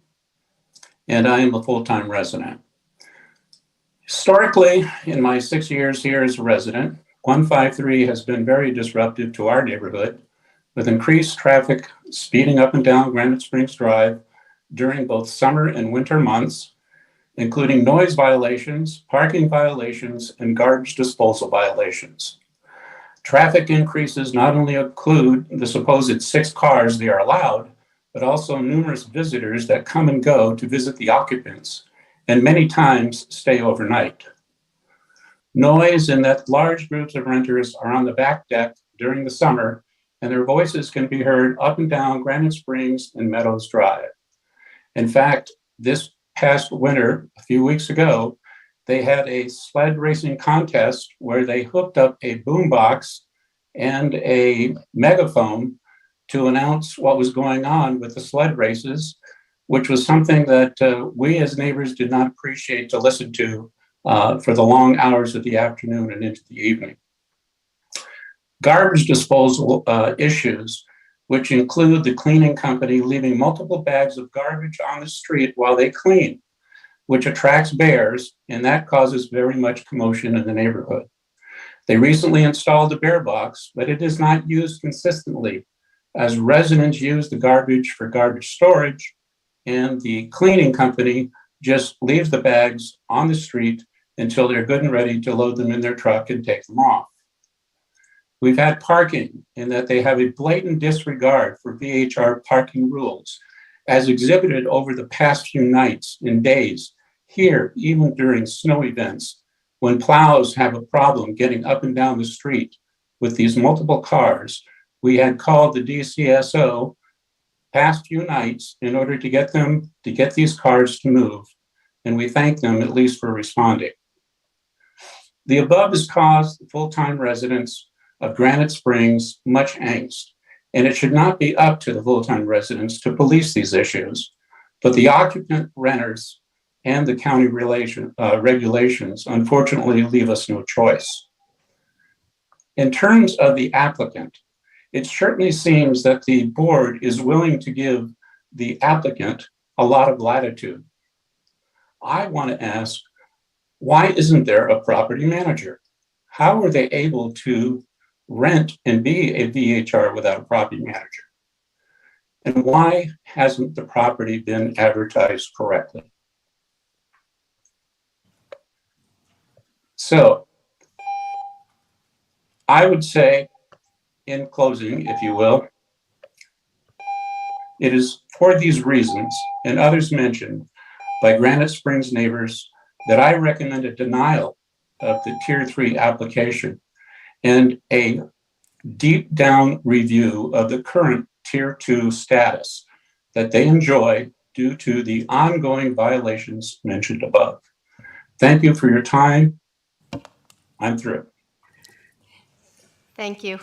and I am a full-time resident. Historically, in my 6 years here as a resident, 153 has been very disruptive to our neighborhood, with increased traffic speeding up and down Granite Springs Drive during both summer and winter months, including noise violations, parking violations, and garbage disposal violations. Traffic increases not only include the supposed 6 cars they are allowed, but also numerous visitors that come and go to visit the occupants, and many times stay overnight. Noise in that large groups of renters are on the back deck during the summer, and their voices can be heard up and down Granite Springs and Meadows Drive. In fact, this past winter, a few weeks ago, they had a sled racing contest where they hooked up a boombox and a megaphone to announce what was going on with the sled races, which was something that we as neighbors did not appreciate to listen to for the long hours of the afternoon and into the evening. Garbage disposal issues, which include the cleaning company leaving multiple bags of garbage on the street while they clean, which attracts bears, and that causes very much commotion in the neighborhood. They recently installed a bear box, but it is not used consistently, as residents use the garbage for garbage storage, and the cleaning company just leaves the bags on the street until they're good and ready to load them in their truck and take them off. We've had parking in that they have a blatant disregard for VHR parking rules, as exhibited over the past few nights and days, here, even during snow events, when plows have a problem getting up and down the street with these multiple cars. We had called the DCSO past few nights in order to get these cars to move, and we thank them at least for responding. The above has caused the full-time residents of Granite Springs much angst, and it should not be up to the full-time residents to police these issues, but the occupant renters and the county regulations unfortunately leave us no choice. In terms of the applicant, it certainly seems that the board is willing to give the applicant a lot of latitude. I want to ask, why isn't there a property manager? How are they able to rent and be a VHR without a property manager? And why hasn't the property been advertised correctly? So I would say, in closing, if you will, it is for these reasons and others mentioned by Granite Springs neighbors that I recommend a denial of the Tier 3 application and a deep down review of the current Tier 2 status that they enjoy due to the ongoing violations mentioned above. Thank you for your time. I'm through. Thank you.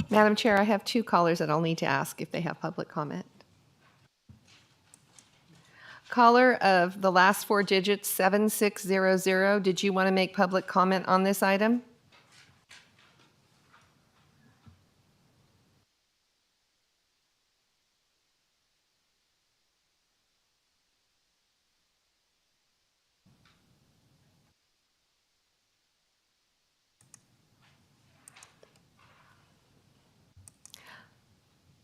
Madam Chair, I have 2 callers that I'll need to ask if they have public comment. Caller of the last 4 digits, 7600, did you want to make public comment on this item?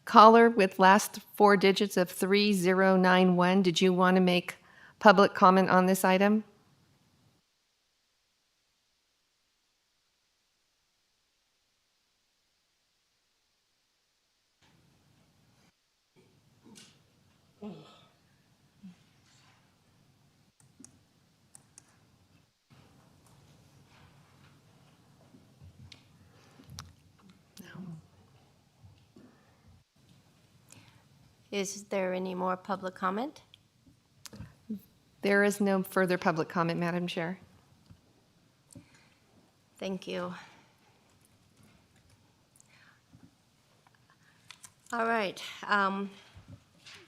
Caller with last 4 digits of 3091, did you want to make public comment on this item? Is there any more public comment? There is no further public comment, Madam Chair. Thank you. All right.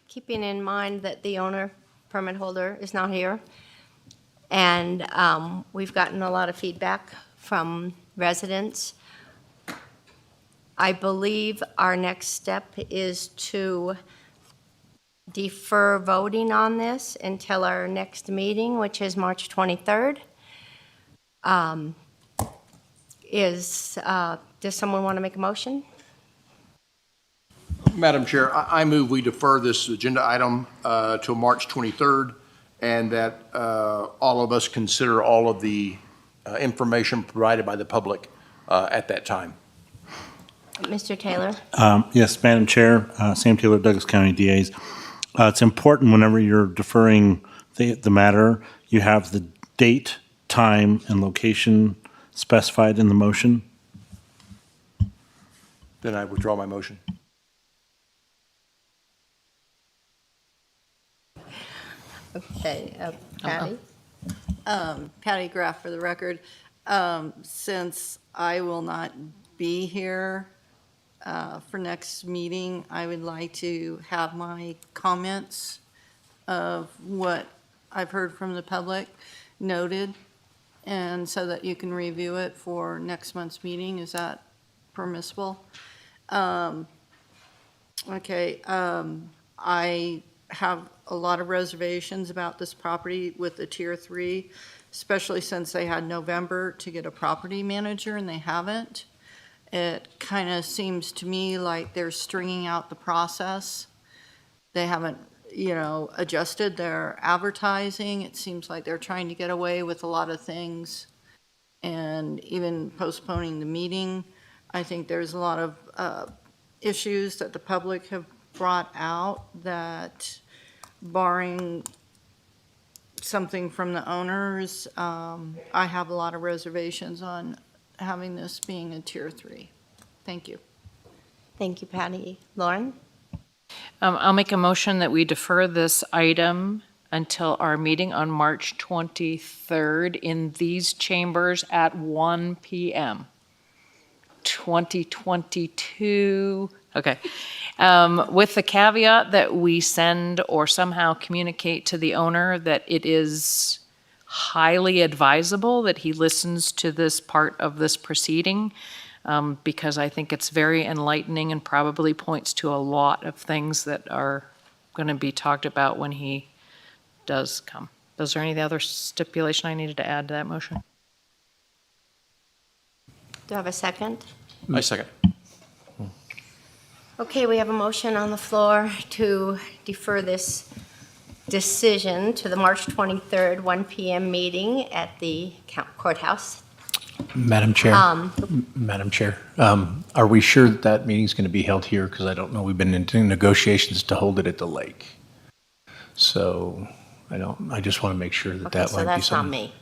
Keeping in mind that the owner, permit holder, is not here, and we've gotten a lot of feedback from residents, I believe our next step is to defer voting on this until our next meeting, which is March 23rd. Does someone want to make a motion? Madam Chair, I move we defer this agenda item till March 23rd, and that all of us consider all of the information provided by the public at that time. Mr. Taylor? Yes, Madam Chair, Sam Taylor, Douglas County DAs. It's important whenever you're deferring the matter, you have the date, time, and location specified in the motion. Then I withdraw my motion. Okay, Patty? Patty Graff for the record. Since I will not be here for next meeting, I would like to have my comments of what I've heard from the public noted, and so that you can review it for next month's meeting. Is that permissible? Okay, I have a lot of reservations about this property with the Tier 3, especially since they had November to get a property manager and they haven't. It kind of seems to me like they're stringing out the process. They haven't, adjusted their advertising. It seems like they're trying to get away with a lot of things and even postponing the meeting. I think there's a lot of issues that the public have brought out that, barring something from the owners, I have a lot of reservations on having this being a Tier 3. Thank you. Thank you, Patty. Lauren? I'll make a motion that we defer this item until our meeting on March 23rd in these chambers at 1 p.m. 2022. Okay. With the caveat that we send or somehow communicate to the owner that it is highly advisable that he listens to this part of this proceeding, because I think it's very enlightening and probably points to a lot of things that are going to be talked about when he does come. Is there any other stipulation I needed to add to that motion? Do I have a second? I second. Okay, we have a motion on the floor to defer this decision to the March 23rd, 1 p.m. meeting at the courthouse. Madam Chair, are we sure that meeting's going to be held here? Because I don't know, we've been into negotiations to hold it at the lake. So I just want to make sure that that might be something. So that's not me.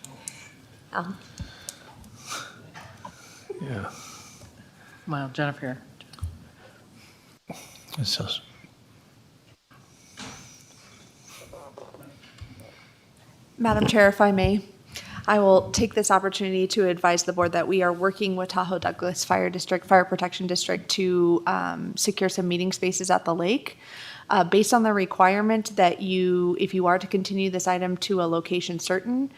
Yeah. Well, Jennifer. Madam Chair, if I may, I will take this opportunity to advise the board that we are working with Tahoe Douglas Fire Protection District to secure some meeting spaces at the lake. Based on the requirement that if you are to continue this item to a location certain,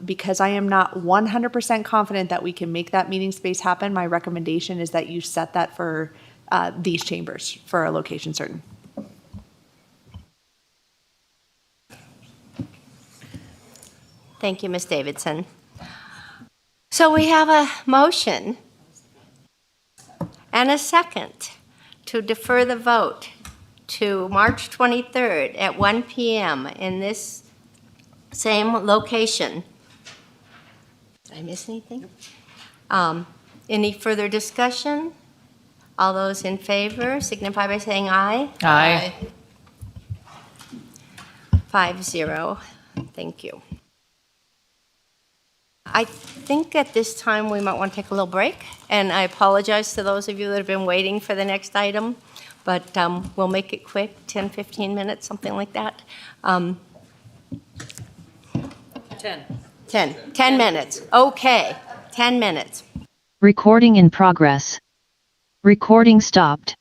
because I am not 100% confident that we can make that meeting space happen, my recommendation is that you set that for these chambers for a location certain. Thank you, Ms. Davidson. So we have a motion and a second to defer the vote to March 23rd at 1 p.m. in this same location. Did I miss anything? Any further discussion? All those in favor signify by saying aye. Aye. 5-0. Thank you. I think at this time we might want to take a little break, and I apologize to those of you that have been waiting for the next item, but we'll make it quick, 10, 15 minutes, something like that. 10 minutes. Okay, 10 minutes. Recording in progress. Recording stopped.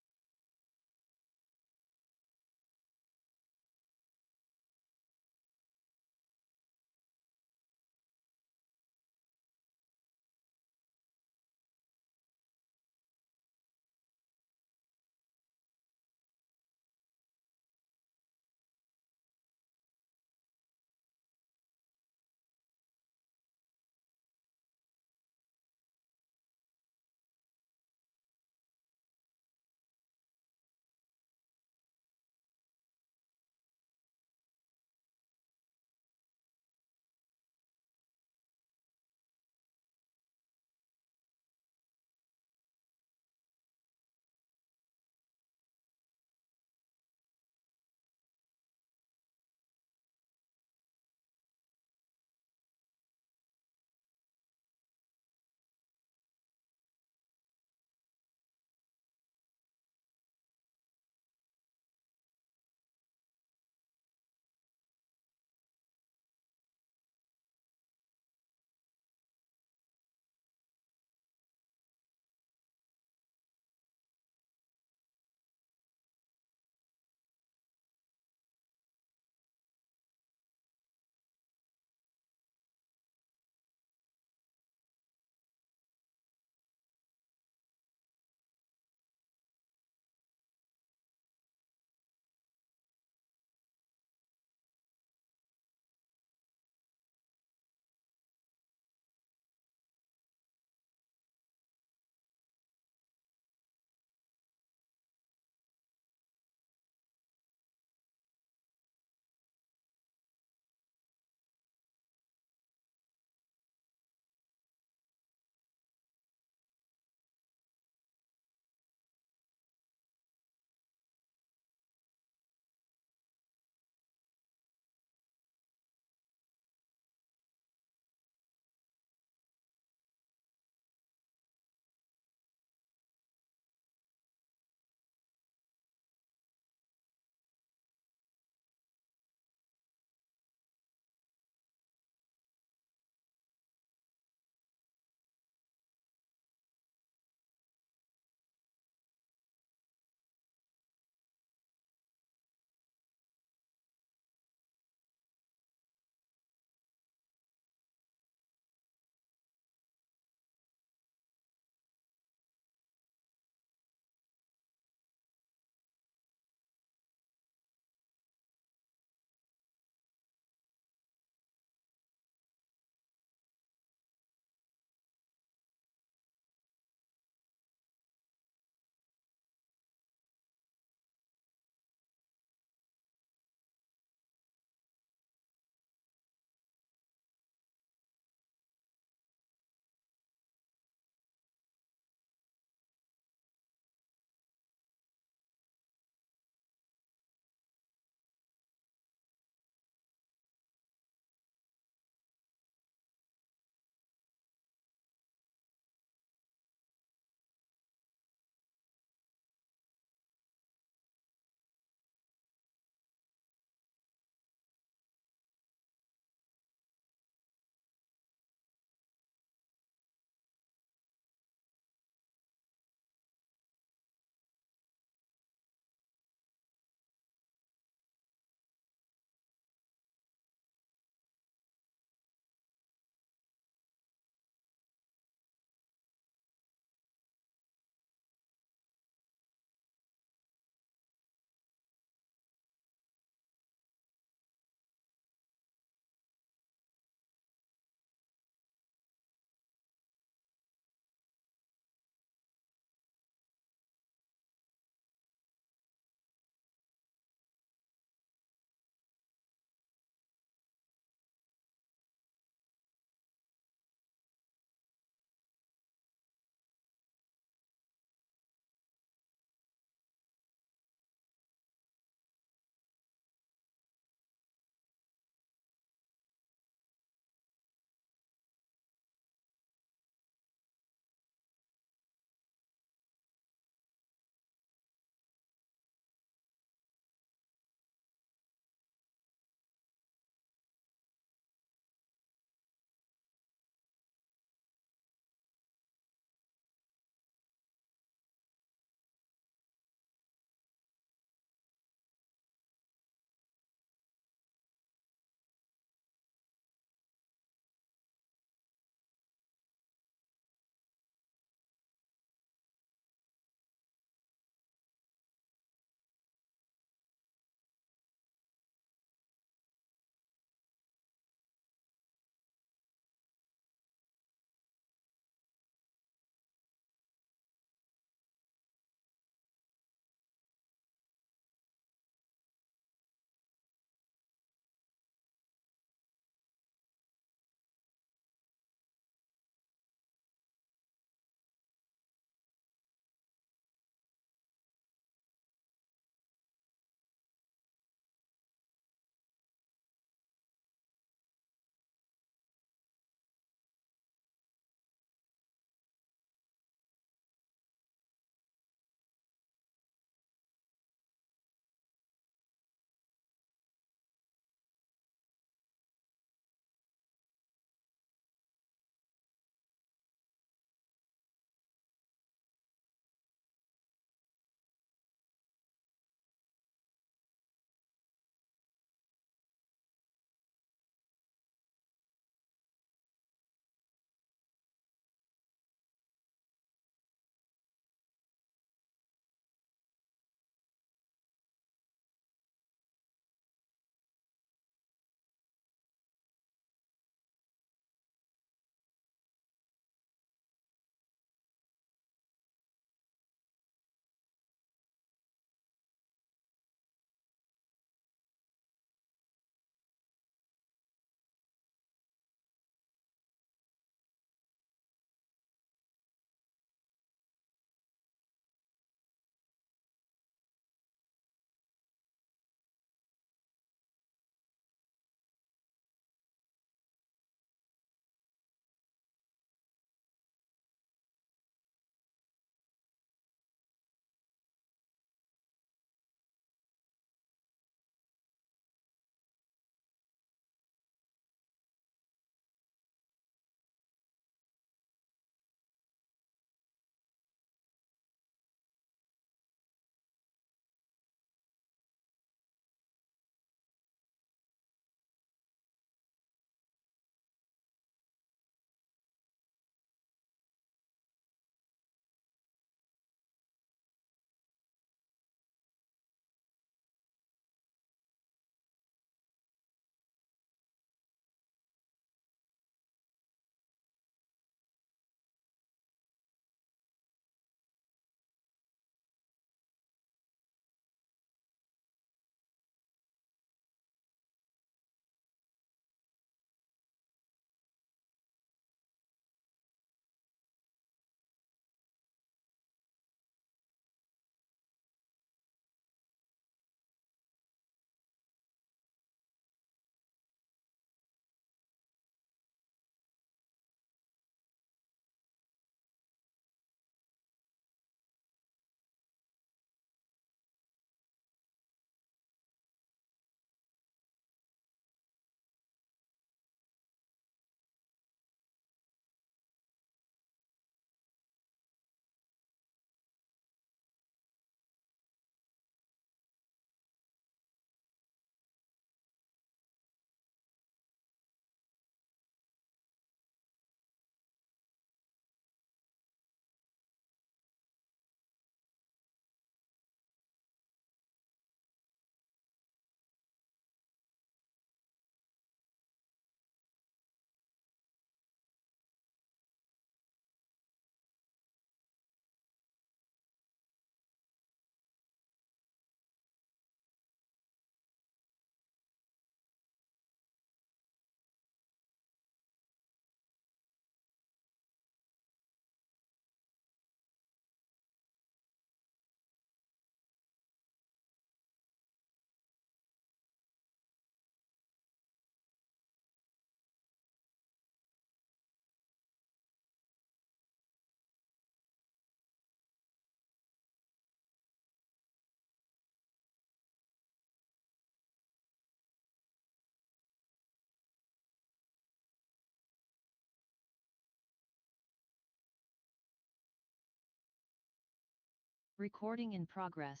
Recording in progress.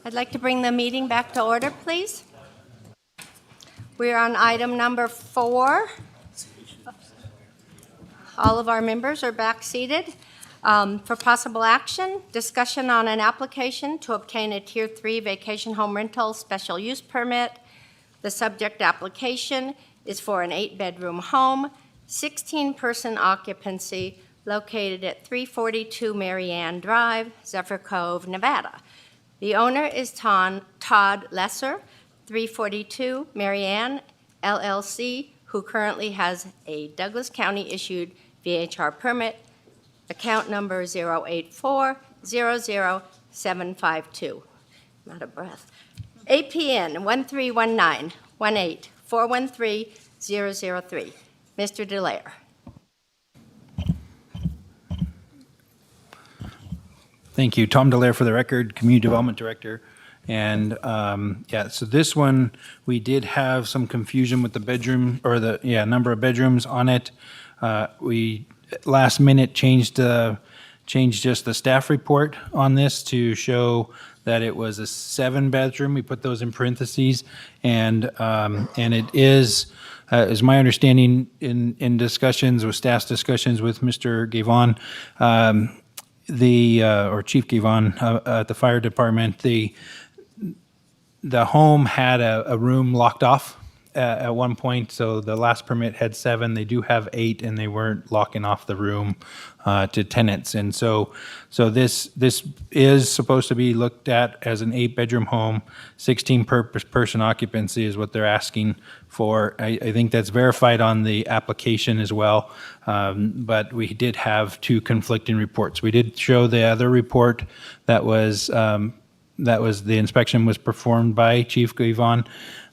I'd like to bring the meeting back to order, please. We're on item number 4. All of our members are back seated. For possible action, discussion on an application to obtain a Tier 3 vacation home rental special use permit. The subject application is for an 8-bedroom home, 16-person occupancy, located at 342 Marianne Drive, Zephyr Cove, Nevada. The owner is Todd Lesser, 342 Marianne LLC, who currently has a Douglas County-issued VHR permit, account number 084-00752. I'm out of breath. APN 1319-18-413-003. Mr. Delaire. Thank you. Tom Delaire for the record, Community Development Director. And so this one, we did have some confusion with the bedroom, or the number of bedrooms on it. We last minute changed just the staff report on this to show that it was a 7-bedroom. We put those in parentheses, and it is my understanding in discussions with staff's discussions with Mr. Gavon, or Chief Gavon at the fire department, the home had a room locked off at one point, so the last permit had 7. They do have 8, and they weren't locking off the room to tenants. And so this is supposed to be looked at as an 8-bedroom home. 16-person occupancy is what they're asking for. I think that's verified on the application as well, but we did have 2 conflicting reports. We did show the other report that was the inspection was performed by Chief Gavon,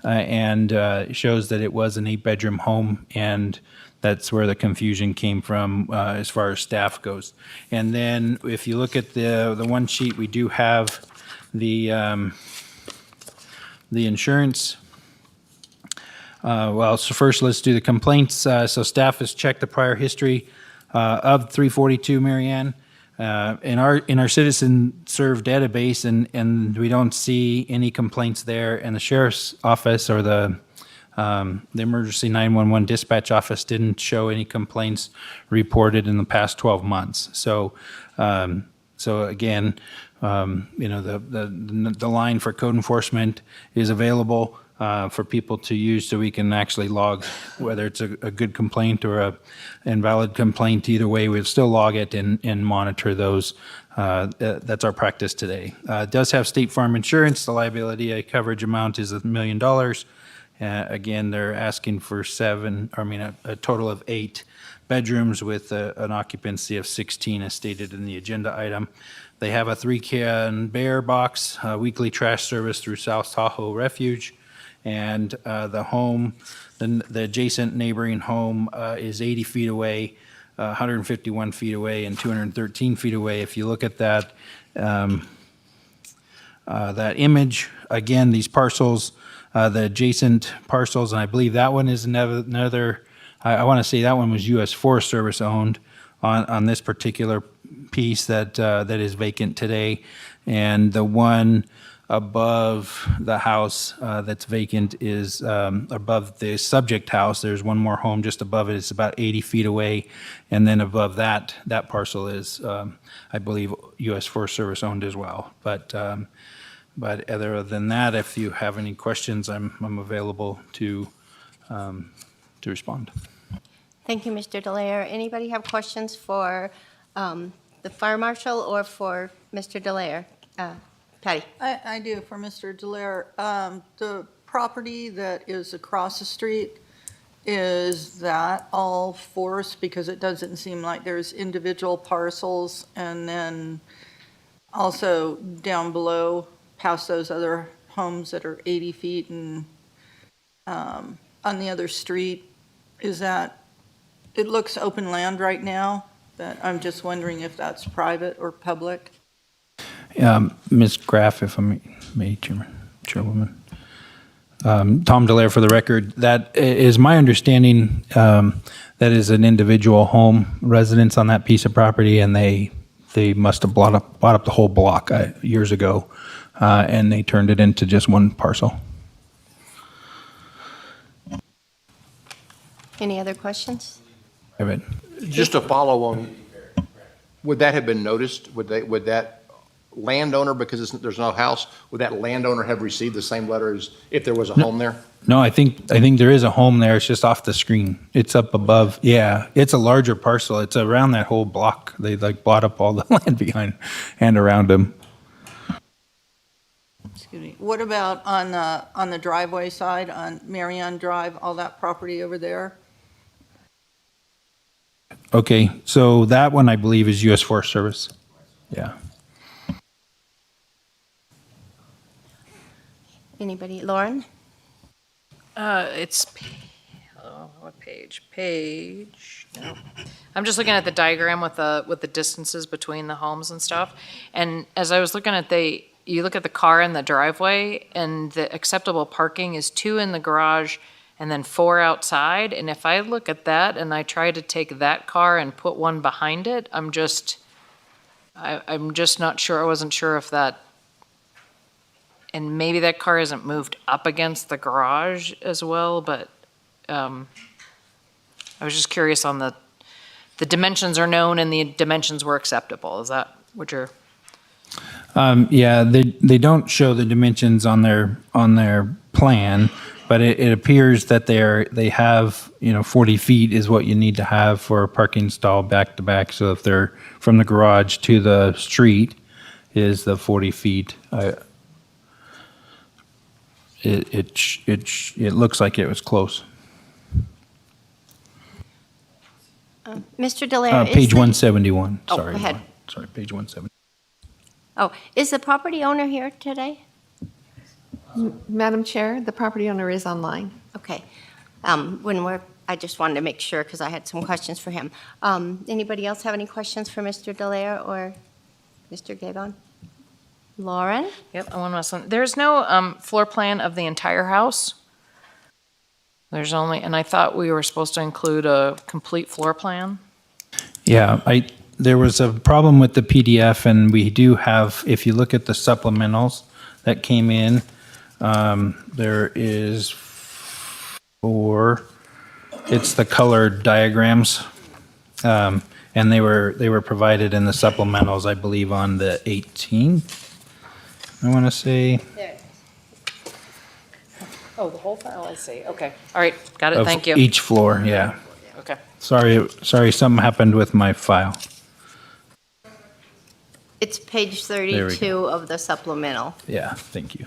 and shows that it was an 8-bedroom home, and that's where the confusion came from as far as staff goes. And then if you look at the one sheet, we do have the insurance. So first let's do the complaints. So staff has checked the prior history of 342 Marianne. In our citizen served database, and we don't see any complaints there, and the sheriff's office or the emergency 911 dispatch office didn't show any complaints reported in the past 12 months. So again, the line for code enforcement is available for people to use, so we can actually log whether it's a good complaint or a invalid complaint. Either way, we'll still log it and monitor those. That's our practice today. It does have State Farm insurance. The liability coverage amount is $1 million. Again, they're asking for a total of 8 bedrooms with an occupancy of 16 as stated in the agenda item. They have a 3-can bear box, weekly trash service through South Tahoe Refuge. And the home, the adjacent neighboring home is 80 feet away, 151 feet away, and 213 feet away. If you look at that image, again, these parcels, the adjacent parcels, and I believe that one is another, I want to say that one was U.S. Forest Service owned on this particular piece that is vacant today. And the one above the house that's vacant is above the subject house. There's one more home just above it. It's about 80 feet away. And then above that parcel is, I believe, U.S. Forest Service owned as well. But other than that, if you have any questions, I'm available to respond. Thank you, Mr. Delaire. Anybody have questions for the fire marshal or for Mr. Delaire? Patty. I do for Mr. Delaire. The property that is across the street, is that all forest? Because it doesn't seem like there's individual parcels. And then also down below, past those other homes that are 80 feet and on the other street, is that, it looks open land right now, but I'm just wondering if that's private or public. Ms. Graff, if I may, Chairwoman. Tom Delaire for the record. That is my understanding. That is an individual home residence on that piece of property, and they must have bought up the whole block years ago, and they turned it into just one parcel. Any other questions? Just to follow on, would that have been noticed? Would that landowner, because there's no house, would that landowner have received the same letter as if there was a home there? No, I think there is a home there. It's just off the screen. It's up above. Yeah, it's a larger parcel. It's around that whole block. They bought up all the land behind and around them. Excuse me. What about on the driveway side, on Marion Drive, all that property over there? Okay, so that one I believe is U.S. Forest Service. Yeah. Anybody? Lauren? It's, what page? No. I'm just looking at the diagram with the distances between the homes and stuff. And as I was looking at you look at the car in the driveway, and the acceptable parking is 2 in the garage and then 4 outside. And if I look at that and I try to take that car and put one behind it, I'm just not sure. I wasn't sure if that, and maybe that car isn't moved up against the garage as well, but I was just curious on the dimensions are known and the dimensions were acceptable. Is that what you're? Yeah, they don't show the dimensions on their plan, but it appears that they have 40 feet is what you need to have for a parking stall back to back. So if they're from the garage to the street, is the 40 feet. It looks like it was close. Mr. Delaire, Page 171. Oh, Sorry. go ahead. Sorry, page 170. Oh, is the property owner here today? Madam Chair, the property owner is online. Okay. I just wanted to make sure because I had some questions for him. Anybody else have any questions for Mr. Delaire or Mr. Gabon? Lauren? Yep, I want to ask something. There's no floor plan of the entire house? There's only, and I thought we were supposed to include a complete floor plan? Yeah, there was a problem with the PDF, and we do have, if you look at the supplementals that came in, there is it's the colored diagrams, and they were provided in the supplementals, I believe, on the 18th. I want to say. There. Oh, the whole file, I see. Okay. All right. Got it. Of Thank you. each floor, yeah. Okay. Sorry, something happened with my file. It's page There we 32 of the supplemental. Yeah, thank you.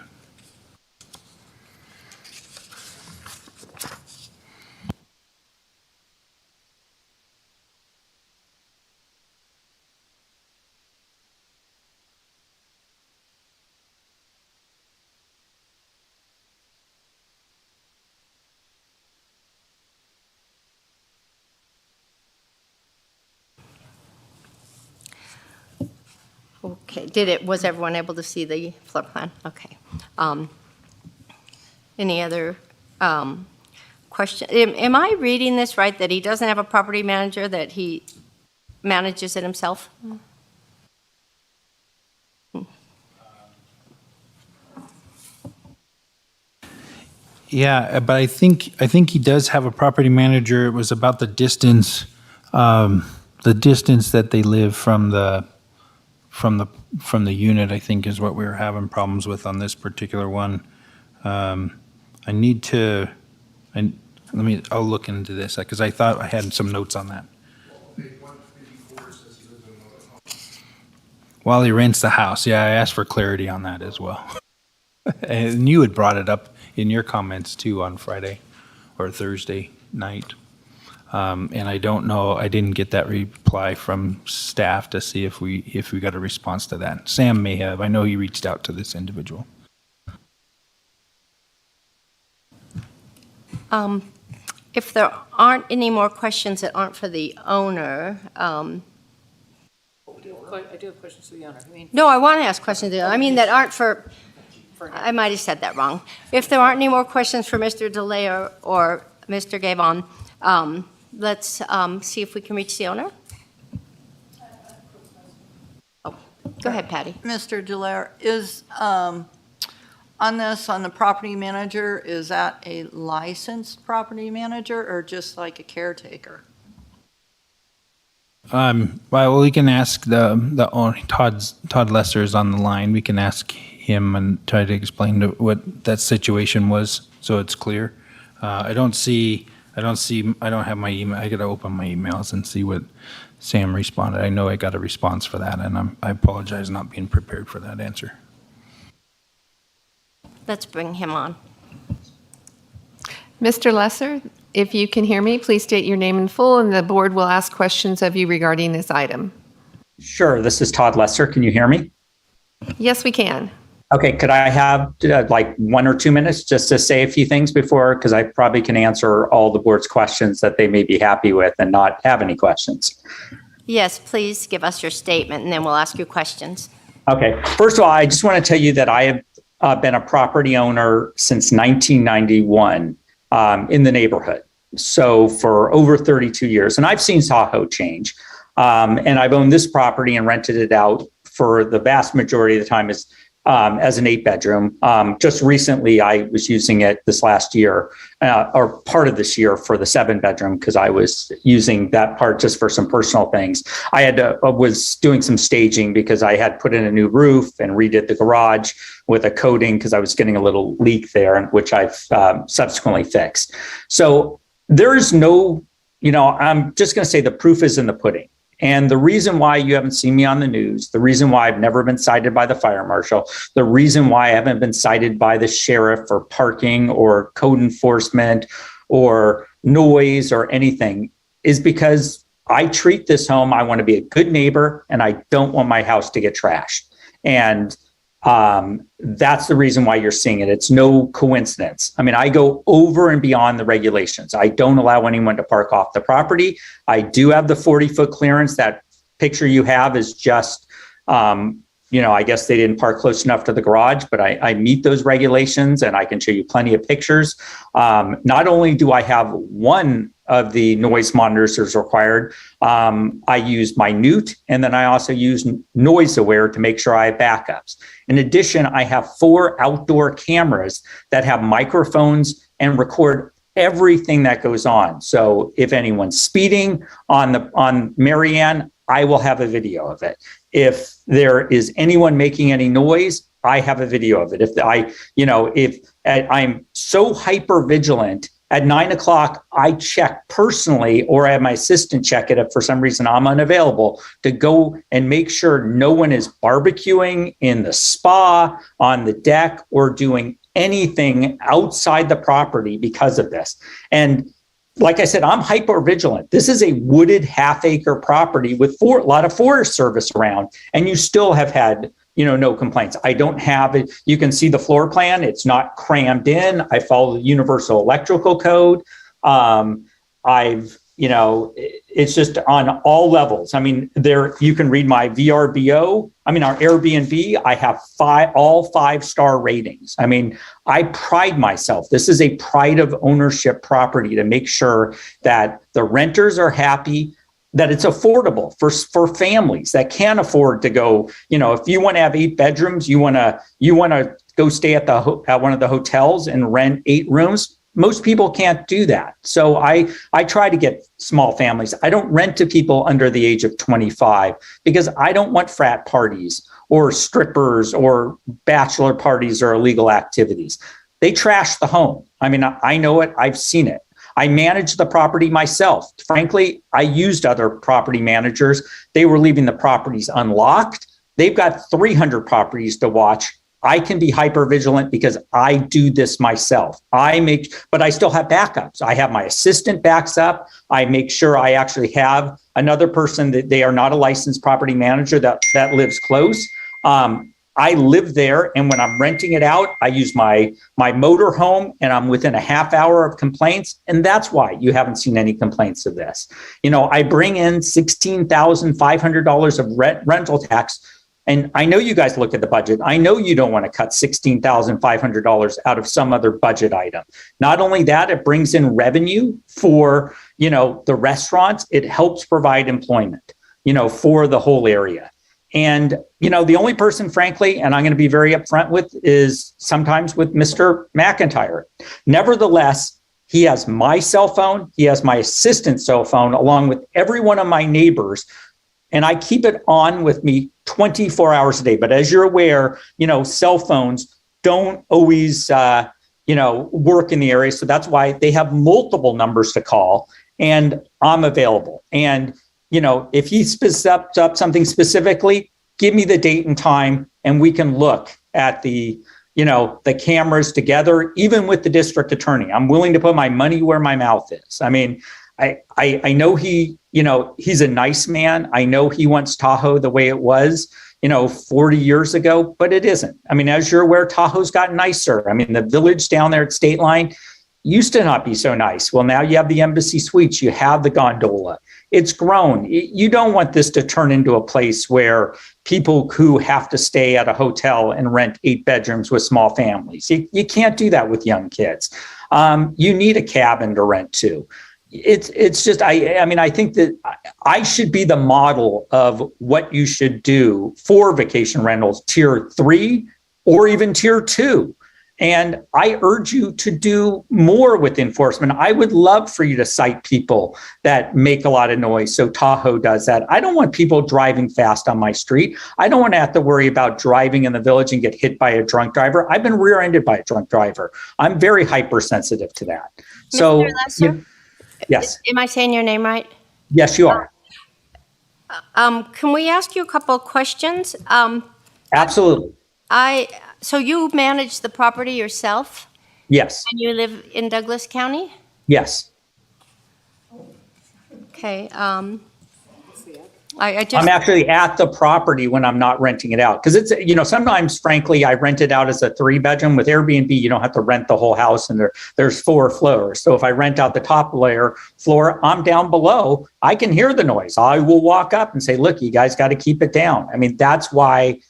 Okay, was everyone able to see the floor plan? Okay. Any other question? Am I reading this right, that he doesn't have a property manager, that he manages it himself? Yeah, but I think he does have a property manager. It was about the distance that they live from the unit, I think, is what we were having problems with on this particular one. I'll look into this because I thought I had some notes on that. While he rents the house, yeah, I asked for clarity on that as well. And you had brought it up in your comments too on Friday or Thursday night. And I don't know, I didn't get that reply from staff to see if we got a response to that. Sam may have. I know he reached out to this individual. If there aren't any more questions that aren't for the owner, I do have questions for the owner. no, I want to ask questions. I mean, that aren't for I might have said that wrong. If there aren't any more questions for Mr. DeLay or Mr. Gavon, let's see if we can reach the owner. Oh, go ahead, Patty. Mr. Delaire, is, on this, on the property manager, is that a licensed property manager or just like a caretaker? Well, we can ask the owner, Todd Lesser is on the line. We can ask him and try to explain what that situation was, so it's clear. I don't have my email. I got to open my emails and see what Sam responded. I know I got a response for that, and I apologize not being prepared for that answer. Let's bring him on. Mr. Lesser, if you can hear me, please state your name in full, and the board will ask questions of you regarding this item. Sure, this is Todd Lesser. Can you hear me? Yes, we can. Okay, could I have like 1 or 2 minutes just to say a few things before, because I probably can answer all the board's questions that they may be happy with and not have any questions. Yes, please give us your statement, and then we'll ask you questions. Okay, first of all, I just want to tell you that I have been a property owner since 1991 in the neighborhood. So for over 32 years, and I've seen Tahoe change. And I've owned this property and rented it out for the vast majority of the time as an 8-bedroom. Just recently, I was using it this last year, or part of this year, for the 7-bedroom, because I was using that part just for some personal things. I was doing some staging because I had put in a new roof and redid the garage with a coating because I was getting a little leak there, which I've subsequently fixed. So there is no, I'm just going to say the proof is in the pudding. And the reason why you haven't seen me on the news, the reason why I've never been cited by the fire marshal, the reason why I haven't been cited by the sheriff for parking or code enforcement or noise or anything is because I treat this home, I want to be a good neighbor, and I don't want my house to get trashed. And that's the reason why you're seeing it. It's no coincidence. I mean, I go over and beyond the regulations. I don't allow anyone to park off the property. I do have the 40-foot clearance. That picture you have is just, I guess they didn't park close enough to the garage, but I meet those regulations and I can show you plenty of pictures. Not only do I have one of the noise monitors as required, I use Minute, and then I also use Noise Aware to make sure I have backups. In addition, I have 4 outdoor cameras that have microphones and record everything that goes on. So if anyone's speeding on Marianne, I will have a video of it. If there is anyone making any noise, I have a video of it. If I'm so hyper vigilant, at 9 o'clock, I check personally, or I have my assistant check it if for some reason I'm unavailable, to go and make sure no one is barbecuing in the spa, on the deck, or doing anything outside the property because of this. And like I said, I'm hyper vigilant. This is a wooded half-acre property with a lot of Forest Service around, and you still have had no complaints. I don't have it. You can see the floor plan. It's not crammed in. I follow the universal electrical code. It's just on all levels. I mean, you can read my VRBO. I mean, our Airbnb, I have all 5-star ratings. I mean, I pride myself. This is a pride of ownership property to make sure that the renters are happy, that it's affordable for families that can't afford to go, if you want to have 8 bedrooms, you want to go stay at one of the hotels and rent 8 rooms. Most people can't do that. So I try to get small families. I don't rent to people under the age of 25 because I don't want frat parties or strippers or bachelor parties or illegal activities. They trash the home. I mean, I know it. I've seen it. I manage the property myself. Frankly, I used other property managers. They were leaving the properties unlocked. They've got 300 properties to watch. I can be hyper vigilant because I do this myself. But I still have backups. I have my assistant backs up. I make sure I actually have another person that they are not a licensed property manager that lives close. I live there, and when I'm renting it out, I use my motor home, and I'm within a half hour of complaints, and that's why you haven't seen any complaints of this. I bring in $16,500 of rental tax And I know you guys look at the budget. I know you don't want to cut $16,500 out of some other budget item. Not only that, it brings in revenue for, the restaurants. It helps provide employment, for the whole area. And, the only person, frankly, and I'm going to be very upfront with, is sometimes with Mr. McIntyre. Nevertheless, he has my cell phone. He has my assistant's cell phone, along with every one of my neighbors. And I keep it on with me 24 hours a day. But as you're aware, cell phones don't always, work in the area. So that's why they have multiple numbers to call, and I'm available. And, if he specifies up something specifically, give me the date and time, and we can look at the cameras together, even with the district attorney. I'm willing to put my money where my mouth is. I mean, I know he's a nice man. I know he wants Tahoe the way it was, 40 years ago, but it isn't. I mean, as you're aware, Tahoe's gotten nicer. I mean, the village down there at State Line used to not be so nice. Well, now you have the Embassy Suites, you have the gondola. It's grown. You don't want this to turn into a place where people who have to stay at a hotel and rent 8 bedrooms with small families. You can't do that with young kids. You need a cabin to rent too. It's just, I think that I should be the model of what you should do for vacation rentals, tier 3 or even tier 2. And I urge you to do more with enforcement. I would love for you to cite people that make a lot of noise. So Tahoe does that. I don't want people driving fast on my street. I don't want to have to worry about driving in the village and get hit by a drunk driver. I've been rear-ended by a drunk driver. I'm very hypersensitive to that. So, Mr. Lesser? Yes. Am I saying your name right? Yes, you are. Can we ask you a couple of questions? Absolutely. So you manage the property yourself? Yes. And you live in Douglas County? Yes. Okay. I'm actually at the property when I'm not renting it out. Because it's, sometimes, frankly, I rent it out as a 3-bedroom. With Airbnb, you don't have to rent the whole house, and there's 4 floors. So if I rent out the top floor, I'm down below. I can hear the noise. I will walk up and say, look, you guys got to keep it down. I mean, that's why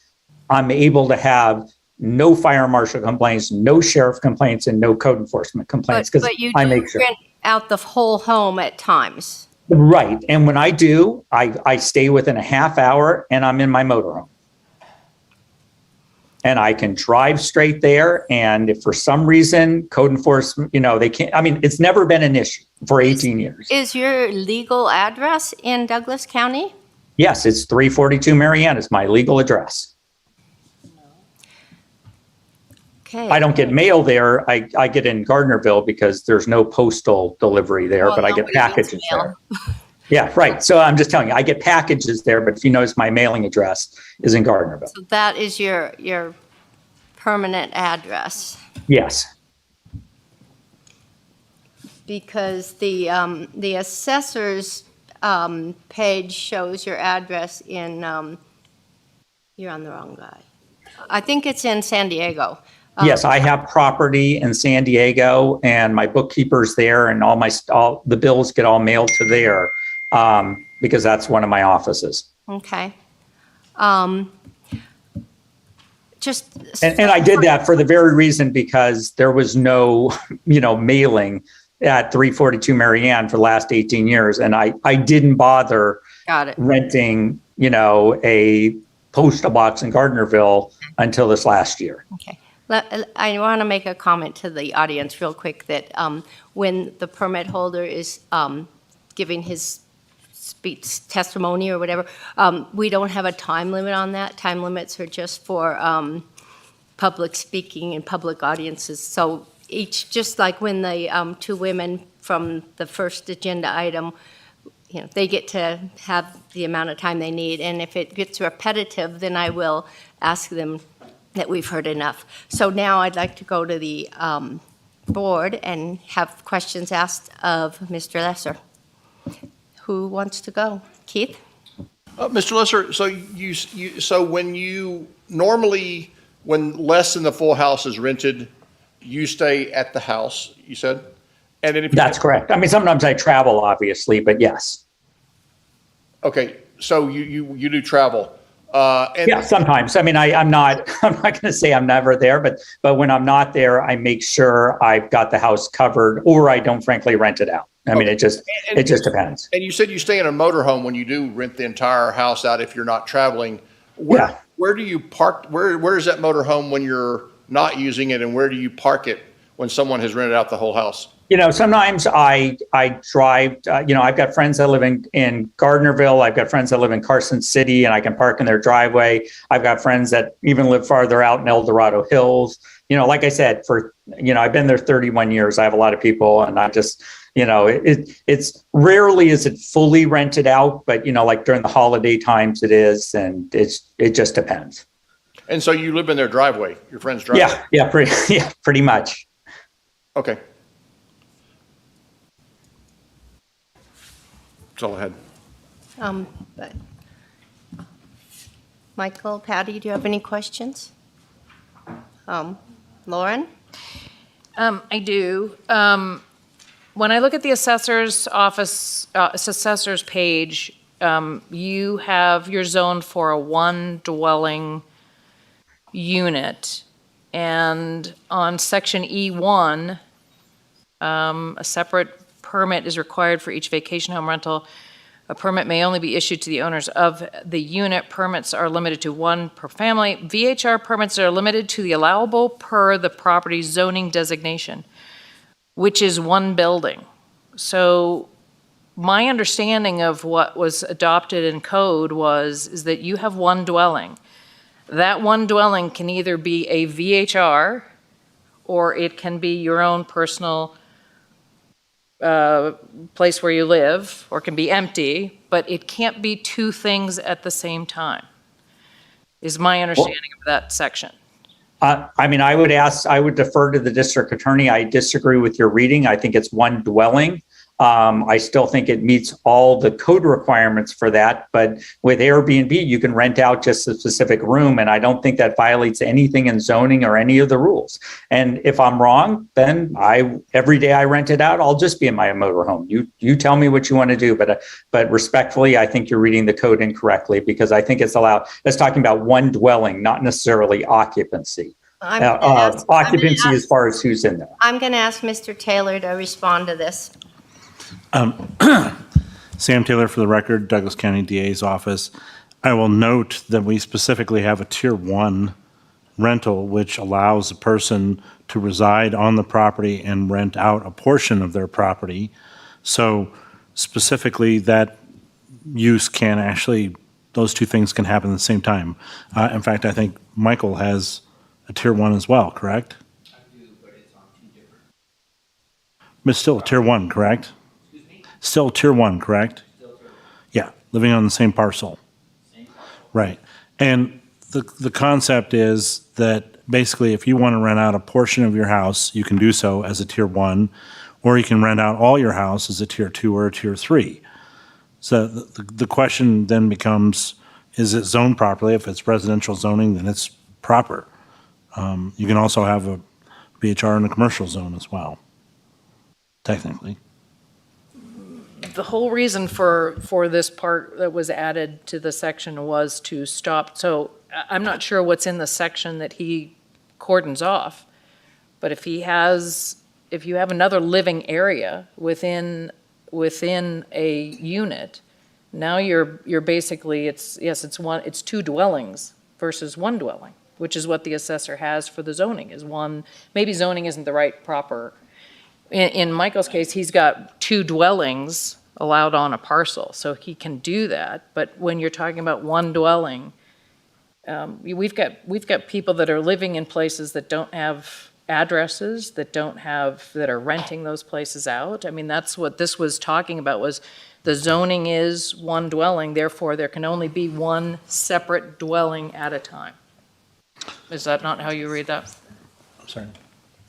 I'm able to have no fire marshal complaints, no sheriff complaints, and no code enforcement complaints, because I make sure. Rent out the whole home at times. Right. And when I do, I stay within a half hour and I'm in my motorhome. And I can drive straight there. And if for some reason code enforcement, they can't, it's never been an issue for 18 years. Is your legal address in Douglas County? Yes, it's 342 Marianne is my legal address. Okay. I don't get mail there. I get in Gardnerville because there's no postal delivery there, but I get packages there. Yeah, right. So I'm just telling you, I get packages there, but if you notice, my mailing address is in Gardnerville. So that is your permanent address? Yes. Because the assessor's page shows your address in, you're on the wrong guy. I think it's in San Diego. Yes, I have property in San Diego, and my bookkeeper's there, and all the bills get all mailed to there because that's one of my offices. Okay. And I did that for the very reason because there was no, mailing at 342 Marianne for the last 18 years, and I didn't bother renting, a postal box in Gardnerville until this last year. Okay. I want to make a comment to the audience real quick that when the permit holder is giving his speech testimony or whatever, we don't have a time limit on that. Time limits are just for public speaking and public audiences. So just like when the 2 women from the first agenda item, they get to have the amount of time they need. And if it gets repetitive, then I will ask them that we've heard enough. So now I'd like to go to the board and have questions asked of Mr. Lesser. Who wants to go? Keith? Mr. Lesser, so when less than the full house is rented, you stay at the house, you said? And then That's correct. Sometimes I travel, obviously, but yes. Okay, so you do travel. Yeah, sometimes. I mean, I'm not going to say I'm never there, but when I'm not there, I make sure I've got the house covered, or I don't frankly rent it out. I mean, it just depends. And you said you stay in a motorhome when you do rent the entire house out if you're not traveling. Where do you park? Where is that motorhome when you're not using it, and where do you park it when someone has rented out the whole house? Sometimes I drive, I've got friends that live in Gardnerville. I've got friends that live in Carson City, and I can park in their driveway. I've got friends that even live farther out in El Dorado Hills. Like I said, I've been there 31 years. I have a lot of people, and I just, it's rarely is it fully rented out, but, like during the holiday times it is, and it just depends. And so you live in their driveway, your friend's driveway? Yeah, pretty much. Okay. That's all I had. But Michael, Patty, do you have any questions? Lauren? I do. When I look at the assessor's office, assessor's page, you're zoned for a one dwelling unit. And on section E1, a separate permit is required for each vacation home rental. A permit may only be issued to the owners of the unit. Permits are limited to one per family. VHR permits are limited to the allowable per the property's zoning designation, which is one building. So my understanding of what was adopted in code is that you have one dwelling. That one dwelling can either be a VHR or it can be your own personal place where you live, or can be empty, but it can't be two things at the same time, is my understanding of that section. I would defer to the district attorney. I disagree with your reading. I think it's one dwelling. I still think it meets all the code requirements for that, but with Airbnb, you can rent out just a specific room, and I don't think that violates anything in zoning or any of the rules. And if I'm wrong, then every day I rent it out, I'll just be in my motorhome. You tell me what you want to do, but respectfully, I think you're reading the code incorrectly, because I think it's talking about one dwelling, not necessarily occupancy. Occupancy as far as who's in there. I'm going to ask Mr. Taylor to respond to this. Sam Taylor for the record, Douglas County DA's office. I will note that we specifically have a tier 1 rental, which allows a person to reside on the property and rent out a portion of their property. So specifically, that use can actually, those two things can happen at the same time. In fact, I think Michael has a tier 1 as well, correct? I do, but it's on 2 different. But still tier 1, correct? Still tier 1, correct? Still tier 1. Yeah, living on the same parcel. Right. And the concept is that basically if you want to rent out a portion of your house, you can do so as a tier 1, or you can rent out all your house as a tier 2 or a tier 3. So the question then becomes, is it zoned properly? If it's residential zoning, then it's proper. You can also have a VHR in a commercial zone as well, technically. The whole reason for this part that was added to the section was to stop. So I'm not sure what's in the section that he cordons off, but if you have another living area within a unit, now you're basically, it's 2 dwellings versus 1 dwelling, which is what the assessor has for the zoning, is one. Maybe zoning isn't the right proper. In Michael's case, he's got 2 dwellings allowed on a parcel, so he can do that. But when you're talking about 1 dwelling, we've got people that are living in places that don't have addresses, that are renting those places out. I mean, that's what this was talking about, was the zoning is 1 dwelling, therefore there can only be 1 separate dwelling at a time. Is that not how you read that? I'm sorry.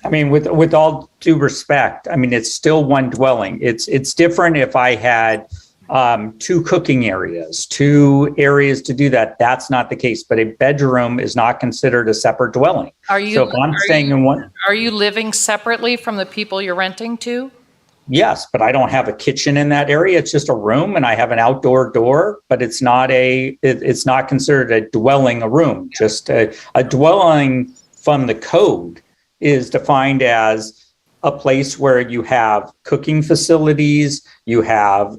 I mean, with all due respect, I mean, it's still 1 dwelling. It's different if I had 2 cooking areas, 2 areas to do that. That's not the case. But a bedroom is not considered a separate dwelling. So if I'm staying in one, are you living separately from the people you're renting to? Yes, but I don't have a kitchen in that area. It's just a room, and I have an outdoor door, but it's not it's not considered a dwelling, a room. Just a dwelling from the code is defined as a place where you have cooking facilities, you have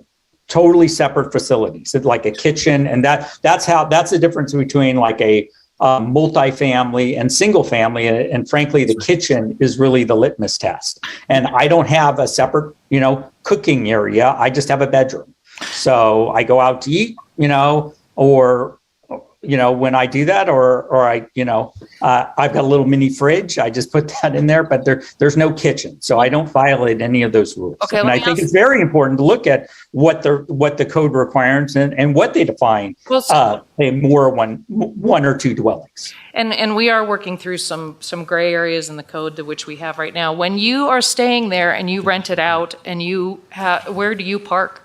totally separate facilities, like a kitchen, and that's the difference between like a multifamily and single family. And frankly, the kitchen is really the litmus test. And I don't have a separate, cooking area. I just have a bedroom. So I go out to eat, or when I do that, or I, I've got a little mini fridge. I just put that in there, but there's no kitchen. So I don't violate any of those rules. Okay, and I think it's very important to look at what the code requires and what they define, more one or two dwellings. And we are working through some gray areas in the code to which we have right now. When you are staying there and you rent it out and where do you park?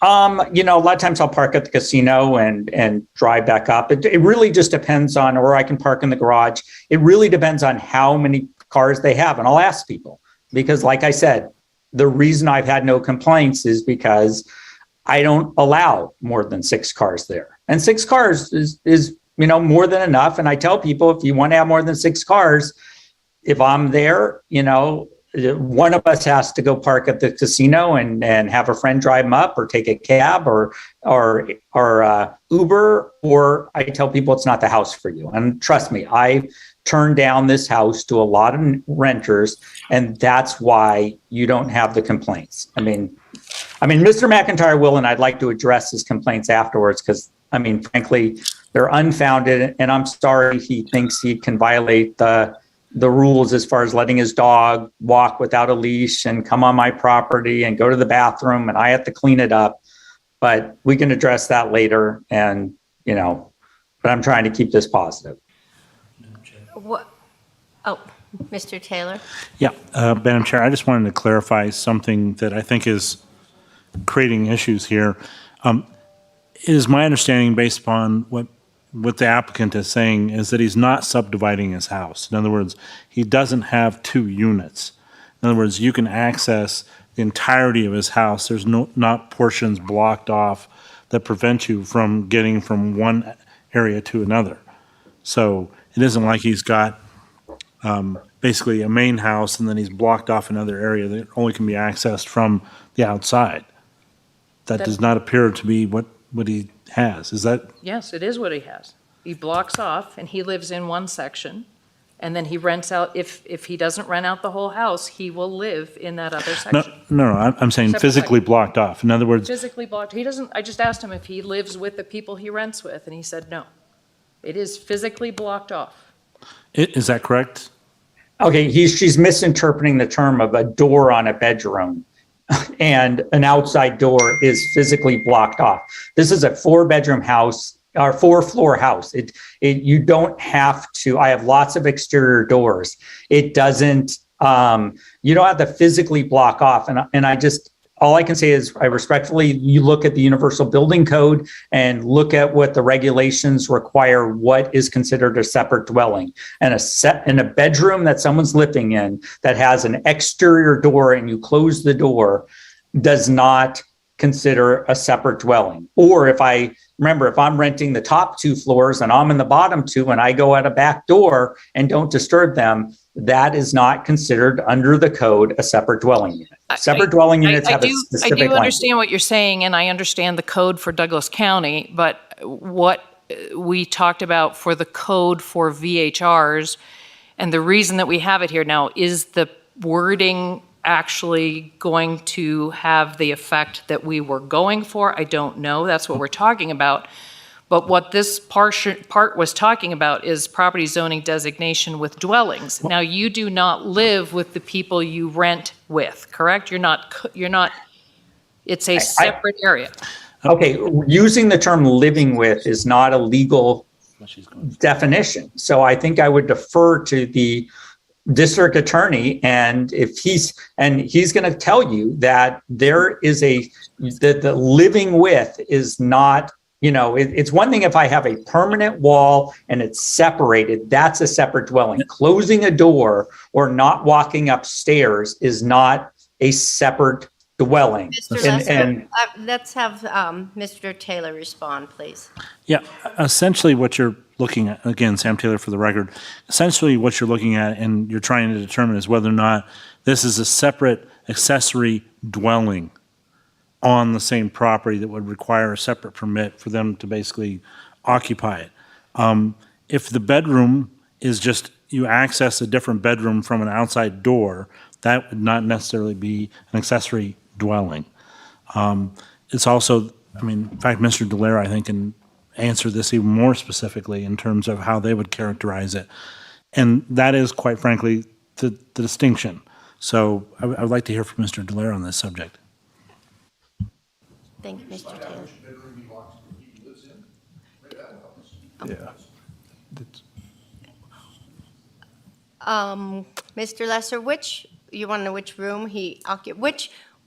A lot of times I'll park at the casino and drive back up. It really just depends on, or I can park in the garage. It really depends on how many cars they have. And I'll ask people, because like I said, the reason I've had no complaints is because I don't allow more than 6 cars there. And 6 cars is more than enough. And I tell people, if you want to have more than 6 cars, if I'm there, one of us has to go park at the casino and have a friend drive them up, or take a cab or Uber, or I tell people it's not the house for you. And trust me, I turned down this house to a lot of renters, and that's why you don't have the complaints. I mean, Mr. McIntyre will, and I'd like to address his complaints afterwards, because frankly, they're unfounded, and I'm sorry he thinks he can violate the rules as far as letting his dog walk without a leash and come on my property and go to the bathroom, and I have to clean it up. But we can address that later. And, but I'm trying to keep this positive. What? Oh, Mr. Taylor. Yeah, Madam Chair, I just wanted to clarify something that I think is creating issues here. It is my understanding, based upon what the applicant is saying, is that he's not subdividing his house. In other words, he doesn't have 2 units. In other words, you can access the entirety of his house. There's not portions blocked off that prevent you from getting from one area to another. So it isn't like he's got basically a main house and then he's blocked off another area that only can be accessed from the outside. That does not appear to be what he has. Is that? Yes, it is what he has. He blocks off and he lives in one section, and then he rents out. If he doesn't rent out the whole house, he will live in that other section. No, I'm saying Separate physically section. blocked off. In other words, Physically blocked. He doesn't, I just asked him if he lives with the people he rents with, and he said no. It is physically blocked off. is that correct? Okay, she's misinterpreting the term of a door on a bedroom. And an outside door is physically blocked off. This is a 4-bedroom house, or 4-floor house. You don't have to. I have lots of exterior doors. It doesn't. You don't have to physically block off. And all I can say is, I respectfully, you look at the Universal Building Code and look at what the regulations require, what is considered a separate dwelling. And in a bedroom that someone's living in that has an exterior door and you close the door does not consider a separate dwelling. Or if I'm renting the top 2 floors and I'm in the bottom 2 and I go at a back door and don't disturb them, that is not considered under the code a separate dwelling unit. Separate dwelling units have a specific I do language. understand what you're saying, and I understand the code for Douglas County, but what we talked about for the code for VHRs, and the reason that we have it here now, is the wording actually going to have the effect that we were going for? I don't know. That's what we're talking about. But what this part was talking about is property zoning designation with dwellings. Now, you do not live with the people you rent with, correct? You're not, it's a separate area. Okay, using the term living with is not a legal definition. So I think I would defer to the district attorney, and he's going to tell you that there is that the living with is not, it's one thing if I have a permanent wall and it's separated, that's a separate dwelling. Closing a door or not walking upstairs is not a separate dwelling. Mr. And, Lesser, and let's have Mr. Taylor respond, please. Yeah, essentially what you're looking at, again, Sam Taylor for the record, essentially what you're looking at and you're trying to determine is whether or not this is a separate accessory dwelling on the same property that would require a separate permit for them to basically occupy it. If the bedroom is just, you access a different bedroom from an outside door, that would not necessarily be an accessory dwelling. It's also, I mean, in fact, Mr. Dallaire, I think, can answer this even more specifically in terms of how they would characterize it. And that is, quite frankly, the distinction. So I would like to hear from Mr. Dallaire on this subject. Thank you, Mr. Taylor. Yeah. Mr. Lesser, you want to know which room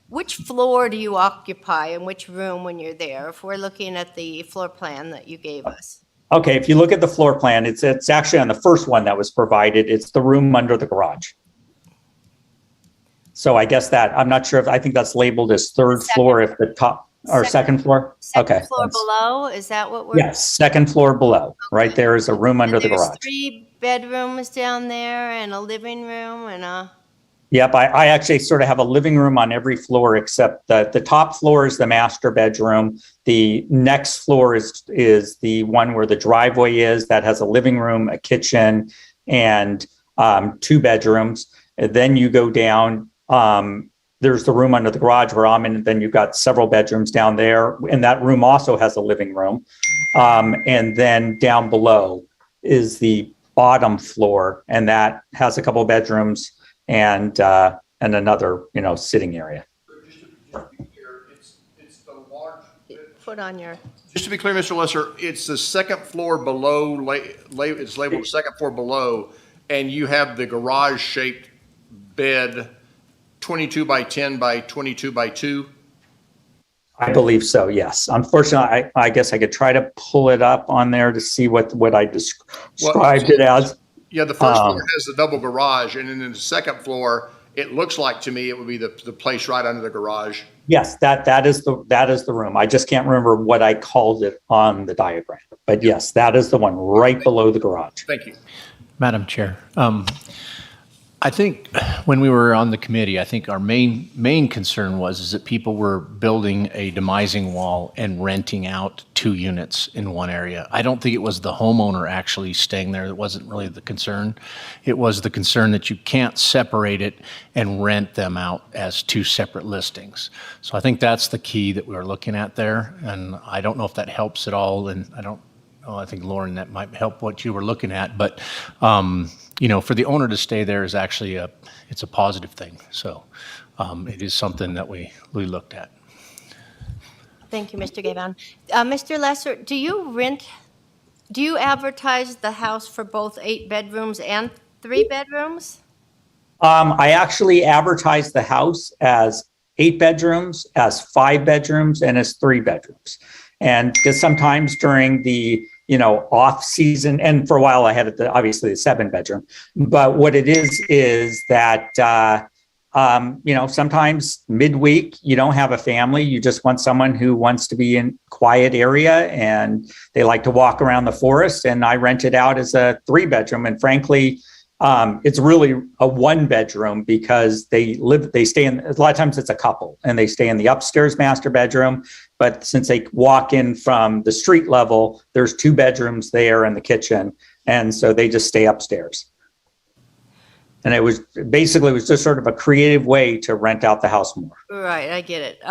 which floor do you occupy and which room when you're there? If we're looking at the floor plan that you gave us. okay, if you look at the floor plan, it's actually on the first one that was provided. It's the room under the garage. So I guess that, I'm not sure if, I think that's labeled as third floor if the top, or second floor? Okay. Floor below, is that what we're? Yes, second floor below. Right there is a room under the There's garage. 3 bedrooms down there and a living room and a. Yep, I actually sort of have a living room on every floor except the top floor is the master bedroom. The next floor is the one where the driveway is, that has a living room, a kitchen, and 2 bedrooms. And then you go down, there's the room under the garage where I'm in, and then you've got several bedrooms down there. And that room also has a living room. And then down below is the bottom floor, and that has a couple of bedrooms and another, sitting area. Put on your. Just to be clear, Mr. Lesser, it's the second floor below, it's labeled second floor below, and you have the garage-shaped bed, 22 by 10 by 22 by 2? I believe so, yes. Unfortunately, I guess I could try to pull it up on there to see what I described it as. Yeah, the first floor has the double garage, and then in the second floor, it looks like to me it would be the place right under the garage. Yes, that is the room. I just can't remember what I called it on the diagram. But yes, that is the one right below the garage. Thank you. Madam Chair, I think when we were on the committee, I think our main concern is that people were building a demising wall and renting out 2 units in one area. I don't think it was the homeowner actually staying there. That wasn't really the concern. It was the concern that you can't separate it and rent them out as 2 separate listings. So I think that's the key that we were looking at there. And I don't know if that helps at all. And I think Lauren, that might help what you were looking at. But for the owner to stay there is actually it's a positive thing. So it is something that we looked at. Thank you, Mr. Gavin. Mr. Lesser, do you advertise the house for both 8 bedrooms and 3 bedrooms? I actually advertised the house as 8 bedrooms, as 5 bedrooms, and as 3 bedrooms. And because sometimes during the off season, and for a while I had obviously the 7 bedroom, but what it is that sometimes midweek you don't have a family, you just want someone who wants to be in quiet area and they like to walk around the forest, and I rent it out as a 3 bedroom. And frankly, it's really a 1 bedroom because they stay in, a lot of times it's a couple and they stay in the upstairs master bedroom. But since they walk in from the street level, there's 2 bedrooms there and the kitchen. And so they just stay upstairs. And it was just sort of a creative way to rent out the house more. Right, I get it.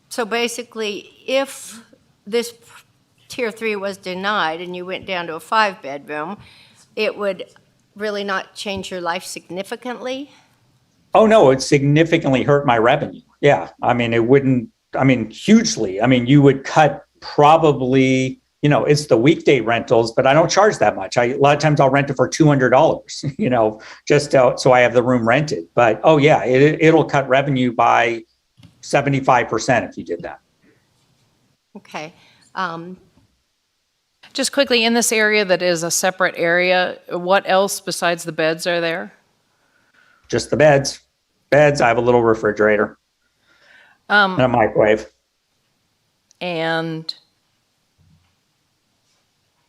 So basically, if this tier 3 was denied and you went down to a 5 bedroom, it would really not change your life significantly? Oh, no, it significantly hurt my revenue. Yeah. I mean, it wouldn't, hugely. You would cut probably, it's the weekday rentals, but I don't charge that much. A lot of times I'll rent it for $200, just so I have the room rented. But, oh yeah, it'll cut revenue by 75% if you did that. Okay. Just quickly, in this area that is a separate area, what else besides the beds are there? Just the beds. Beds, I have a little refrigerator and a microwave, And,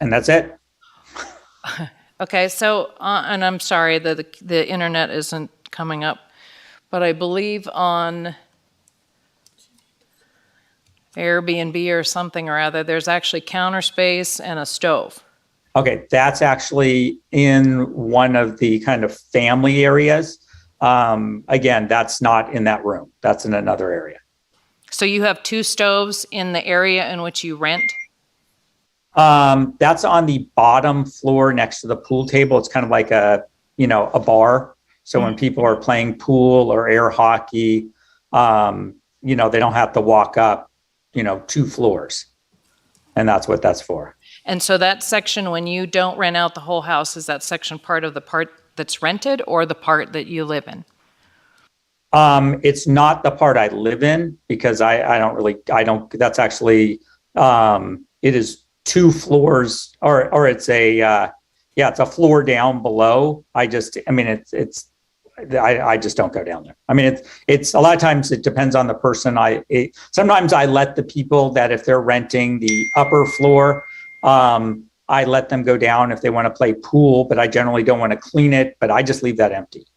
and that's it. okay, so, and I'm sorry that the internet isn't coming up, but I believe on Airbnb or something or other, there's actually counter space and a stove. Okay, that's actually in one of the kind of family areas. Again, that's not in that room. That's in another area. So you have 2 stoves in the area in which you rent? That's on the bottom floor next to the pool table. It's kind of like a bar. So when people are playing pool or air hockey, they don't have to walk up, 2 floors. And that's what that's for. And so that section, when you don't rent out the whole house, is that section part of the part that's rented or the part that you live in? It's not the part I live in because that's actually, it is 2 floors or it's it's a floor down below. I just don't go down there. I mean, it's a lot of times it depends on the person. Sometimes I let the people that if they're renting the upper floor, I let them go down if they want to play pool, but I generally don't want to clean it, but I just leave that empty.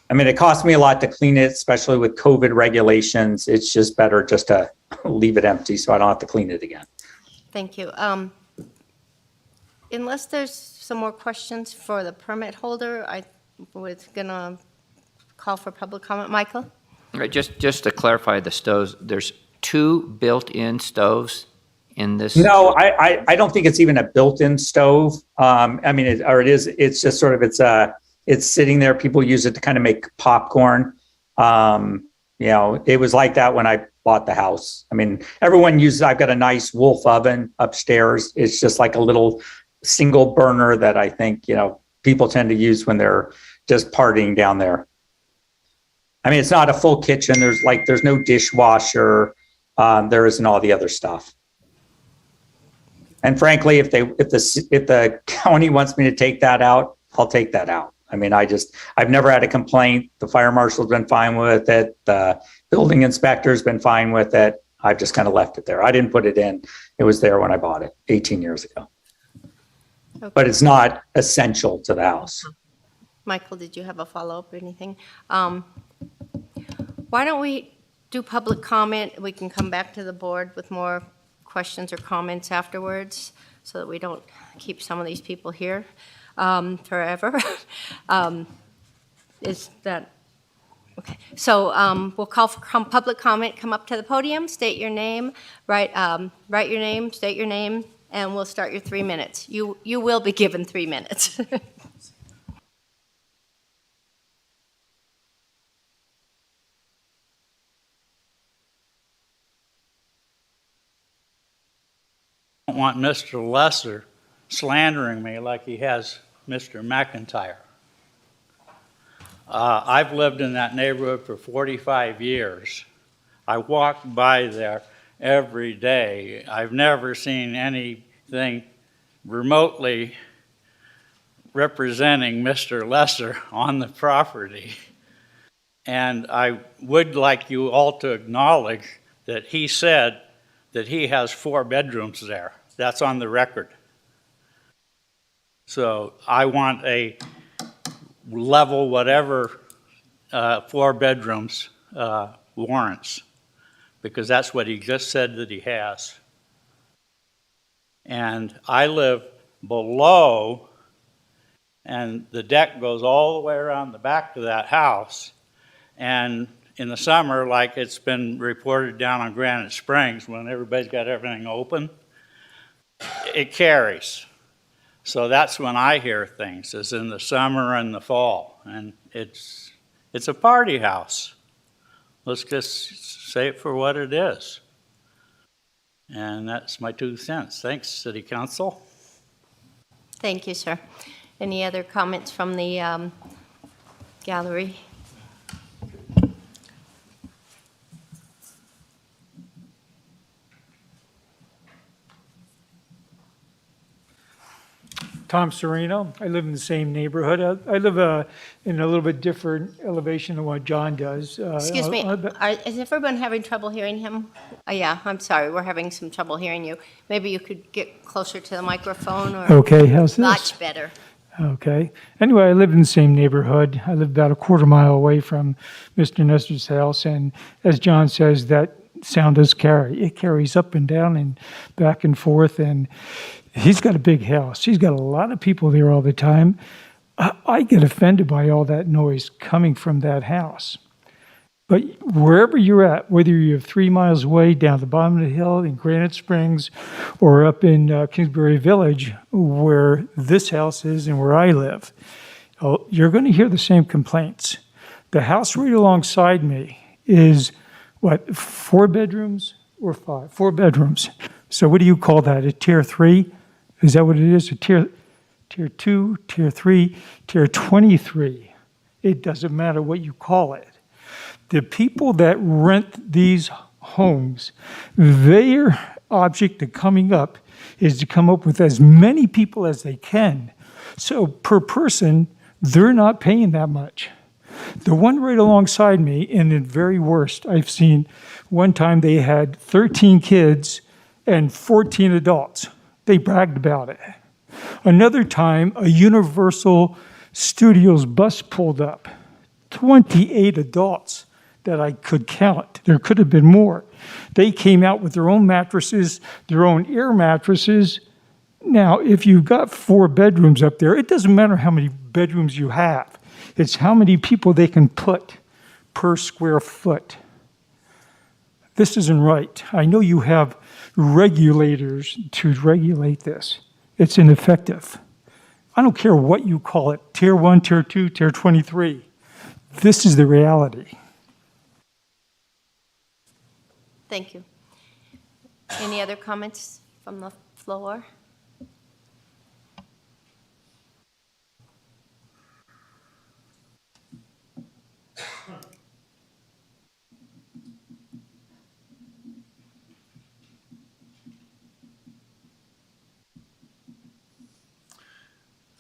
I mean, it costs me a lot to clean it, especially with COVID regulations. It's just better just to leave it empty so I don't have to clean it again. Thank you. Unless there's some more questions for the permit holder, I was gonna call for public comment. Michael? Right, just to clarify the stoves, there's 2 built-in stoves in this? No, I don't think it's even a built-in stove. It's just sort of, it's sitting there. People use it to kind of make popcorn. It was like that when I bought the house. I mean, everyone uses, I've got a nice Wolf oven upstairs. It's just like a little single burner that I think, people tend to use when they're just partying down there. I mean, it's not a full kitchen. There's no dishwasher. There isn't all the other stuff. And frankly, if the county wants me to take that out, I'll take that out. I mean, I've never had a complaint. The fire marshal's been fine with it. The building inspector's been fine with it. I've just kind of left it there. I didn't put it in. It was there when I bought it 18 years ago. Okay. But it's not essential to the house. Michael, did you have a follow-up or anything? Why don't we do public comment? We can come back to the board with more questions or comments afterwards so that we don't keep some of these people here forever. Is that okay? So we'll call for public comment. Come up to the podium, state your name, write your name, state your name, and we'll start your 3 minutes. You will be given 3 minutes. I don't want Mr. Lesser slandering me like he has Mr. McIntyre. I've lived in that neighborhood for 45 years. I walk by there every day. I've never seen anything remotely representing Mr. Lesser on the property. And I would like you all to acknowledge that he said that he has 4 bedrooms there. That's on the record. So I want a level whatever 4 bedrooms warrants, because that's what he just said that he has. And I live below, and the deck goes all the way around the back of that house. And in the summer, like it's been reported down on Granite Springs, when everybody's got everything open, it carries. So that's when I hear things, is in the summer and the fall. And it's a party house. Let's just say it for what it is. And that's my 2 cents. Thanks, City Council. Thank you, sir. Any other comments from the gallery? Tom Sereno. I live in the same neighborhood. I live in a little bit different elevation than what John does. Excuse me, on is everyone having trouble hearing him? Yeah, I'm sorry, we're having some trouble hearing you. Maybe you could get closer to the microphone or. Okay, how's this? Much better. Okay. Anyway, I live in the same neighborhood. I live about a quarter mile away from Mr. Nestor's house. And as John says, that sound does carry. It carries up and down and back and forth. And he's got a big house. He's got a lot of people there all the time. I get offended by all that noise coming from that house. But wherever you're at, whether you're 3 miles away down the bottom of the hill in Granite Springs or up in Kingsbury Village, where this house is and where I live, you're going to hear the same complaints. The house right alongside me is, 4 bedrooms or 5? 4 bedrooms. So what do you call that, a tier 3? Is that what it is, a tier 2, tier 3, tier 23? It doesn't matter what you call it. The people that rent these homes, their object of coming up is to come up with as many people as they can. So per person, they're not paying that much. The one right alongside me, in the very worst, I've seen one time they had 13 kids and 14 adults. They bragged about it. Another time, a Universal Studios bus pulled up, 28 adults that I could count. There could have been more. They came out with their own mattresses, their own air mattresses. Now, if you've got 4 bedrooms up there, it doesn't matter how many bedrooms you have. It's how many people they can put per square foot. This isn't right. I know you have regulators to regulate this. It's ineffective. I don't care what you call it, tier 1, tier 2, tier 23. This is the reality. Thank you. Any other comments from the floor?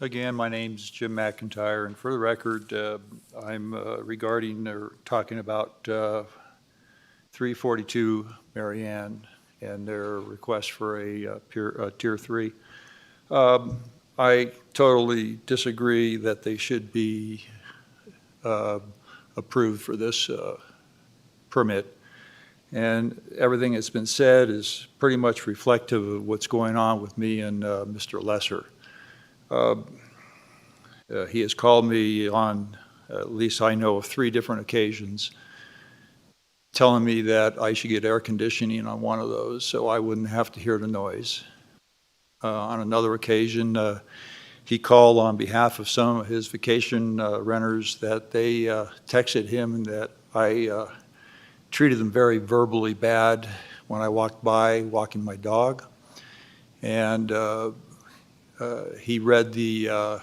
Again, my name's Jim McIntyre, and for the record, I'm regarding or talking about 342 Marianne and their request for a tier 3. I totally disagree that they should be approved for this permit. And everything that's been said is pretty much reflective of what's going on with me and Mr. Lesser. He has called me on, at least I know of 3 different occasions, telling me that I should get air conditioning on one of those so I wouldn't have to hear the noise. On another occasion, he called on behalf of some of his vacation renters that they texted him that I treated them very verbally bad when I walked by walking my dog. And he read the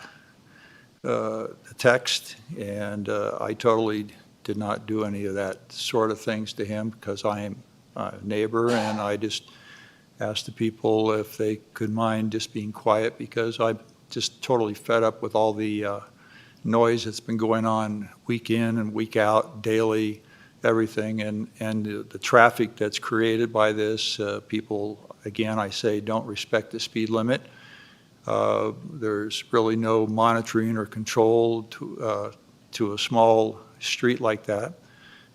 text, and I totally did not do any of that sort of things to him because I am a neighbor, and I just asked the people if they could mind just being quiet because I'm just totally fed up with all the noise that's been going on week in and week out, daily, everything, and the traffic that's created by this. People, again, I say, don't respect the speed limit. There's really no monitoring or control to a small street like that.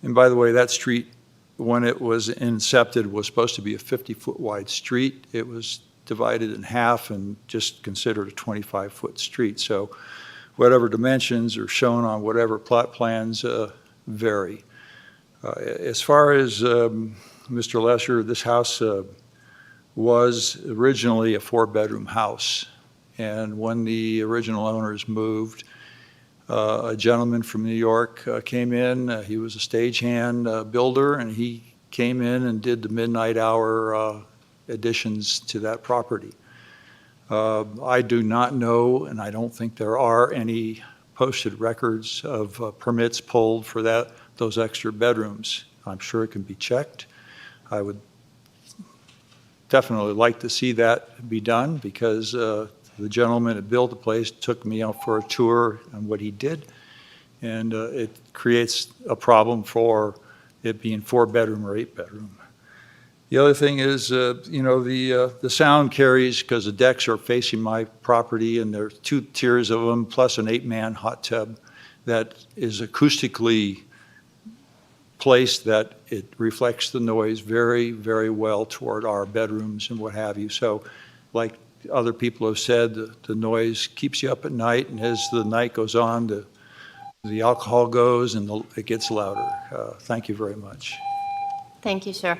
And by the way, that street, when it was incepted, was supposed to be a 50-foot wide street. It was divided in half and just considered a 25-foot street. So whatever dimensions are shown on whatever plot plans vary. As far as Mr. Lesser, this house was originally a 4-bedroom house. And when the original owners moved, a gentleman from New York came in. He was a stagehand builder, and he came in and did the midnight hour additions to that property. I do not know, and I don't think there are any posted records of permits pulled for those extra bedrooms. I'm sure it can be checked. I would definitely like to see that be done because The gentleman that built the place took me out for a tour on what he did, and it creates a problem for it being 4-bedroom or 8-bedroom. The other thing is, the sound carries because the decks are facing my property, and there's 2 tiers of them, plus an 8-man hot tub that is acoustically placed that it reflects the noise very, very well toward our bedrooms and what have you. So, like other people have said, the noise keeps you up at night, and as the night goes on, the alcohol goes and it gets louder. Thank you very much. Thank you, sir.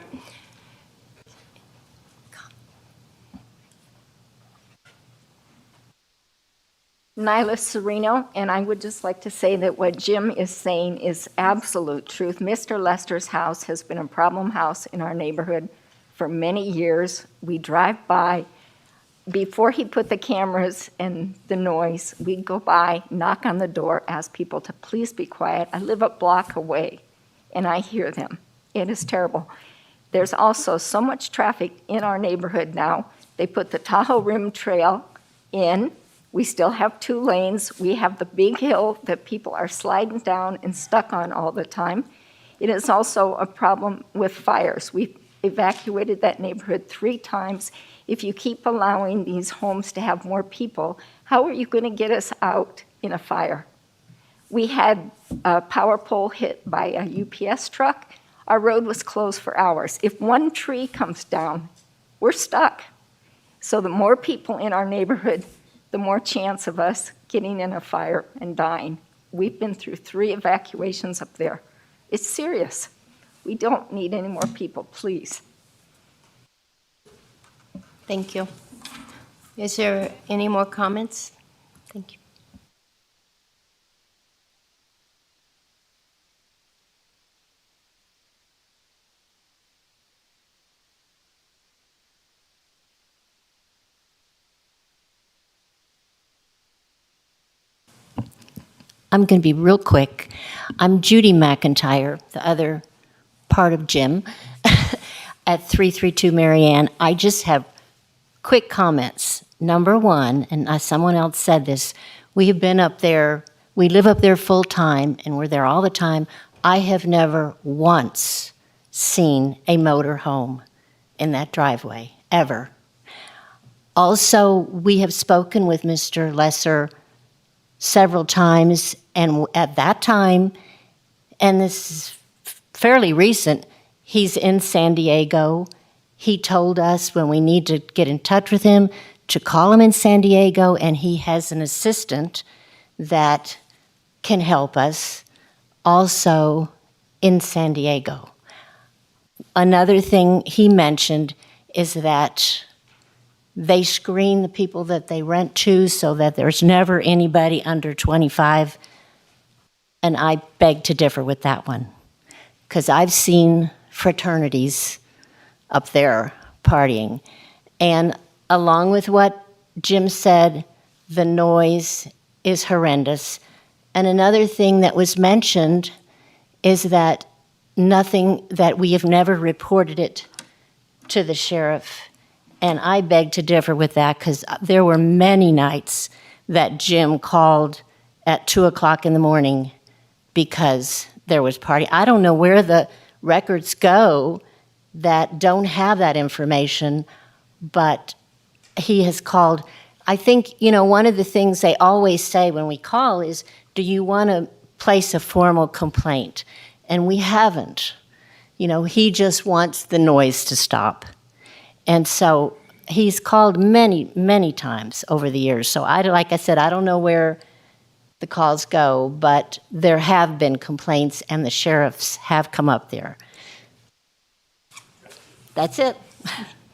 Nyla Sereno, and I would just like to say that what Jim is saying is absolute truth. Mr. Lester's house has been a problem house in our neighborhood for many years. We drive by. Before he put the cameras and the noise, we'd go by, knock on the door, ask people to please be quiet. I live a block away, and I hear them. It is terrible. There's also so much traffic in our neighborhood now. They put the Tahoe Rim Trail in. We still have 2 lanes. We have the big hill that people are sliding down and stuck on all the time. It is also a problem with fires. We've evacuated that neighborhood 3 times. If you keep allowing these homes to have more people, how are you going to get us out in a fire? We had a power pole hit by a UPS truck. Our road was closed for hours. If 1 tree comes down, we're stuck. So the more people in our neighborhood, the more chance of us getting in a fire and dying. We've been through 3 evacuations up there. It's serious. We don't need any more people, please. Thank you. Is there any more comments? Thank you. I'm going to be real quick. I'm Judy McIntyre, the other part of Jim, at 332 Marianne. I just have quick comments. Number 1, and someone else said this, we have been up there, we live up there full time, and we're there all the time. I have never once seen a motor home in that driveway, ever. Also, we have spoken with Mr. Lesser several times, and at that time, and this is fairly recent, he's in San Diego. He told us when we need to get in touch with him to call him in San Diego, and he has an assistant that can help us also in San Diego. Another thing he mentioned is that they screen the people that they rent to so that there's never anybody under 25, and I beg to differ with that one, because I've seen fraternities up there partying. And along with what Jim said, the noise is horrendous. And another thing that was mentioned is that we have never reported it to the sheriff. And I beg to differ with that, because there were many nights that Jim called at 2 o'clock in the morning because there was party. I don't know where the records go that don't have that information, but he has called. I think, one of the things they always say when we call is, do you want to place a formal complaint? And we haven't. He just wants the noise to stop. And so he's called many, many times over the years. So like I said, I don't know where the calls go, but there have been complaints, and the sheriffs have come up there. That's it.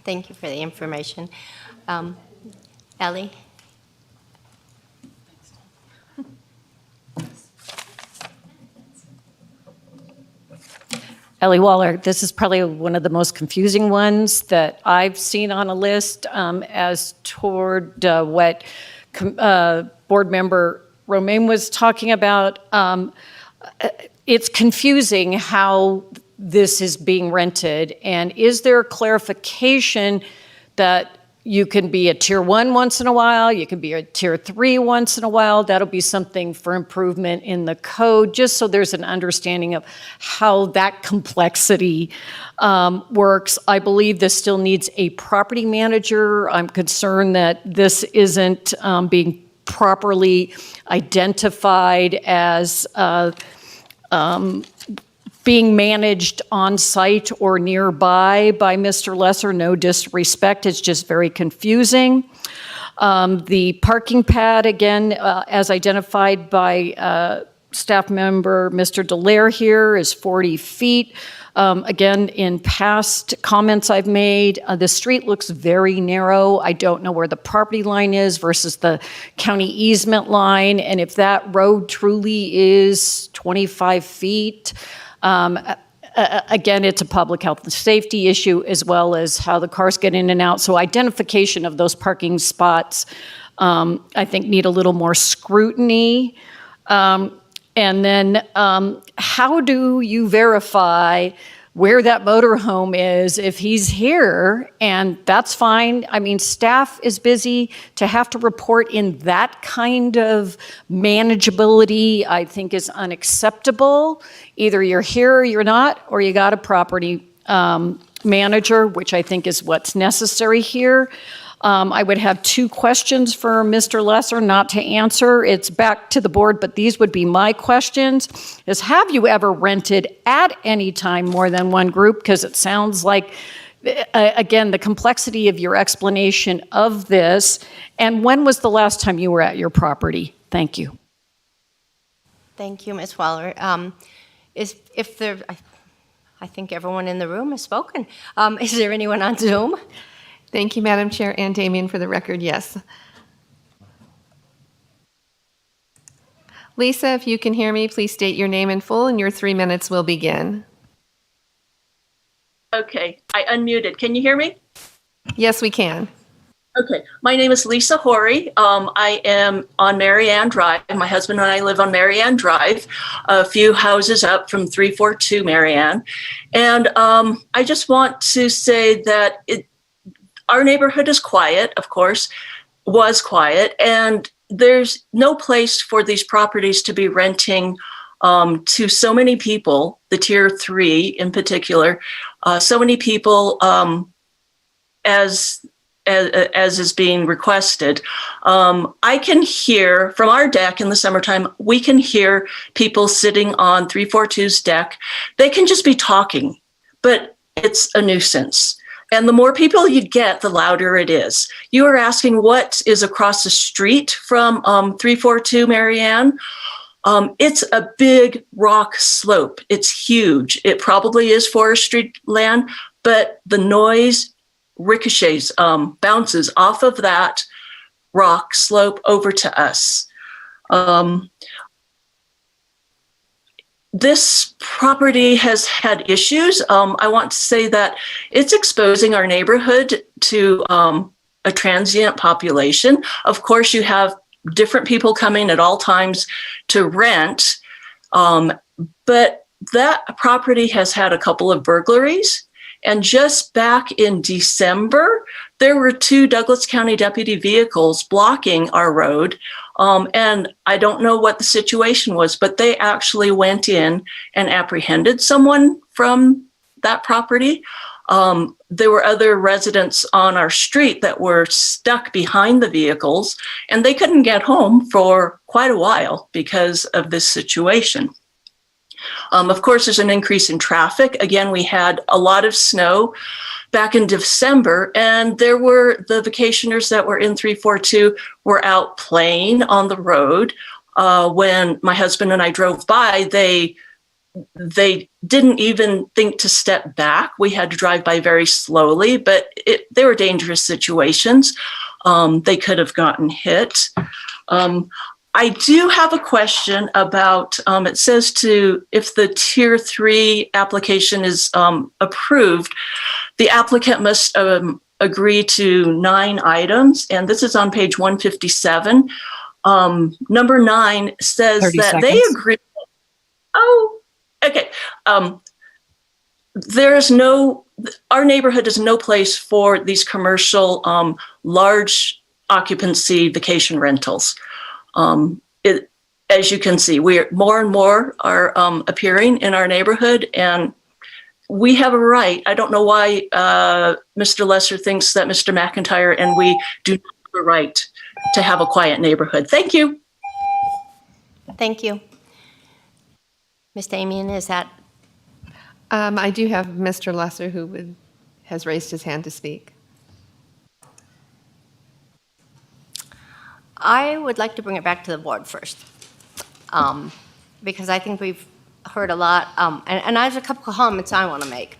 Thank you for the information. Ellie? Ellie Waller, this is probably one of the most confusing ones that I've seen on a list as toward what board member Romaine was talking about. It's confusing how this is being rented, and is there clarification that You can be a tier 1 once in a while, you can be a tier 3 once in a while. That'll be something for improvement in the code, just so there's an understanding of how that complexity works. I believe this still needs a property manager. I'm concerned that this isn't being properly identified as being managed on site or nearby by Mr. Lesser. No disrespect, it's just very confusing. The parking pad, again, as identified by staff member Mr. Dallaire here, is 40 feet. Again, in past comments I've made, the street looks very narrow. I don't know where the property line is versus the county easement line, and if that road truly is 25 feet, again, it's a public health and safety issue, as well as how the cars get in and out. So identification of those parking spots, I think, need a little more scrutiny. And then how do you verify where that motorhome is if he's here? And that's fine. I mean, staff is busy. To have to report in that kind of manageability, I think, is unacceptable. Either you're here or you're not, or you got a property manager, which I think is what's necessary here. I would have 2 questions for Mr. Lesser, not to answer. It's back to the board, but these would be my questions. Is, have you ever rented at any time more than one group? Because it sounds like, again, the complexity of your explanation of this. And when was the last time you were at your property? Thank you. Thank you, Ms. Waller. I think everyone in the room has spoken. Is there anyone on Zoom? Thank you, Madam Chair, and Damien, for the record, yes. Lisa, if you can hear me, please state your name in full, and your 3 minutes will begin. Okay, I unmuted. Can you hear me? Yes, we can. Okay, my name is Lisa Horry. I am on Marianne Drive. My husband and I live on Marianne Drive, a few houses up from 342 Marianne. And I just want to say that our neighborhood is quiet, of course, was quiet, and there's no place for these properties to be renting to so many people, the tier 3 in particular, so many people as is being requested. I can hear from our deck in the summertime, we can hear people sitting on 342's deck. They can just be talking, but it's a nuisance. And the more people you get, the louder it is. You are asking what is across the street from 342 Marianne. It's a big rock slope. It's huge. It probably is forestry land, but the noise ricochets, bounces off of that rock slope over to us. This property has had issues. I want to say that it's exposing our neighborhood to a transient population. Of course, you have different people coming at all times to rent, but that property has had a couple of burglaries. And just back in December, there were 2 Douglas County deputy vehicles blocking our road. And I don't know what the situation was, but they actually went in and apprehended someone from that property. There were other residents on our street that were stuck behind the vehicles, and they couldn't get home for quite a while because of this situation. Of course, there's an increase in traffic. Again, we had a lot of snow back in December, and there were the vacationers that were in 342 were out playing on the road. When my husband and I drove by, they didn't even think to step back. We had to drive by very slowly, but they were dangerous situations. They could have gotten hit. I do have a question about, it says if the tier 3 application is approved, the applicant must agree to 9 items, and this is on page 157. Number 9 says that they agree. Oh, okay. There's no our neighborhood is no place for these commercial, large occupancy vacation rentals. As you can see, more and more are appearing in our neighborhood, and we have a right. I don't know why Mr. Lesser thinks that Mr. McIntyre and we do not have a right to have a quiet neighborhood. Thank you. Thank you. Ms. Damien, is that? I do have Mr. Lesser who has raised his hand to speak. I would like to bring it back to the board first, because I think we've heard a lot, and I have a couple of comments I want to make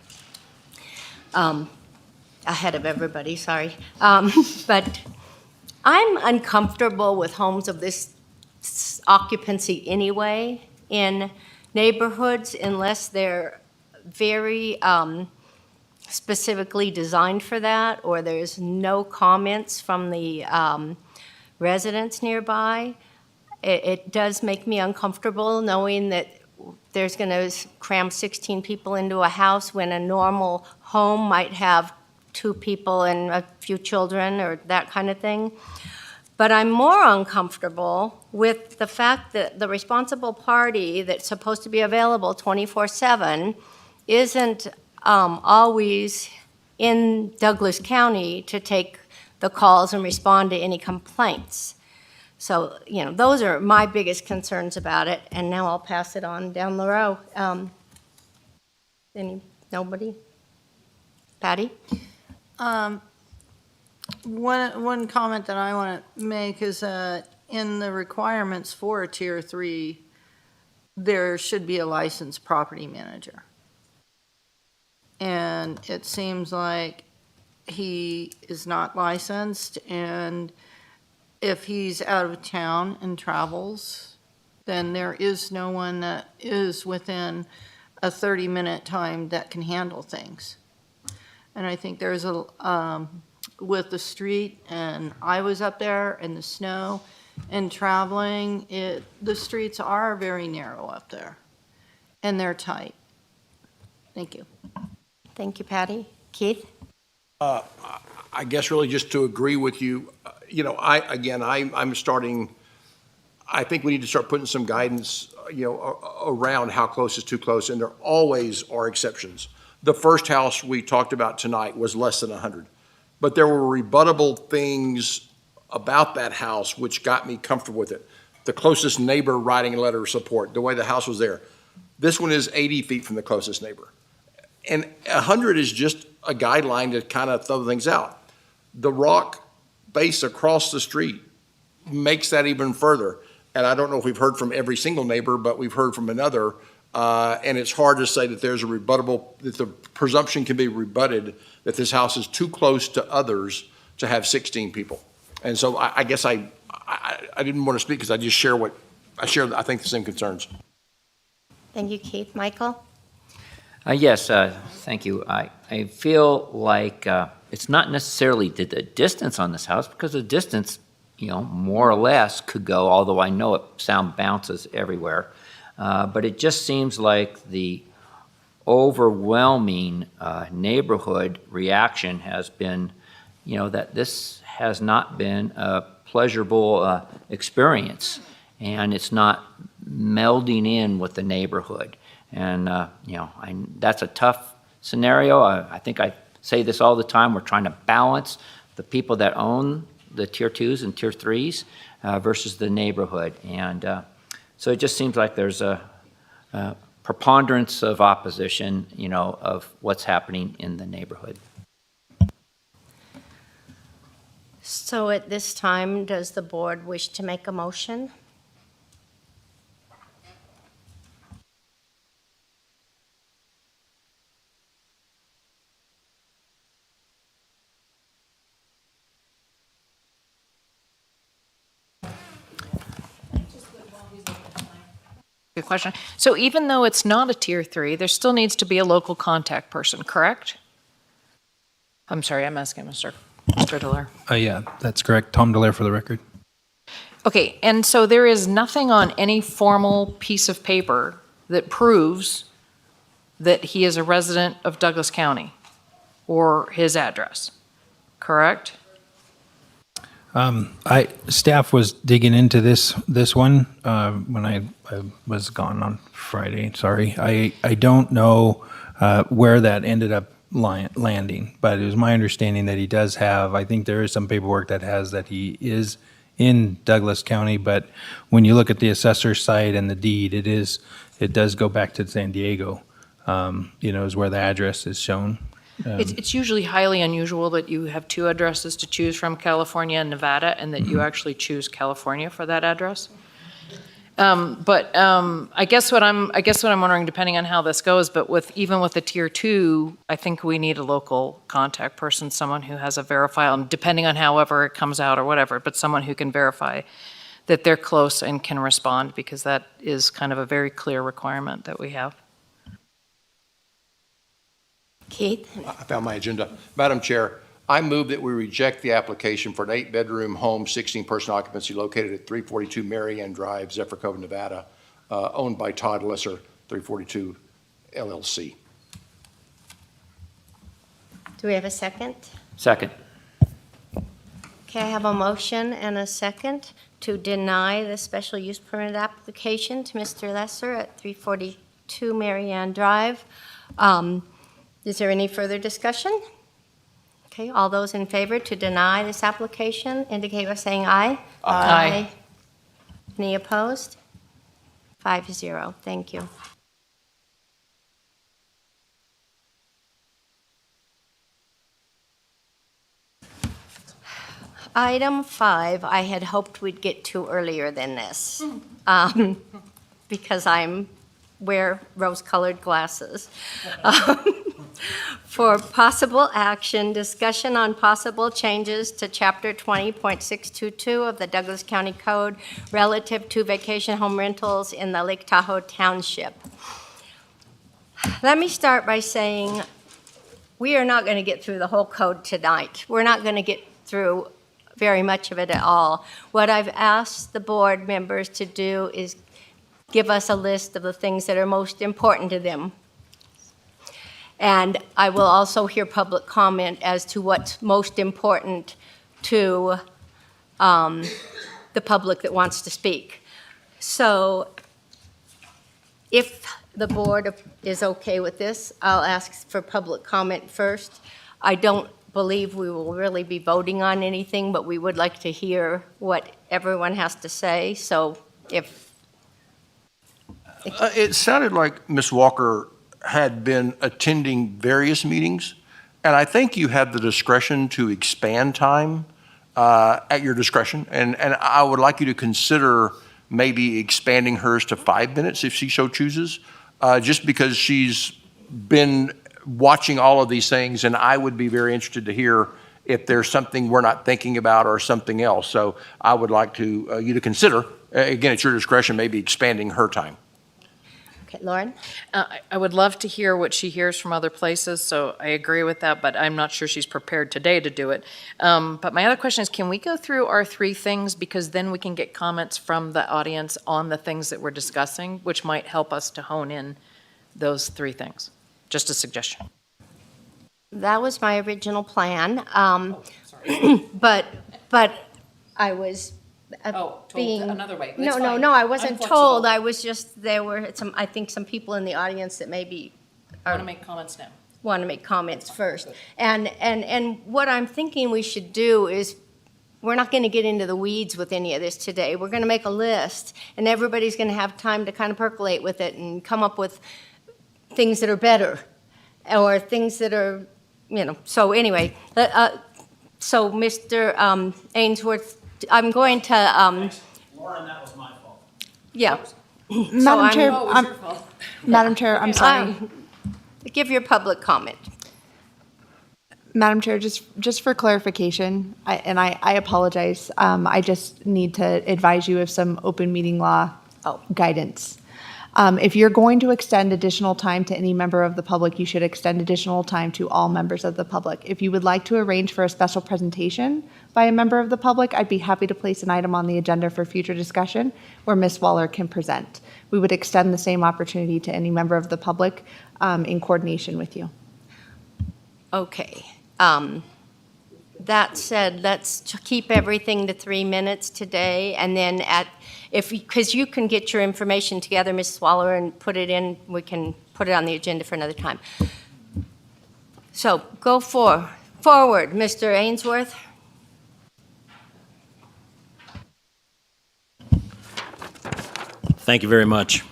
ahead of everybody, sorry. But I'm uncomfortable with homes of this occupancy anyway in neighborhoods unless they're very specifically designed for that, or there's no comments from the residents nearby. It does make me uncomfortable knowing that there's going to cram 16 people into a house when a normal home might have 2 people and a few children or that kind of thing. But I'm more uncomfortable with the fact that the responsible party that's supposed to be available 24/7 isn't always in Douglas County to take the calls and respond to any complaints. So, those are my biggest concerns about it, and now I'll pass it on down the row. Nobody? Patty? One comment that I want to make is in the requirements for a Tier 3, there should be a licensed property manager. And it seems like he is not licensed, and if he's out of town and travels, then there is no one that is within a 30-minute time that can handle things. And I think there's with the street, and I was up there in the snow and traveling, the streets are very narrow up there, and they're tight. Thank you. Thank you, Patty. Keith? I guess really just to agree with you, I'm starting, I think we need to start putting some guidance, around how close is too close, and there always are exceptions. The first house we talked about tonight was less than 100, but there were rebuttable things about that house which got me comfortable with it. The closest neighbor writing a letter of support, the way the house was there. This one is 80 feet from the closest neighbor. And 100 is just a guideline to kind of throw things out. The rock base across the street makes that even further. And I don't know if we've heard from every single neighbor, but we've heard from another. And it's hard to say that there's that the presumption can be rebutted that this house is too close to others to have 16 people. And so I guess I didn't want to speak because I just share I think the same concerns. Thank you, Keith. Michael? Yes, thank you. I feel like it's not necessarily the distance on this house, because the distance, more or less could go, although I know sound bounces everywhere. But it just seems like the overwhelming neighborhood reaction has been, that this has not been a pleasurable experience, and it's not melding in with the neighborhood. And, that's a tough scenario. I think I say this all the time. We're trying to balance the people that own the Tier 2s and Tier 3s versus the neighborhood. And so it just seems like there's a preponderance of opposition, of what's happening in the neighborhood. So at this time, does the board wish to make a motion? Good question. So even though it's not a Tier 3, there still needs to be a local contact person, correct? I'm sorry, I'm asking Mr. Delaire. Yeah, that's correct. Tom Delaire for the record. Okay, and so there is nothing on any formal piece of paper that proves that he is a resident of Douglas County? or his address, correct? Staff was digging into this one when I was gone on Friday. Sorry, I don't know where that ended up landing, but it was my understanding that he does have. I think there is some paperwork that has that he is in Douglas County, but when you look at the assessor's site and the deed, it does go back to San Diego. Is where the address is shown. It's usually highly unusual that you have two addresses to choose from, California and Nevada, and that you actually choose California for that address. I guess what I'm wondering, depending on how this goes, but even with the tier 2, I think we need a local contact person, someone who has a verifiable, depending on however it comes out or whatever, but someone who can verify that they're close and can respond, because that is kind of a very clear requirement that we have. Keith? I found my agenda. Madam Chair, I move that we reject the application for an 8-bedroom home, 16-person occupancy located at 342 Marianne Drive, Zephyr Cove, Nevada, owned by Todd Lesser, 342 LLC. Do we have a second? Second. Okay, I have a motion and a second to deny the special use permit application to Mr. Lesser at 342 Marianne Drive. Is there any further discussion? Okay, all those in favor to deny this application indicate by saying aye. Aye. Any opposed? 5-0. Thank you. Item 5, I had hoped we'd get to earlier than this, because wear rose-colored glasses. For possible action, discussion on possible changes to Chapter 20.622 of the Douglas County Code relative to vacation home rentals in the Lake Tahoe Township. Let me start by saying we are not going to get through the whole code tonight. We're not going to get through very much of it at all. What I've asked the board members to do is give us a list of the things that are most important to them. And I will also hear public comment as to what's most important to the public that wants to speak. So if the board is okay with this, I'll ask for public comment first. I don't believe we will really be voting on anything, but we would like to hear what everyone has to say. So if It sounded like Ms. Walker had been attending various meetings, and I think you have the discretion to expand time at your discretion, and I would like you to consider maybe expanding hers to 5 minutes if she so chooses, just because she's been watching all of these things, and I would be very interested to hear if there's something we're not thinking about or something else. So I would like to you to consider, again, at your discretion, maybe expanding her time. Okay, Lauren? I would love to hear what she hears from other places, so I agree with that, but I'm not sure she's prepared today to do it. But my other question is, can we go through our 3 things, because then we can get comments from the audience on the things that we're discussing, which might help us to hone in those 3 things. Just a suggestion. That was my original plan, but I was being another way. No, I wasn't told. I was just, there were I think some people in the audience that maybe Want to make comments now? want to make comments first. And what I'm thinking we should do is, we're not going to get into the weeds with any of this today. We're going to make a list, and everybody's going to have time to kind of percolate with it and come up with things that are better, or things that are, so anyway, so Mr. Ainsworth, I'm going to, Lauren, that was my fault. yeah. Madam Chair, I'm sorry. Give your public comment. Madam Chair, just for clarification, I apologize. I just need to advise you of some open meeting law guidance. If you're going to extend additional time to any member of the public, you should extend additional time to all members of the public. If you would like to arrange for a special presentation by a member of the public, I'd be happy to place an item on the agenda for future discussion where Ms. Waller can present. We would extend the same opportunity to any member of the public in coordination with you. Okay. That said, let's keep everything to 3 minutes today, and then because you can get your information together, Ms. Swaller, and put it in, we can put it on the agenda for another time. So go forward, Mr. Ainsworth. Thank you very much.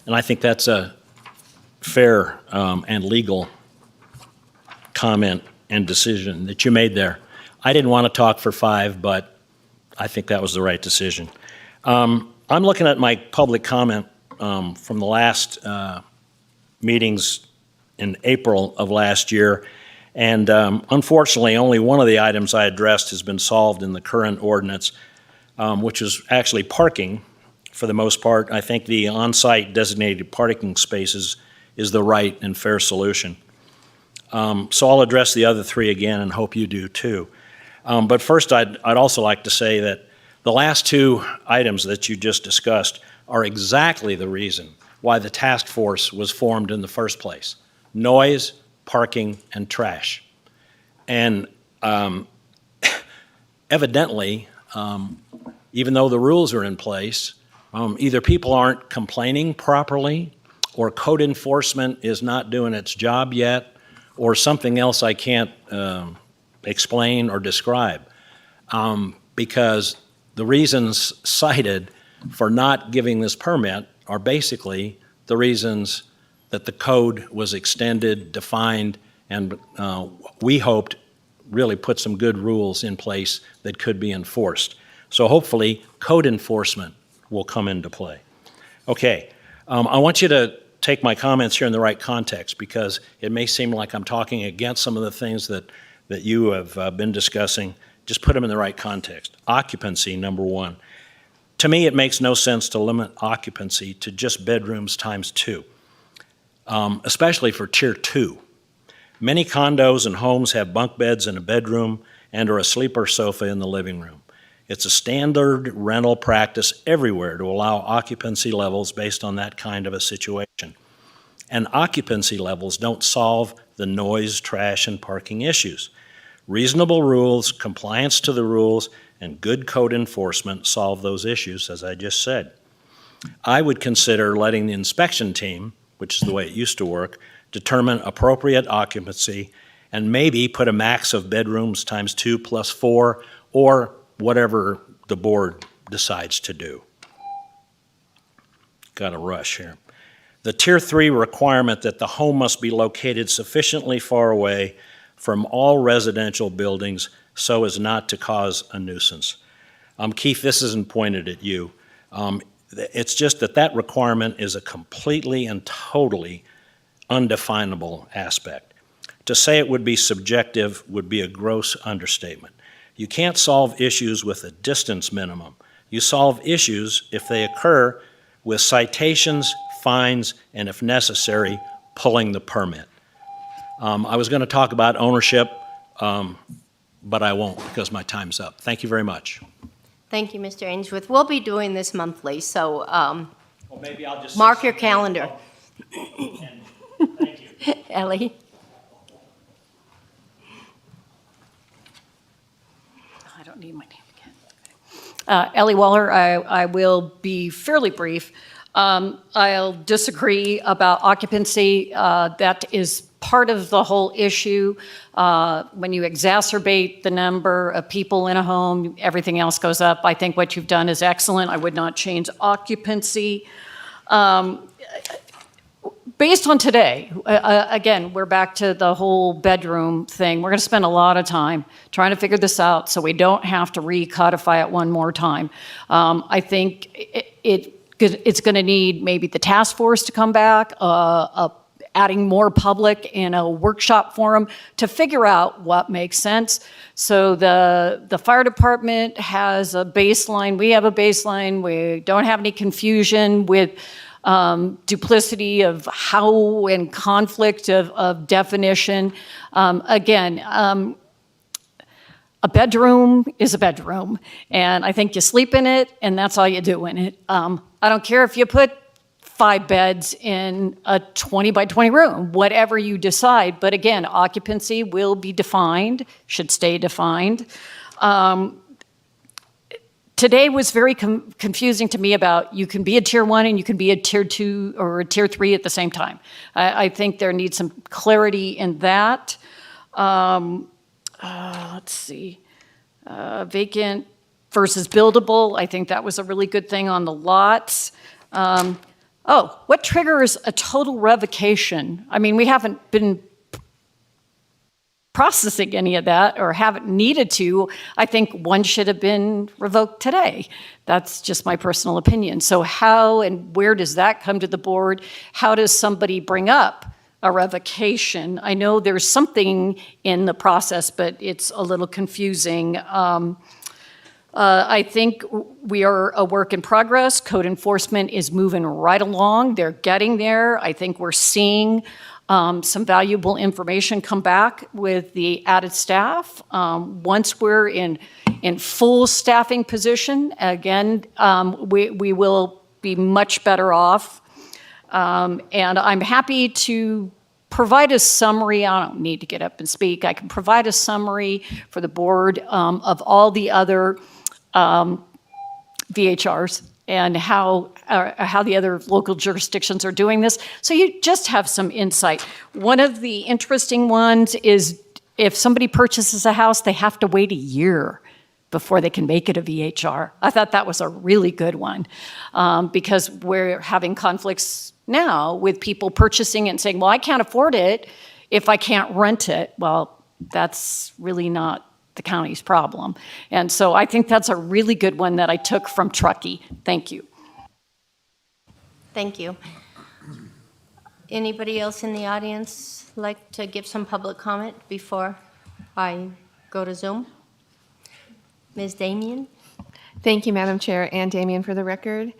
And I think that's a fair and legal comment and decision that you made there. I didn't want to talk for 5, but I think that was the right decision. I'm looking at my public comment from the last meetings in April of last year, and unfortunately, only one of the items I addressed has been solved in the current ordinance, which is actually parking. For the most part, I think the on-site designated parking spaces is the right and fair solution. So I'll address the other 3 again and hope you do too. But first, I'd also like to say that the last 2 items that you just discussed are exactly the reason why the task force was formed in the first place: noise, parking, and trash. And evidently, even though the rules are in place, either people aren't complaining properly, or code enforcement is not doing its job yet, or something else I can't explain or describe. Because the reasons cited for not giving this permit are basically the reasons that the code was extended, defined, and we hoped really put some good rules in place that could be enforced. So hopefully, code enforcement will come into play. Okay, I want you to take my comments here in the right context, because it may seem like I'm talking against some of the things that you have been discussing. Just put them in the right context. Occupancy, number 1. To me, it makes no sense to limit occupancy to just bedrooms times 2, especially for Tier 2. Many condos and homes have bunk beds in a bedroom and or a sleeper sofa in the living room. It's a standard rental practice everywhere to allow occupancy levels based on that kind of a situation. And occupancy levels don't solve the noise, trash, and parking issues. Reasonable rules, compliance to the rules, and good code enforcement solve those issues, as I just said. I would consider letting the inspection team, which is the way it used to work, determine appropriate occupancy and maybe put a max of bedrooms times 2 plus 4, or whatever the board decides to do. Got a rush here. The Tier 3 requirement that the home must be located sufficiently far away from all residential buildings so as not to cause a nuisance. Keith, this isn't pointed at you. It's just that requirement is a completely and totally undefinable aspect. To say it would be subjective would be a gross understatement. You can't solve issues with a distance minimum. You solve issues if they occur with citations, fines, and if necessary, pulling the permit. I was going to talk about ownership, but I won't because my time's up. Thank you very much. Thank you, Mr. Ainsworth. We'll be doing this monthly, so Well, maybe I'll just mark your calendar. Thank you. Ellie? I don't need my name again. Ellie Waller, I will be fairly brief. I'll disagree about occupancy. That is part of the whole issue. When you exacerbate the number of people in a home, everything else goes up. I think what you've done is excellent. I would not change occupancy. Based on today, again, we're back to the whole bedroom thing. We're going to spend a lot of time trying to figure this out so we don't have to recodify it one more time. I think it's going to need maybe the task force to come back, adding more public in a workshop forum to figure out what makes sense. So the fire department has a baseline. We have a baseline. We don't have any confusion with duplicity of how and conflict of definition. Again, a bedroom is a bedroom, and I think you sleep in it, and that's all you do in it. I don't care if you put 5 beds in a 20 by 20 room, whatever you decide. But again, occupancy will be defined, should stay defined. Today was very confusing to me about you can be a tier 1 and you can be a tier 2 or a tier 3 at the same time. I think there needs some clarity in that. Let's see. Vacant versus buildable. I think that was a really good thing on the lots. What triggers a total revocation? I mean, we haven't been processing any of that or haven't needed to. I think one should have been revoked today. That's just my personal opinion. So how and where does that come to the board? How does somebody bring up a revocation? I know there's something in the process, but it's a little confusing. I think we are a work in progress. Code enforcement is moving right along. They're getting there. I think we're seeing some valuable information come back with the added staff. Once we're in full staffing position, again, we will be much better off. And I'm happy to provide a summary. I don't need to get up and speak. I can provide a summary for the board of all the other VHRs and how the other local jurisdictions are doing this. So you just have some insight. One of the interesting ones is if somebody purchases a house, they have to wait a year before they can make it a VHR. I thought that was a really good one because we're having conflicts now with people purchasing it and saying, well, I can't afford it if I can't rent it. Well, that's really not the county's problem. And so I think that's a really good one that I took from Truckee. Thank you. Thank you. Anybody else in the audience like to give some public comment before I go to Zoom? Ms. Damien? Thank you, Madam Chair, and Damien for the record.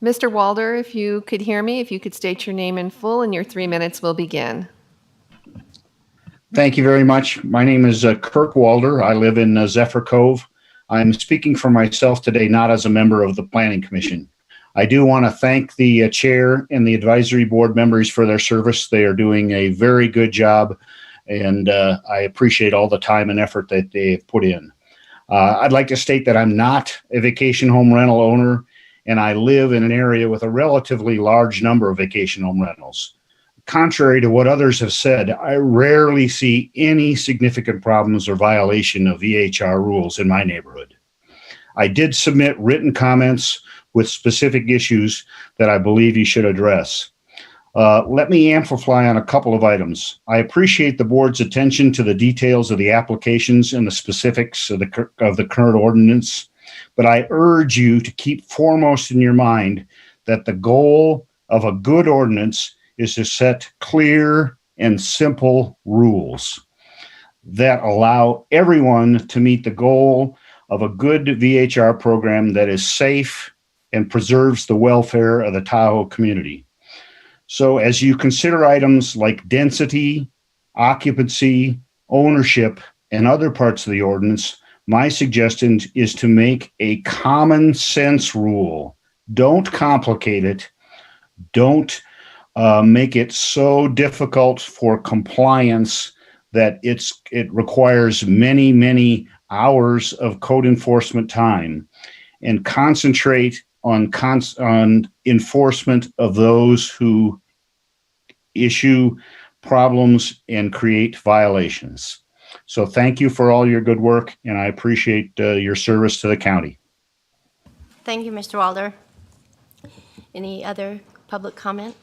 Mr. Walder, if you could hear me, if you could state your name in full, and your 3 minutes will begin. Thank you very much. My name is Kirk Walder. I live in Zephyr Cove. I'm speaking for myself today, not as a member of the Planning Commission. I do want to thank the chair and the advisory board members for their service. They are doing a very good job, and I appreciate all the time and effort that they've put in. I'd like to state that I'm not a vacation home rental owner, and I live in an area with a relatively large number of vacation home rentals. Contrary to what others have said, I rarely see any significant problems or violation of VHR rules in my neighborhood. I did submit written comments with specific issues that I believe you should address. Let me amplify on a couple of items. I appreciate the board's attention to the details of the applications and the specifics of the current ordinance, but I urge you to keep foremost in your mind that the goal of a good ordinance is to set clear and simple rules that allow everyone to meet the goal of a good VHR program that is safe and preserves the welfare of the Tahoe community. So as you consider items like density, occupancy, ownership, and other parts of the ordinance, my suggestion is to make a common sense rule. Don't complicate it. Don't make it so difficult for compliance that it requires many, many hours of code enforcement time, and concentrate on enforcement of those who issue problems and create violations. So thank you for all your good work, and I appreciate your service to the county. Thank you, Mr. Walder. Any other public comment?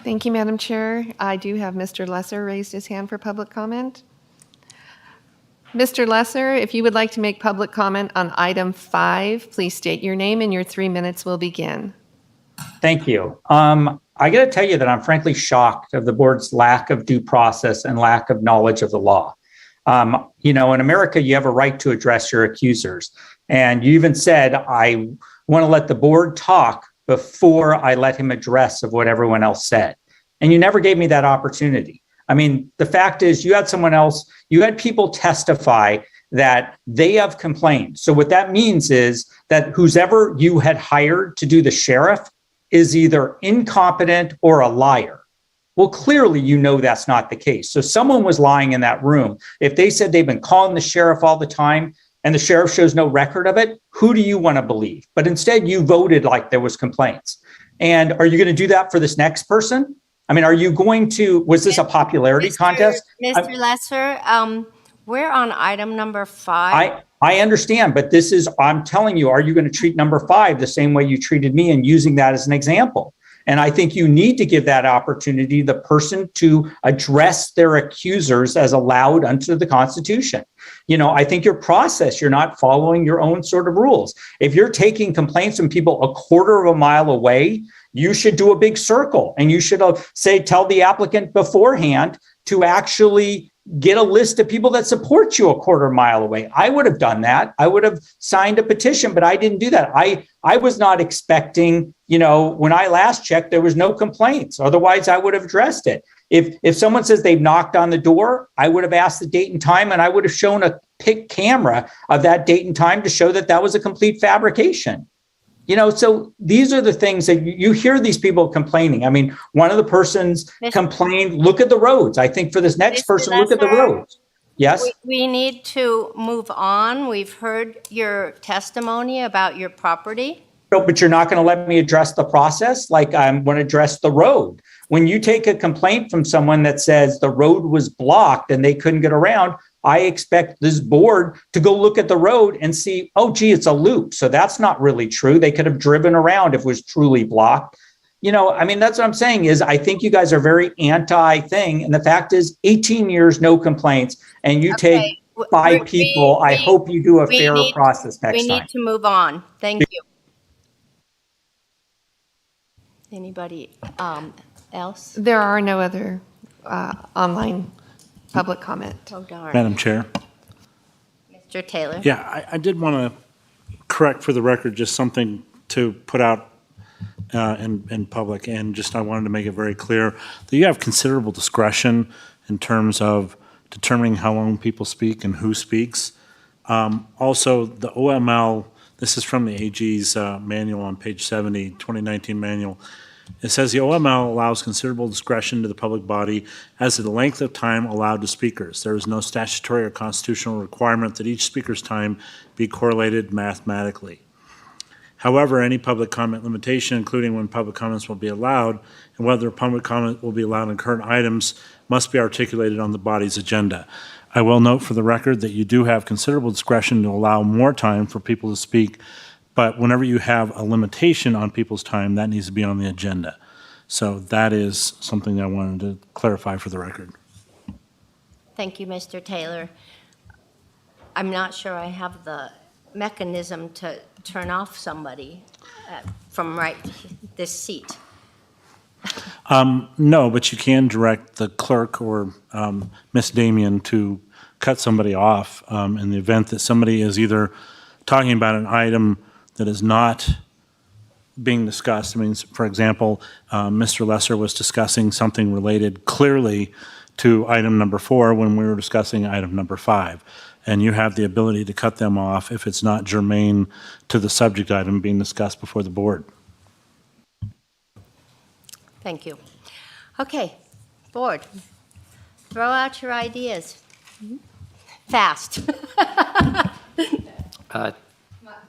Thank you, Madam Chair. I do have Mr. Lesser raised his hand for public comment. Mr. Lesser, if you would like to make public comment on item 5, please state your name and your 3 minutes will begin. Thank you. I got to tell you that I'm frankly shocked of the board's lack of due process and lack of knowledge of the law. In America, you have a right to address your accusers. And you even said, I want to let the board talk before I let him address of what everyone else said. And you never gave me that opportunity. I mean, the fact is you had someone else, you had people testify that they have complained. So what that means is that whoever you had hired to do the sheriff is either incompetent or a liar. Well, clearly, you know that's not the case. So someone was lying in that room. If they said they've been calling the sheriff all the time and the sheriff shows no record of it, who do you want to believe? But instead, you voted like there was complaints. And are you going to do that for this next person? I mean, are you going to, was this a popularity contest? Mr. Lesser, we're on item number 5. I understand, but this is, I'm telling you, are you going to treat number 5 the same way you treated me and using that as an example? And I think you need to give that opportunity, the person to address their accusers as allowed under the Constitution. You know, I think your process, you're not following your own sort of rules. If you're taking complaints from people a quarter of a mile away, you should do a big circle and you should tell the applicant beforehand to actually get a list of people that support you a quarter mile away. I would have done that. I would have signed a petition, but I didn't do that. I was not expecting, you know, when I last checked, there was no complaints. Otherwise, I would have addressed it. If someone says they've knocked on the door, I would have asked the date and time, and I would have shown a pic camera of that date and time to show that that was a complete fabrication. You know, so these are the things that you hear these people complaining. I mean, one of the persons complained, look at the roads. I think for this next person, look at the roads. Yes? We need to move on. We've heard your testimony about your property. No, but you're not going to let me address the process like I'm going to address the road. When you take a complaint from someone that says the road was blocked and they couldn't get around, I expect this board to go look at the road and see, oh, gee, it's a loop. So that's not really true. They could have driven around if it was truly blocked. You know, I mean, that's what I'm saying is I think you guys are very anti-thing. And the fact is 18 years, no complaints, and you take 5 people. I hope you do a fairer process next time. We need to move on. Thank you. Anybody else? There are no other online public comment. Oh, darn. Madam Chair. Mr. Taylor? Yeah, I did want to correct for the record just something to put out in public, and just I wanted to make it very clear that you have considerable discretion in terms of determining how long people speak and who speaks. Also, the OML, this is from the AG's manual on page 70, 2019 manual. It says the OML allows considerable discretion to the public body as to the length of time allowed to speakers. There is no statutory or constitutional requirement that each speaker's time be correlated mathematically. However, any public comment limitation, including when public comments will be allowed and whether public comment will be allowed on current items, must be articulated on the body's agenda. I will note for the record that you do have considerable discretion to allow more time for people to speak, but whenever you have a limitation on people's time, that needs to be on the agenda. So that is something I wanted to clarify for the record. Thank you, Mr. Taylor. I'm not sure I have the mechanism to turn off somebody from this seat. No, but you can direct the clerk or Ms. Damien to cut somebody off in the event that somebody is either talking about an item that is not being discussed. I mean, for example, Mr. Lesser was discussing something related clearly to item number 4 when we were discussing item number 5. And you have the ability to cut them off if it's not germane to the subject item being discussed before the board. Thank you. Okay, board, throw out your ideas. Fast.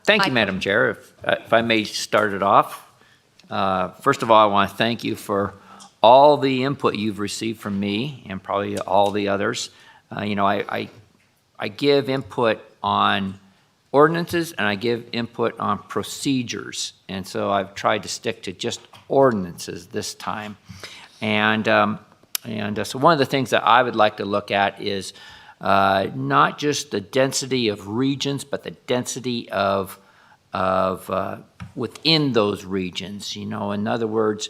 Thank you, Madam Chair. If I may start it off. First of all, I want to thank you for all the input you've received from me and probably all the others. You know, I give input on ordinances and I give input on procedures. And so I've tried to stick to just ordinances this time. And so one of the things that I would like to look at is not just the density of regions, but the density of within those regions. You know, in other words,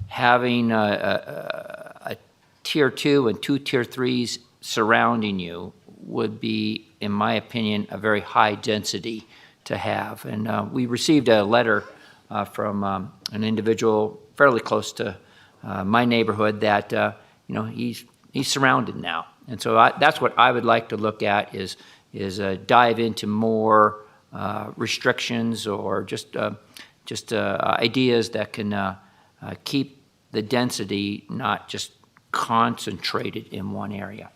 having a tier 2 and 2 tier 3s surrounding you would be, in my opinion, a very high density to have. And we received a letter from an individual fairly close to my neighborhood that you know, he's surrounded now. And so that's what I would like to look at is dive into more restrictions or just ideas that can keep the density not just concentrated in one area.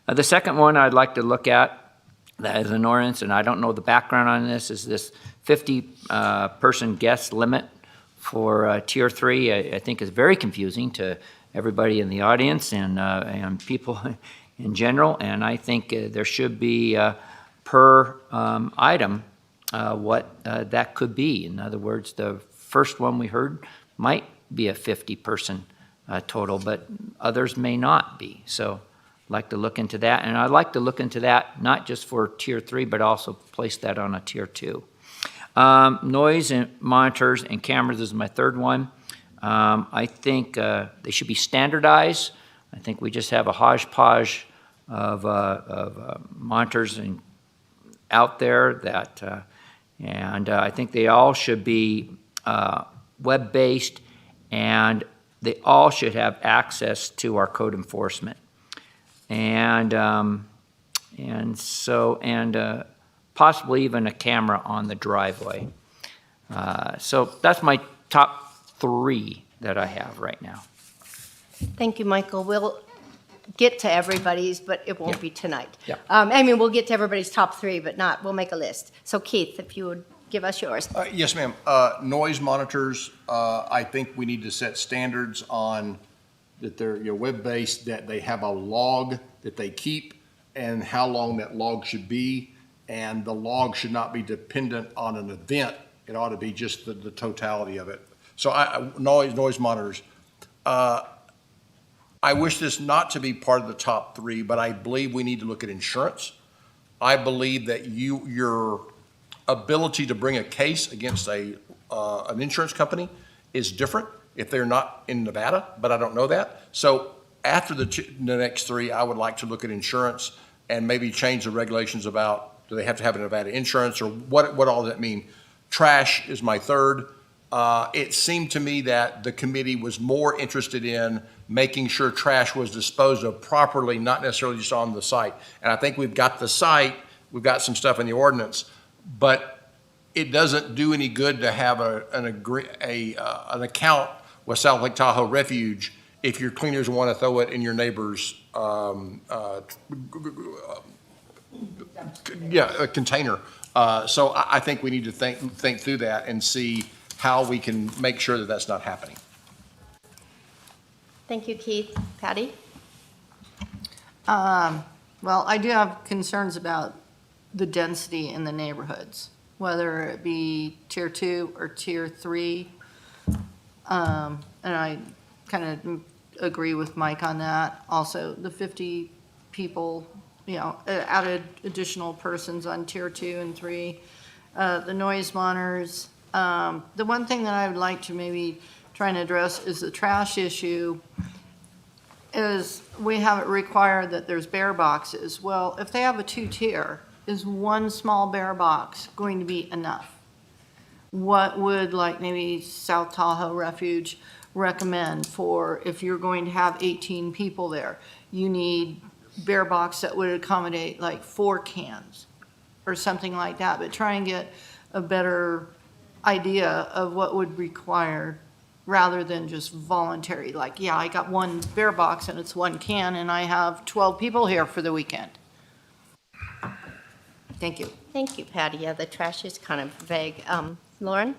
The second one I'd like to look at, that is an ordinance, and I don't know the background on this, is this 50-person guest limit for Tier 3. I think is very confusing to everybody in the audience and people in general, and I think there should be per item what that could be. In other words, the first one we heard might be a 50-person total, but others may not be. So I'd like to look into that, and I'd like to look into that not just for Tier 3, but also place that on a Tier 2. Noise and monitors and cameras is my third one. I think they should be standardized. I think we just have a hodgepodge of monitors out there that, and I think they all should be web-based, and they all should have access to our code enforcement. And possibly even a camera on the driveway. So that's my top 3 that I have right now. Thank you, Michael. We'll get to everybody's, but it won't be tonight. Yeah. I mean, we'll get to everybody's top 3, but we'll make a list. So Keith, if you would give us yours. Yes, ma'am. Noise monitors, I think we need to set standards on that they're web-based, that they have a log that they keep and how long that log should be. And the log should not be dependent on an event. It ought to be just the totality of it. So noise monitors. I wish this not to be part of the top 3, but I believe we need to look at insurance. I believe that your ability to bring a case against an insurance company is different if they're not in Nevada, but I don't know that. So after the next 3, I would like to look at insurance and maybe change the regulations about, do they have to have a Nevada insurance, or what all does that mean? Trash is my third. It seemed to me that the committee was more interested in making sure trash was disposed of properly, not necessarily just on the site. And I think we've got the site, we've got some stuff in the ordinance, but it doesn't do any good to have an account with South Lake Tahoe Refuge if your cleaners want to throw it in your neighbor's a container. So I think we need to think through that and see how we can make sure that that's not happening. Thank you, Keith. Patty? Well, I do have concerns about the density in the neighborhoods, whether it be Tier 2 or Tier 3. And I kind of agree with Mike on that. Also, the 50 people, added additional persons on Tier 2 and 3. The noise monitors. The one thing that I would like to maybe try and address is the trash issue. Is we have it required that there's bear boxes. Well, if they have a 2-tier, is one small bear box going to be enough? What would maybe South Tahoe Refuge recommend for if you're going to have 18 people there? You need bear box that would accommodate 4 cans or something like that, but try and get a better idea of what would require rather than just voluntary, I got 1 bear box and it's 1 can and I have 12 people here for the weekend. Thank you. Thank you, Patty. Yeah, the trash is kind of vague. Lauren?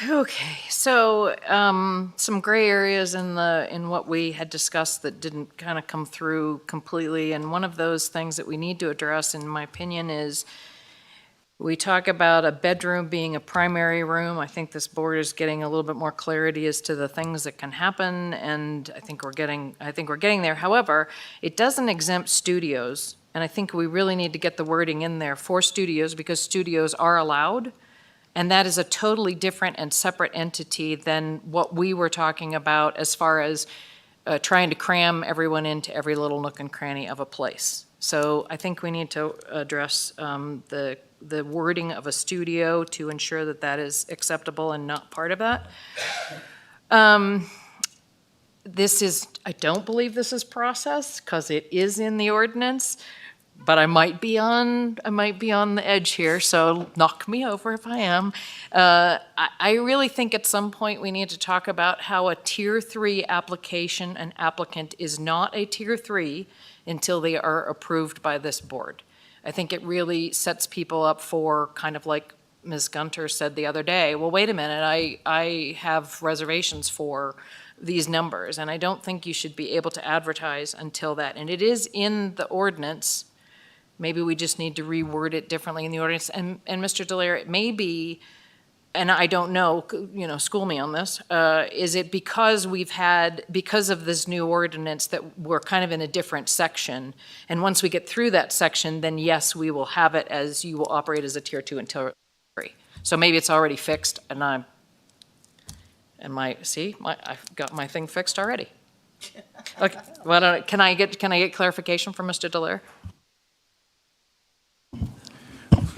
Okay, so some gray areas in what we had discussed that didn't kind of come through completely, and one of those things that we need to address, in my opinion, is we talk about a bedroom being a primary room. I think this board is getting a little bit more clarity as to the things that can happen, and I think we're getting there. However, it doesn't exempt studios, and I think we really need to get the wording in there for studios, because studios are allowed. And that is a totally different and separate entity than what we were talking about as far as trying to cram everyone into every little nook and cranny of a place. So I think we need to address the wording of a studio to ensure that that is acceptable and not part of that. I don't believe this is process, because it is in the ordinance, but I might be on the edge here, so knock me over if I am. I really think at some point we need to talk about how a Tier 3 application, an applicant is not a Tier 3 until they are approved by this board. I think it really sets people up for kind of like Ms. Gunter said the other day, well, wait a minute, I have reservations for these numbers, and I don't think you should be able to advertise until that. And it is in the ordinance. Maybe we just need to reword it differently in the ordinance. And Mr. Dallaire, it may be, and I don't know, school me on this, is it because because of this new ordinance that we're kind of in a different section, and once we get through that section, then yes, we will have it as you will operate as a Tier 2 and Tier 3. So maybe it's already fixed, and I've got my thing fixed already. Okay, well, can I get clarification from Mr. Dallaire?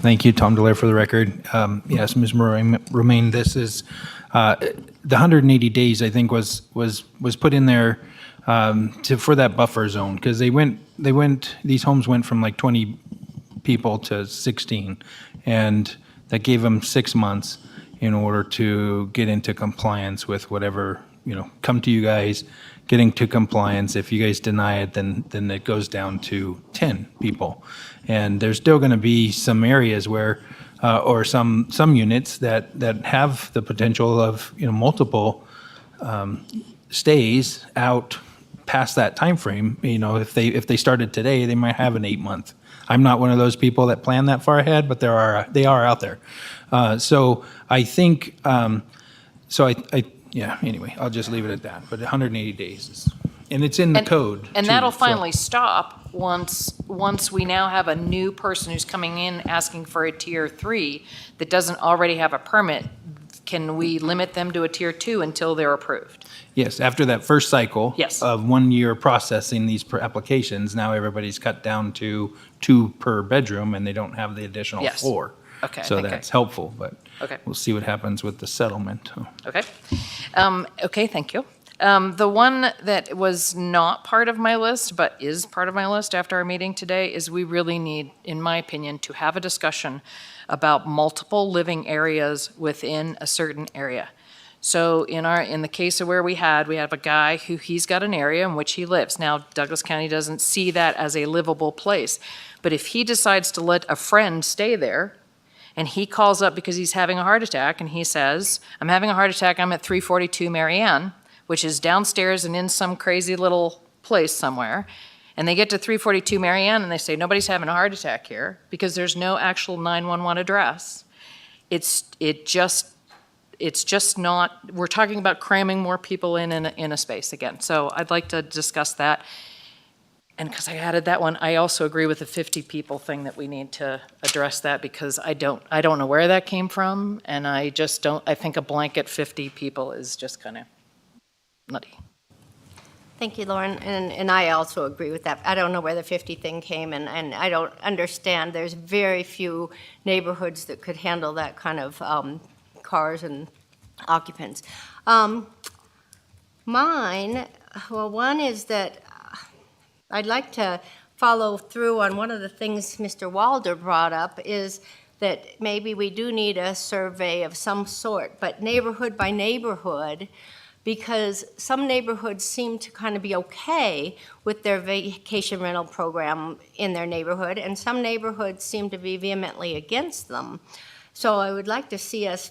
Thank you, Tom Dallaire, for the record. Yes, Ms. Romaine, this is, the 180 days, I think, was put in there for that buffer zone, because these homes went from like 20 people to 16, and that gave them 6 months in order to get into compliance with whatever, come to you guys, getting to compliance. If you guys deny it, then it goes down to 10 people. And there's still going to be some areas where, or some units that have the potential of, multiple stays out past that time frame. If they started today, they might have an 8-month. I'm not one of those people that plan that far ahead, but they are out there. So I think, anyway, I'll just leave it at that. But 180 days and it's in the code. And too, that'll so. finally stop once we now have a new person who's coming in asking for a Tier 3 that doesn't already have a permit. Can we limit them to a Tier 2 until they're approved? Yes, after that first cycle Yes. of 1 year processing these applications, now everybody's cut down to 2 per bedroom, and they don't have the additional Yes. 4. Okay, So I think that's helpful, but Okay. we'll see what happens with the settlement. Okay. Okay, thank you. The one that was not part of my list, but is part of my list after our meeting today, is we really need, in my opinion, to have a discussion about multiple living areas within a certain area. So in the case of where we have a guy who he's got an area in which he lives. Now, Douglas County doesn't see that as a livable place, but if he decides to let a friend stay there, and he calls up because he's having a heart attack, and he says, I'm having a heart attack, I'm at 342 Marianne, which is downstairs and in some crazy little place somewhere, and they get to 342 Marianne and they say, nobody's having a heart attack here, because there's no actual 911 address. It's just not, we're talking about cramming more people in a space again. So I'd like to discuss that. And because I added that one, I also agree with the 50 people thing, that we need to address that, because I don't know where that came from, and I think a blanket 50 people is just kind of nutty. Thank you, Lauren, and I also agree with that. I don't know where the 50 thing came, and I don't understand. There's very few neighborhoods that could handle that kind of cars and occupants. One is that I'd like to follow through on one of the things Mr. Walder brought up, is that maybe we do need a survey of some sort, but neighborhood by neighborhood, because some neighborhoods seem to kind of be okay with their vacation rental program in their neighborhood, and some neighborhoods seem to be vehemently against them. So I would like to see us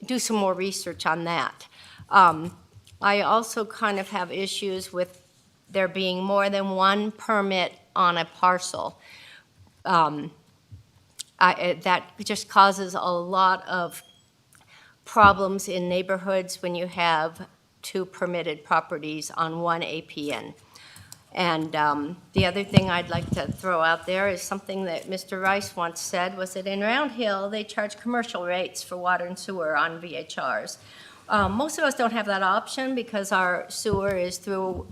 do some more research on that. I also kind of have issues with there being more than one permit on a parcel. That just causes a lot of problems in neighborhoods when you have 2 permitted properties on one APN. And the other thing I'd like to throw out there is something that Mr. Rice once said, was that in Round Hill, they charge commercial rates for water and sewer on VHRs. Most of us don't have that option because our sewer is through,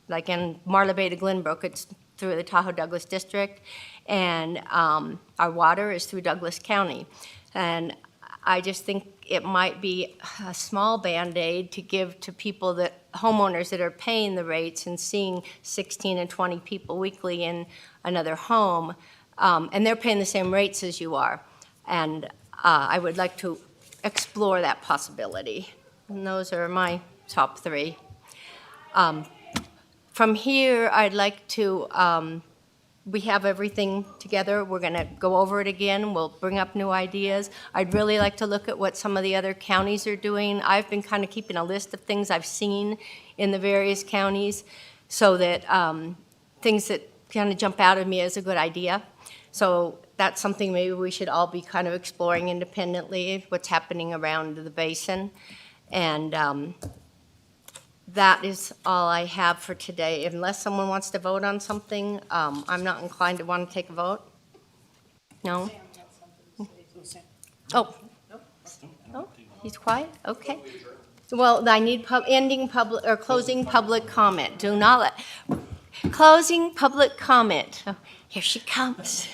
like in Marla Bay to Glenbrook, it's through the Tahoe Douglas District, and our water is through Douglas County. And I just think it might be a small Band-Aid to give to people that homeowners that are paying the rates and seeing 16 and 20 people weekly in another home, and they're paying the same rates as you are. And I would like to explore that possibility. And those are my top three. From here, I'd like to, we have everything together. We're going to go over it again. We'll bring up new ideas. I'd really like to look at what some of the other counties are doing. I've been kind of keeping a list of things I've seen in the various counties so that things that kind of jump out at me as a good idea. So that's something maybe we should all be kind of exploring independently, what's happening around the basin. And that is all I have for today. Unless someone wants to vote on something, I'm not inclined to want to take a vote. No? Oh. Oh, he's quiet? Okay. Well, I need closing public comment. Do not let, closing public comment. Oh, here she comes.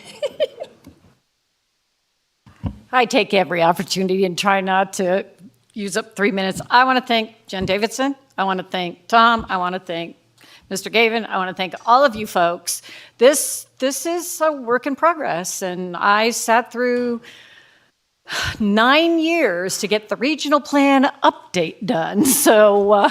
I take every opportunity and try not to use up 3 minutes. I want to thank Jen Davidson. I want to thank Tom. I want to thank Mr. Gavin. I want to thank all of you folks. This is a work in progress, and I sat through 9 years to get the regional plan update done. So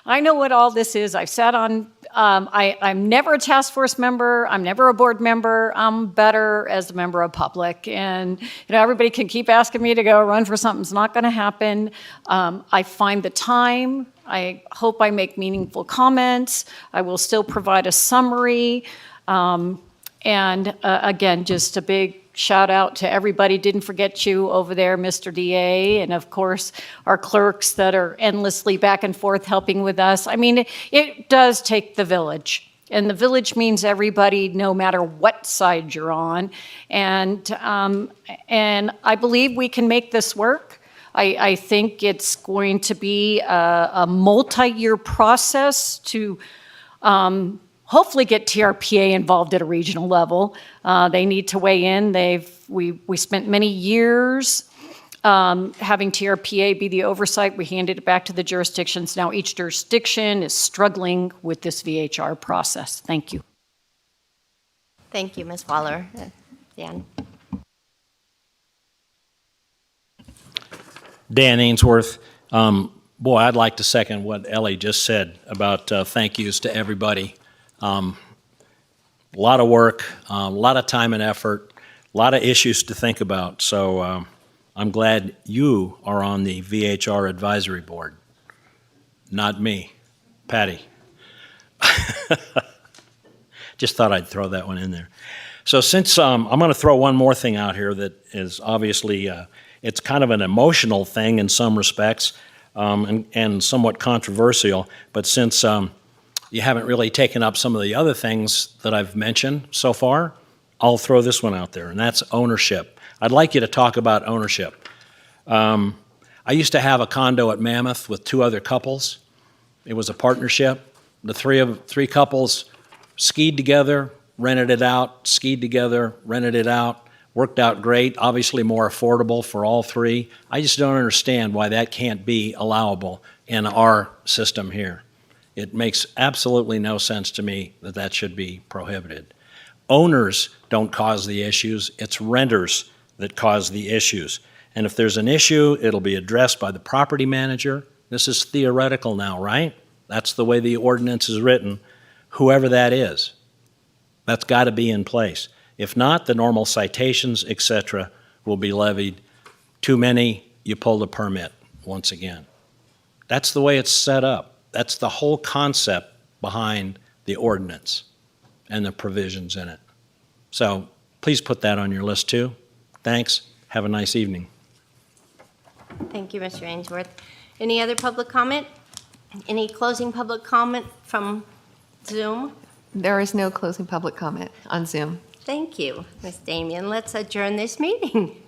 I know what all this is. I've sat on, I'm never a task force member. I'm never a board member. I'm better as a member of public. And everybody can keep asking me to go run for something. It's not going to happen. I find the time. I hope I make meaningful comments. I will still provide a summary. And again, just a big shout out to everybody. Didn't forget you over there, Mr. DA, and of course, our clerks that are endlessly back and forth helping with us. I mean, it does take the village. And the village means everybody, no matter what side you're on. And I believe we can make this work. I think it's going to be a multi-year process to hopefully get TRPA involved at a regional level. They need to weigh in. We spent many years having TRPA be the oversight. We handed it back to the jurisdictions. Now each jurisdiction is struggling with this VHR process. Thank you. Thank you, Ms. Waller. Dan. Dan Ainsworth. Boy, I'd like to second what Ellie just said about thank yous to everybody. A lot of work, a lot of time and effort, a lot of issues to think about. So I'm glad you are on the VHR advisory board, not me, Patty. Just thought I'd throw that one in there. So since I'm going to throw one more thing out here that is obviously, it's kind of an emotional thing in some respects and somewhat controversial, but since you haven't really taken up some of the other things that I've mentioned so far, I'll throw this one out there, and that's ownership. I'd like you to talk about ownership. I used to have a condo at Mammoth with 2 other couples. It was a partnership. The three couples skied together, rented it out, skied together, rented it out, worked out great, obviously more affordable for all 3. I just don't understand why that can't be allowable in our system here. It makes absolutely no sense to me that that should be prohibited. Owners don't cause the issues, it's renters that cause the issues. And if there's an issue, it'll be addressed by the property manager. This is theoretical now, right? That's the way the ordinance is written, whoever that is. That's got to be in place. If not, the normal citations, etc., will be levied. Too many, you pull the permit once again. That's the way it's set up. That's the whole concept behind the ordinance and the provisions in it. So please put that on your list too. Thanks. Have a nice evening. Thank you, Mr. Ainsworth. Any other public comment? Any closing public comment from Zoom? There is no closing public comment on Zoom. Thank you, Ms. Damian. Let's adjourn this meeting.